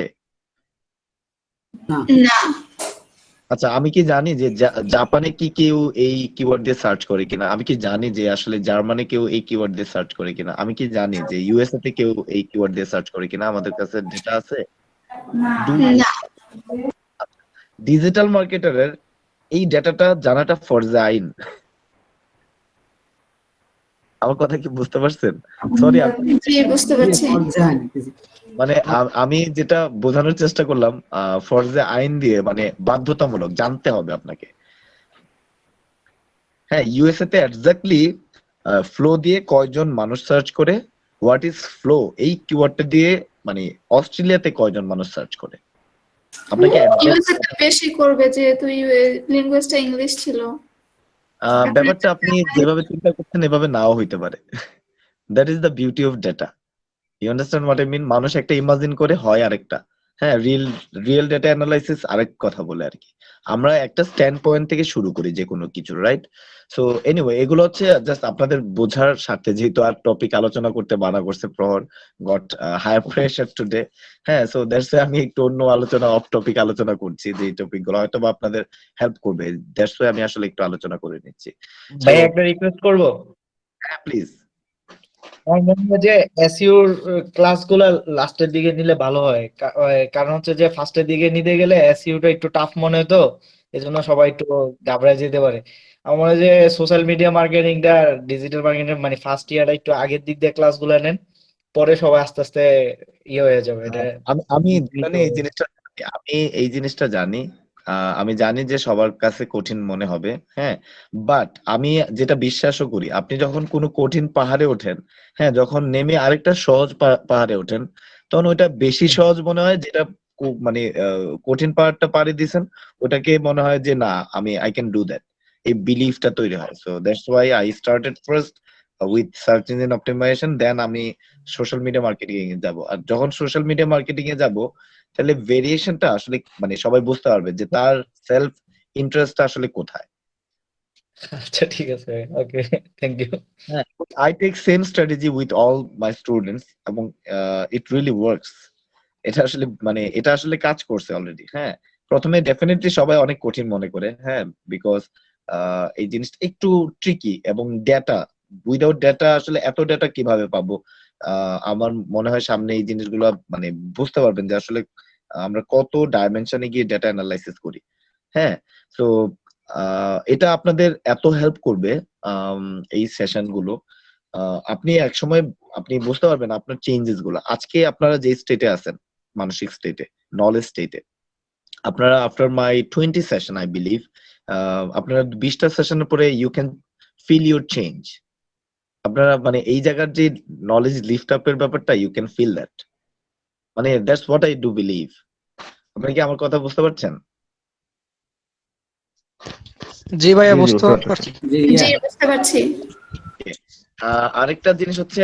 না। আচ্ছা, আমি কি জানি যে জাপানে কি কেউ এই কিওয়ার্ড দিয়ে সার্চ করে কিনা? আমি কি জানি যে আসলে জার্মানে কেউ এই কিওয়ার্ড দিয়ে সার্চ করে কিনা? আমি কি জানি যে ইউএসএ তে কেউ এই কিওয়ার্ড দিয়ে সার্চ করে কিনা? আমাদের কাছে ডেটা আছে। না। ডিজিটাল মার্কেটারের এই ডেটাটা জানাটা ফরজে আইন। আমার কথা কি বুঝতে পারছেন? সরি, জি, বুঝতে পারছি। মানে আমি যেটা বোঝানোর চেষ্টা করলাম, ফরজে আইন দিয়ে মানে বাধ্যতামূলক জানতে হবে আপনাকে। হ্যাঁ, ইউএসএ তে এক্স্যাক্টলি ফ্লো দিয়ে কয়জন মানুষ সার্চ করে, হোয়াট ইজ ফ্লো এই কিওয়ার্ডটা দিয়ে মানে অস্ট্রেলিয়াতে কয়জন মানুষ সার্চ করে আপনাকে ইউএসএ তে বেশি করবে যেহেতু ল্যাঙ্গুয়েজটা ইংলিশ ছিল। ব্যাপারটা আপনি যেভাবে চিন্তা করছেন এভাবে নাও হইতে পারে। That is the beauty of data. You understand what I mean? মানুষ একটা ইমাজিন করে হয় আরেকটা। হ্যাঁ, রিয়েল ডেটা অ্যানালাইসিস আরেক কথা বলে আর কি। আমরা একটা স্ট্যান্ড পয়েন্ট থেকে শুরু করি যে কোনো কিছু, রাইট? সো এনিওয়ে, এগুলো হচ্ছে জাস্ট আপনাদের বোঝার স্বার্থে, যেহেতু আর টপিক আলোচনা করতে বানা করছে প্রহর, গট হায়ার প্রেশার টুডে। হ্যাঁ, সো দ্যাটস আমি একটু অন্য আলোচনা, অফ টপিক আলোচনা করছি, যে টপিক গুলো হয়তো বা আপনাদের হেল্প করবে। দ্যাটস আমি আসলে একটু আলোচনা করে নিচ্ছি। ভাই একটা রিকোয়েস্ট করব। হ্যাঁ, প্লিজ। আমার মনে হয় যে এসইওর ক্লাসগুলো লাস্টের দিকে নিলে ভালো হয়, কারণ হচ্ছে যে ফার্স্টের দিকে নিতে গেলে এসইওটা একটু টাফ মনে হয়, তো এজন্য সবাই একটু ঘাবড়ায় যেতে পারে। আমার মনে হয় যে সোশ্যাল মিডিয়া মার্কেটিংটা, ডিজিটাল মার্কেটিং মানে ফার্স্ট ইয়ারটা একটু আগের দিক দিয়ে ক্লাসগুলো নেন, পরে সবাই আস্তে আস্তে ইয়ে হয়ে যাবে। এটা আমি জানি এই জিনিসটা, আমি এই জিনিসটা জানি। আমি জানি যে সবার কাছে কঠিন মনে হবে, হ্যাঁ, বাট আমি যেটা বিশ্বাসও করি, আপনি যখন কোনো কঠিন পাহাড়ে ওঠেন, হ্যাঁ, যখন নেমে আরেকটা সহজ পাহাড়ে ওঠেন, তখন ওইটা বেশি সহজ মনে হয়। যেটা মানে কঠিন পাহাড়টা পাড়ি দিয়েছেন, ওটাকে মনে হয় যে না, আমি আই ক্যান ডু দ্যাট, এই বিলিফটা তৈরি হয়। So that's why I started first with search engine optimization, then আমি সোশ্যাল মিডিয়া মার্কেটিং এ যাব। আর যখন সোশ্যাল মিডিয়া মার্কেটিং এ যাব, তাহলে ভেরিয়েশনটা আসলে মানে সবাই বুঝতে পারবে যে তার সেলফ ইন্টারেস্টটা আসলে কোথায়। আচ্ছা, ঠিক আছে, ওকে, থ্যাংক ইউ। হ্যাঁ, I take same strategy with all my students, এবং ইট রিয়েলি ওয়ার্কস। এটা আসলে কাজ করছে অলরেডি। হ্যাঁ, প্রথমে ডেফিনেটলি সবাই অনেক কঠিন মনে করে, হ্যাঁ, বিকজ এই জিনিসটা একটু ট্রিকি, এবং ডেটা, উইদাউট ডেটা আসলে এত ডেটা কিভাবে পাবো? আমার মনে হয় সামনে এই জিনিসগুলো মানে বুঝতে পারবেন যে আসলে আমরা কত ডাইমেনশনে গিয়ে ডেটা অ্যানালাইসিস করি। হ্যাঁ, সো এটা আপনাদের এত হেল্প করবে এই সেশন গুলো। আপনি একসময় আপনি বুঝতে পারবেন আপনার চেঞ্জেস গুলো। আজকে আপনারা যে স্টেটে আছেন, মানসিক স্টেটে, নলেজ স্টেটে, আপনারা after my 20 session I believe, আপনারা 20টা সেশনের পরে you can feel your change. আপনারা মানে এই জায়গার যে নলেজ লিফট আপ এর ব্যাপারটা, ইউ ক্যান ফিল দ্যাট। মানে that's what I do believe. আপনি কি আমার কথা বুঝতে পারছেন? জি ভাইয়া, বুঝতে পারছি। জি, বুঝতে পারছি। আরেকটা জিনিস হচ্ছে,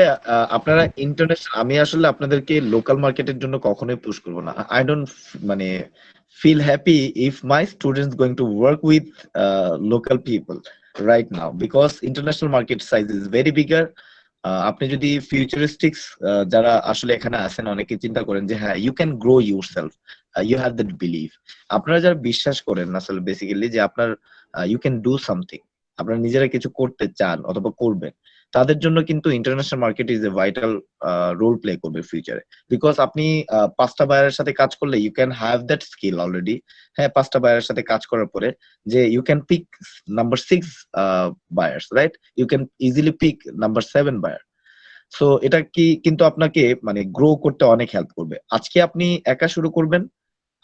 আপনারা ইন্টারন্যাশনাল, আমি আসলে আপনাদেরকে লোকাল মার্কেটের জন্য কখনোই পুশ করবো না। আই ডোন্ট মানে feel happy if my students going to work with local people right now, because international market size is very bigger. আপনি যদি ফিউচারিস্টিক্স যারা আসলে এখানে আছেন, অনেকে চিন্তা করেন যে হ্যাঁ, you can grow yourself, you have that believe. আপনারা যারা বিশ্বাস করেন আসলে বেসিক্যালি যে আপনার ইউ ক্যান ডু সামথিং, আপনারা নিজেরা কিছু করতে চান অথবা করবেন, তাদের জন্য কিন্তু international market is a vital role play করবে ফিউচারে। বিকজ আপনি 5টা বায়ারের সাথে কাজ করলে you can have that skill already. হ্যাঁ, 5টা বায়ারের সাথে কাজ করার পরে যে you can pick number 6 buyers, right? You can easily pick number 7 buyer. So এটা কি কিন্তু আপনাকে মানে গ্রো করতে অনেক হেল্প করবে। আজকে আপনি একা শুরু করবেন,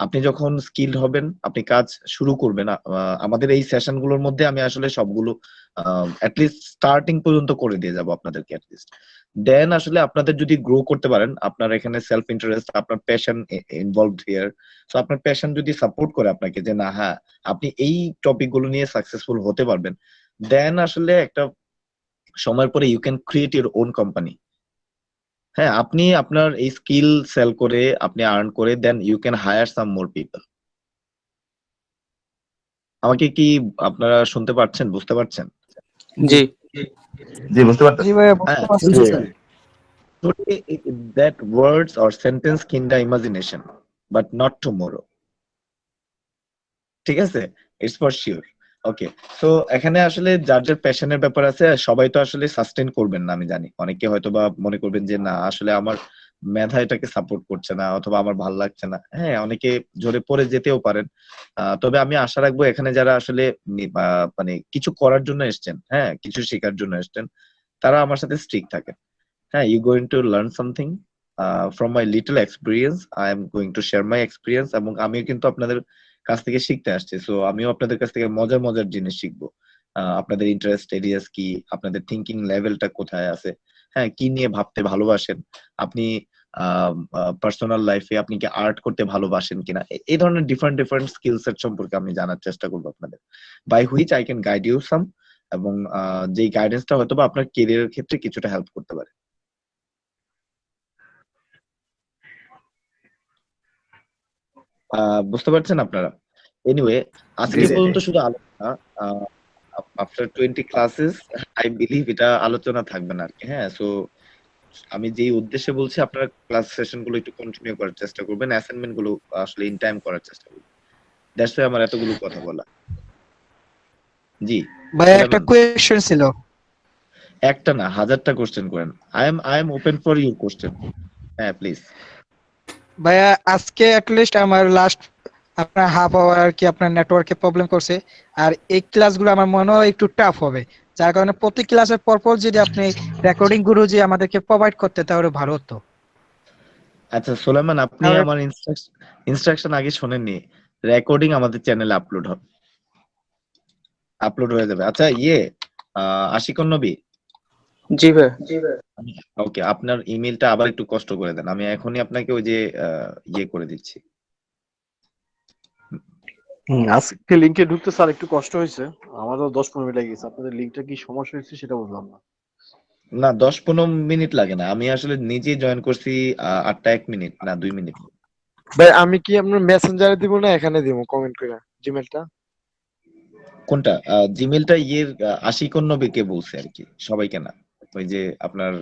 আপনি যখন স্কিলড হবেন, আপনি কাজ শুরু করবেন। আমাদের এই সেশন গুলোর মধ্যে আমি আসলে সবগুলো অ্যাটলিস্ট স্টার্টিং পর্যন্ত করে দিয়ে যাব আপনাদেরকে অ্যাটলিস্ট। দেন আসলে আপনাদের যদি গ্রো করতে পারেন, আপনার এখানে সেলফ ইন্টারেস্ট, আপনার প্যাশন ইনভলভড হিয়ার। সো আপনার প্যাশন যদি সাপোর্ট করে আপনাকে যে না, হ্যাঁ, আপনি এই টপিক গুলো নিয়ে সাকসেসফুল হতে পারবেন, দেন আসলে একটা সময়ের পরে you can create your own company. হ্যাঁ, আপনি আপনার এই স্কিল সেল করে, আপনি আর্ন করে, then you can hire some more people. আমাকে কি আপনারা শুনতে পাচ্ছেন, বুঝতে পারছেন? জি জি, বুঝতে পারতেছি। জি ভাইয়া, বুঝতে পারছি। That words or sentence কিংবা imagination, but not tomorrow. ঠিক আছে, it's for sure. Okay, so এখানে আসলে যার যার প্যাশনের ব্যাপার আছে, সবাই তো আসলে সাস্টেন করবেন না, আমি জানি। অনেকে হয়তো বা মনে করবেন যে না আসলে আমার মেধা এটাকে সাপোর্ট করছে না, অথবা আমার ভাল লাগছে না। হ্যাঁ, অনেকে ঝরে পড়ে যেতেও পারেন। তবে আমি আশা রাখবো এখানে যারা আসলে মানে কিছু করার জন্য এসছেন, হ্যাঁ, কিছু শেখার জন্য এসছেন, তারা আমার সাথে স্ট্রিক থাকেন। হ্যাঁ, you going to learn something from my little experience. I am going to share my experience, এবং আমিও কিন্তু আপনাদের কাছ থেকে শিখতে আসছি। সো আমিও আপনাদের কাছ থেকে মজার মজার জিনিস শিখবো। আপনাদের ইন্টারেস্ট এরিয়াস কি, আপনাদের থিঙ্কিং লেভেলটা কোথায় আছে, হ্যাঁ, কি নিয়ে ভাবতে ভালোবাসেন আপনি, পার্সোনাল লাইফে আপনি কি আর্ট করতে ভালোবাসেন কিনা, এই ধরনের ডিফারেন্ট ডিফারেন্ট স্কিল সেট সম্পর্কে আমি জানার চেষ্টা করবো আপনাদের, by which I can guide you some. এবং যেই গাইডেন্সটা হয়তো বা আপনার কেরিয়ারের ক্ষেত্রে কিছুটা হেল্প করতে পারে। বুঝতে পারছেন আপনারা? এনিওয়ে, আজকে পর্যন্ত শুধু আলোচনা। আফটার 20 ক্লাসেস আই বিলিভ এটা আলোচনা থাকবে না আর কি। হ্যাঁ, সো আমি যেই উদ্দেশ্যে বলছি, আপনারা ক্লাস সেশন গুলো একটু কন্টিনিউ করার চেষ্টা করবেন, অ্যাসাইনমেন্ট গুলো আসলে ইন টাইম করার চেষ্টা করবেন। দ্যাটস ওয়াই আমার এতগুলো কথা বলা। জি ভাই একটা কোয়েশ্চেন ছিল। একটা না, হাজারটা কোশ্চেন করেন। I am open for your question. হ্যাঁ, প্লিজ। ভাইয়া আজকে লিস্ট আমার লাস্ট আপনার হাফ আওয়ার আর কি আপনার নেটওয়ার্কে প্রবলেম করছে, আর এই ক্লাসগুলো আমার মনে হয় একটু টাফ হবে, যার কারণে প্রতি ক্লাসের পর যদি আপনি রেকর্ডিং গুলো যে আমাদেরকে প্রোভাইড করতে তাহলে ভালো হতো। আচ্ছা সুলাইমান, আপনি আমার ইনস্ট্রাকশন আগে শোনেননি। রেকর্ডিং আমাদের চ্যানেলে আপলোড হয়ে যাবে। আচ্ছা আশিকুন নবী। জি ভাই। ওকে, আপনার ইমেলটা আবার একটু কষ্ট করে দেন, আমি এখনই আপনাকে ওই যে করে দিচ্ছি। আজকে লিংকে ঢুকতে স্যার একটু কষ্ট হয়েছে, আমারও 10-15 মিনিট লেগে গেছে। আপনাদের লিংকটা কি সমস্যা হয়েছে সেটা বুঝলাম না। না, 10-15 মিনিট লাগে না, আমি আসলে নিজেই জয়েন করছি 8টা 1 মিনিট না 2 মিনিট। ভাই আমি কি আপনার মেসেঞ্জারে দিব না এখানে দিব কমেন্ট করে জিমেলটা? কোনটা? জিমেলটা আশিকুন নবীকে বলছে আর কি, সবাইকে না। ওই যে আপনার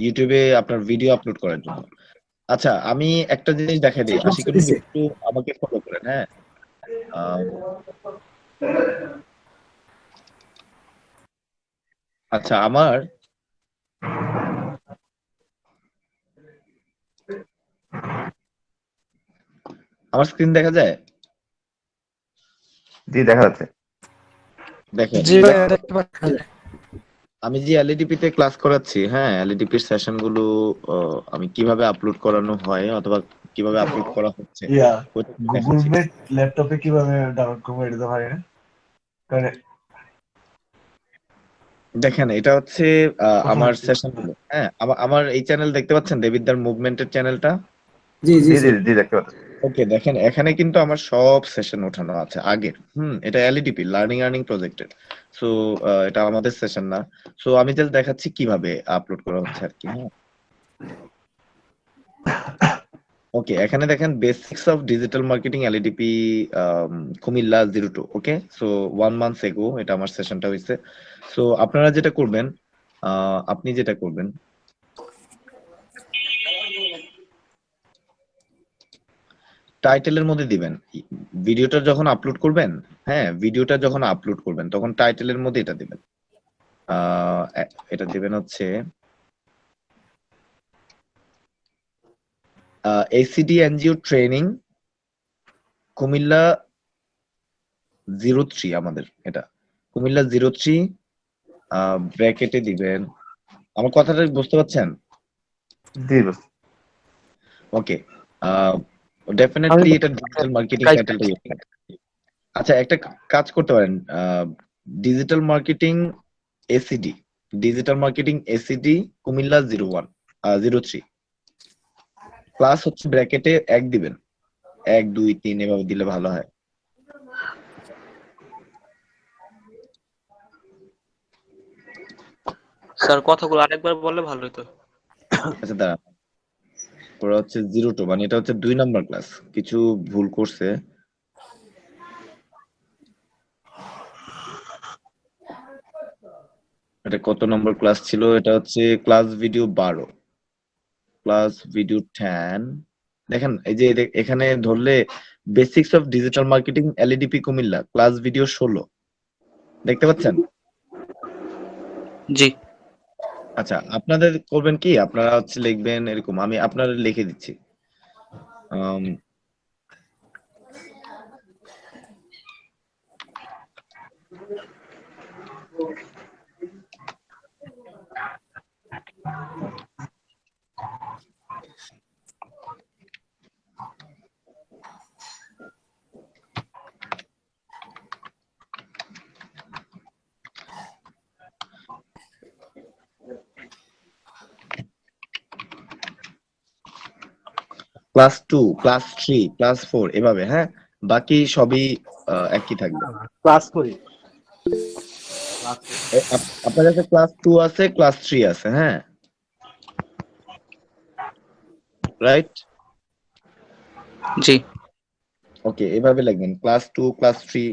ইউটিউবে আপনার ভিডিও আপলোড করার জন্য। আচ্ছা, আমি একটা জিনিস দেখাই দিই, আশিকুন নবী একটু আমাকে ফলো করেন। হ্যাঁ, আচ্ছা, আমার স্ক্রিন দেখা যায়? জি দেখা যাচ্ছে। দেখেন, জি ভাইয়া দেখতে পাচ্ছি। আমি যে এলইডিপি তে ক্লাস করাচ্ছি, হ্যাঁ, এলইডিপির সেশন গুলো আমি কিভাবে আপলোড করানো হয় অথবা কিভাবে আপলোড করা হচ্ছে গুগল মিট ল্যাপটপে কিভাবে ডাউনলোড করবো এটা তো পারি না। দেখেন, এটা হচ্ছে আমার সেশন গুলো। হ্যাঁ, আমার এই চ্যানেল দেখতে পাচ্ছেন, দেবিদ্দার মুভমেন্টের চ্যানেলটা। জি জি জি দেখতে পাচ্ছি। ওকে, দেখেন এখানে কিন্তু আমার সব সেশন ওঠানো আছে আগের। এটা এলইডিপি লার্নিং আর্নিং প্রজেক্টের। সো এটা আমাদের সেশন না। সো আমি জাস্ট দেখাচ্ছি কিভাবে আপলোড করা হচ্ছে আর কি। হ্যাঁ, ওকে, এখানে দেখেন basics of digital marketing এলইডিপি Comilla 02। Okay, so 1 month এগো এটা আমার সেশনটা হয়েছে। সো আপনারা যেটা করবেন, আপনি যেটা করবেন, টাইটেলের মধ্যে দিবেন ভিডিওটা যখন আপলোড করবেন। হ্যাঁ, ভিডিওটা যখন আপলোড করবেন তখন টাইটেলের মধ্যে এটা দিবেন। এটা দিবেন হচ্ছে এসিডি এনজিও ট্রেনিং কুমিল্লা 03। আমাদের এটা কুমিল্লা 03 ব্র্যাকেটে দিবেন। আমার কথাটা বুঝতে পারছেন? জি ওকে, ডেফিনেটলি এটা ডিজিটাল মার্কেটিং টাইটেলটা। আচ্ছা, একটা কাজ করতে পারেন, digital marketing ACD, digital marketing ACD Comilla 03 class হচ্ছে ব্র্যাকেটে 1 দিবেন, 1 2 3 এভাবে দিলে ভালো হয়। স্যার কথাগুলো আরেকবার বললে ভালো হতো। আচ্ছা দাঁড়ান, ওরা হচ্ছে 02, মানে এটা হচ্ছে 2 নাম্বার ক্লাস, কিছু ভুল করছে। এটা কত নম্বর ক্লাস ছিল? এটা হচ্ছে ক্লাস ভিডিও 12, ক্লাস ভিডিও 10, দেখেন এই যে এখানে ধরলে basics of digital marketing এলইডিপি Comilla class video 16 দেখতে পাচ্ছেন? জি। আচ্ছা, আপনাদের করবেন কি, আপনারা হচ্ছে লিখবেন এরকম, আমি আপনাদের লিখে দিচ্ছি। ক্লাস 2, ক্লাস 3, ক্লাস 4 এভাবে, হ্যাঁ, বাকি সবই একই থাকবে। ক্লাস করি আপনার কাছে ক্লাস 2 আছে, ক্লাস 3 আছে, হ্যাঁ, রাইট? জি। ওকে, এভাবে লিখবেন ক্লাস 2, ক্লাস 3।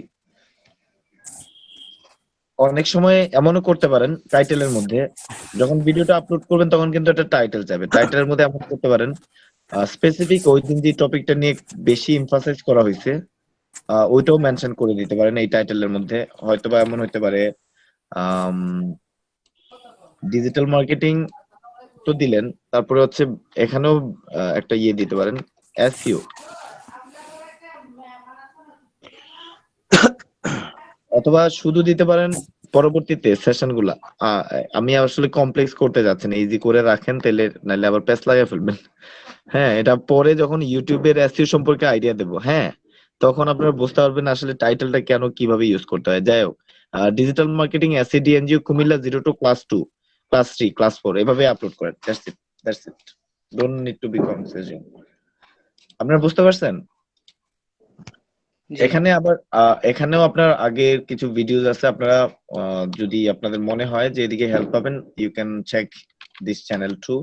অনেক সময় এমনও করতে পারেন টাইটেলের মধ্যে, যখন ভিডিওটা আপলোড করবেন তখন কিন্তু একটা টাইটেল চাইবে, টাইটেলের মধ্যে এমন করতে পারেন স্পেসিফিক ওই দিন যে টপিকটা নিয়ে বেশি এমফাসাইজ করা হয়েছে ওইটাও মেনশন করে দিতে পারেন এই টাইটেলের মধ্যে। হয়তোবা এমন হতে পারে ডিজিটাল মার্কেটিং তো দিলেন, তারপরে হচ্ছে এখানেও একটা ইয়ে দিতে পারেন এসইও, অথবা শুধু দিতে পারেন পরবর্তীতে সেশনগুলা। আমি আসলে কমপ্লেক্স করতে যাচ্ছি না, ইজি করে রাখেন তাহলে, নাহলে আবার প্যাচ লাগিয়ে ফেলবেন। হ্যাঁ, এটা পরে যখন ইউটিউবের এসইও সম্পর্কে আইডিয়া দেবো, হ্যাঁ, তখন আপনারা বুঝতে পারবেন আসলে টাইটেলটা কেন কিভাবে ইউজ করতে হয়। যাই হোক, digital marketing SED NGO Comilla 0 to class 2, class 3, class 4 এভাবে আপলোড করেন। That's it, don't need to be confusing. আপনারা বুঝতে পারছেন? এখানে আবার এখানেও আপনার আগের কিছু ভিডিওস আছে, আপনারা যদি আপনাদের মনে হয় যে এদিকে হেল্প পাবেন, you can check this channel too.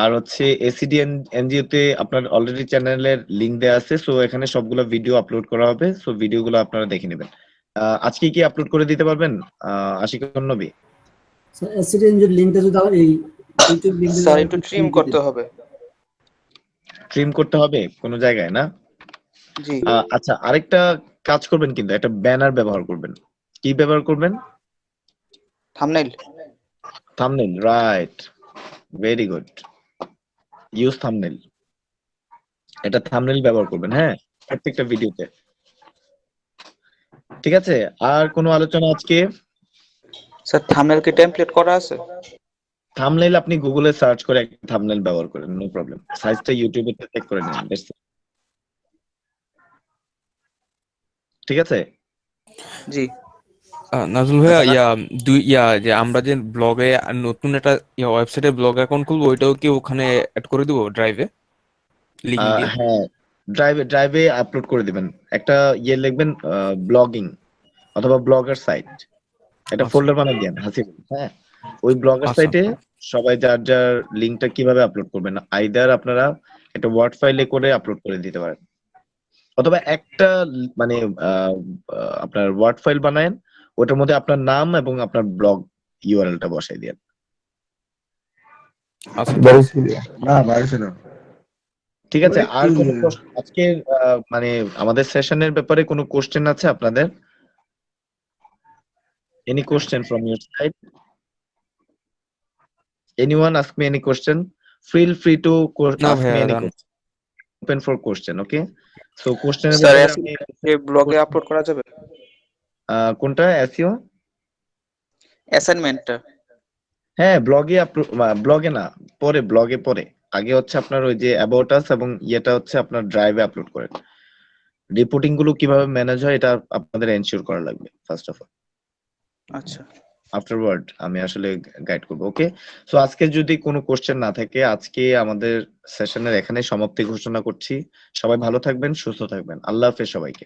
আর হচ্ছে এসিডি এনজিও তে আপনার অলরেডি চ্যানেলের লিংক দেওয়া আছে, সো এখানে সবগুলো ভিডিও আপলোড করা হবে, সো ভিডিওগুলো আপনারা দেখে নেবেন। আজকে কি আপলোড করে দিতে পারবেন আশিকুর নবী? স্যার এসিডেন্ট লিংকটা যদি এই ইউটিউব লিংকটা স্যার একটু ট্রিম করতে হবে। ট্রিম করতে হবে কোন জায়গায় না? জি। আচ্ছা, আরেকটা কাজ করবেন, কিন্তু একটা ব্যানার ব্যবহার করবেন। কি ব্যবহার করবেন? Thumbnail. Thumbnail, right, very good, use thumbnail. এটা থাম্বনেইল ব্যবহার করবেন, হ্যাঁ, প্রত্যেকটা ভিডিওতে। ঠিক আছে, আর কোনো আলোচনা আজকে? স্যার থাম্বনেইল কি টেমপ্লেট করা আছে? থাম্বনেইল আপনি গুগলে সার্চ করে একটা থাম্বনেইল ব্যবহার করেন, নো প্রবলেম, সাইজটা ইউটিউবে চেক করে নিন, ঠিক আছে? জি। নাজমুল ভাইয়া, যে আমরা যে ব্লগে নতুন একটা ওয়েবসাইটে ব্লগ অ্যাকাউন্ট খুলবো, ওইটাও কি ওখানে অ্যাড করে দিব ড্রাইভে, লিংক দিয়ে? হ্যাঁ, ড্রাইভে আপলোড করে দিবেন। একটা ইয়ে লিখবেন ব্লগিং অথবা ব্লগার সাইট, একটা ফোল্ডার বানিয়ে দেন হাসিব, হ্যাঁ, ওই ব্লগার সাইটে সবাই যার যার লিংকটা কিভাবে আপলোড করবেন, আইদার আপনারা একটা ওয়ার্ড ফাইলে করে আপলোড করে দিতে পারেন, অথবা একটা মানে আপনার ওয়ার্ড ফাইল বানায়েন, ওটার মধ্যে আপনার নাম এবং আপনার ব্লগ ইউআরএলটা বসাই দেন। ঠিক আছে, আর কোনো প্রশ্ন আজকে মানে আমাদের সেশনের ব্যাপারে কোনো কোশ্চেন আছে আপনাদের? Any question from your side? Anyone ask me any question? Feel free to ask me any question, open for question, okay? So কোশ্চেনের স্যার ব্যাপারে আমি এই ব্লগে আপলোড করা যাবে? কোনটা এসইও অ্যাসাইনমেন্টটা? হ্যাঁ, ব্লগে না, পরে আগে হচ্ছে আপনার ওই যে অ্যাবাউট আস এবং ইয়েটা হচ্ছে আপনার ড্রাইভে আপলোড করেন। রিপোর্টিং গুলো কিভাবে ম্যানেজ হয় এটা আপনাদের এনশিওর করা লাগবে ফার্স্ট অফ অল। আচ্ছা, আফটারওয়ার্ড আমি আসলে গাইড করব, ওকে? সো আজকে যদি কোনো কোশ্চেন না থাকে, আজকে আমাদের সেশনের এখানে সমাপ্তি ঘোষণা করছি। সবাই ভালো থাকবেন, সুস্থ থাকবেন, আল্লাহ হাফেজ সবাইকে।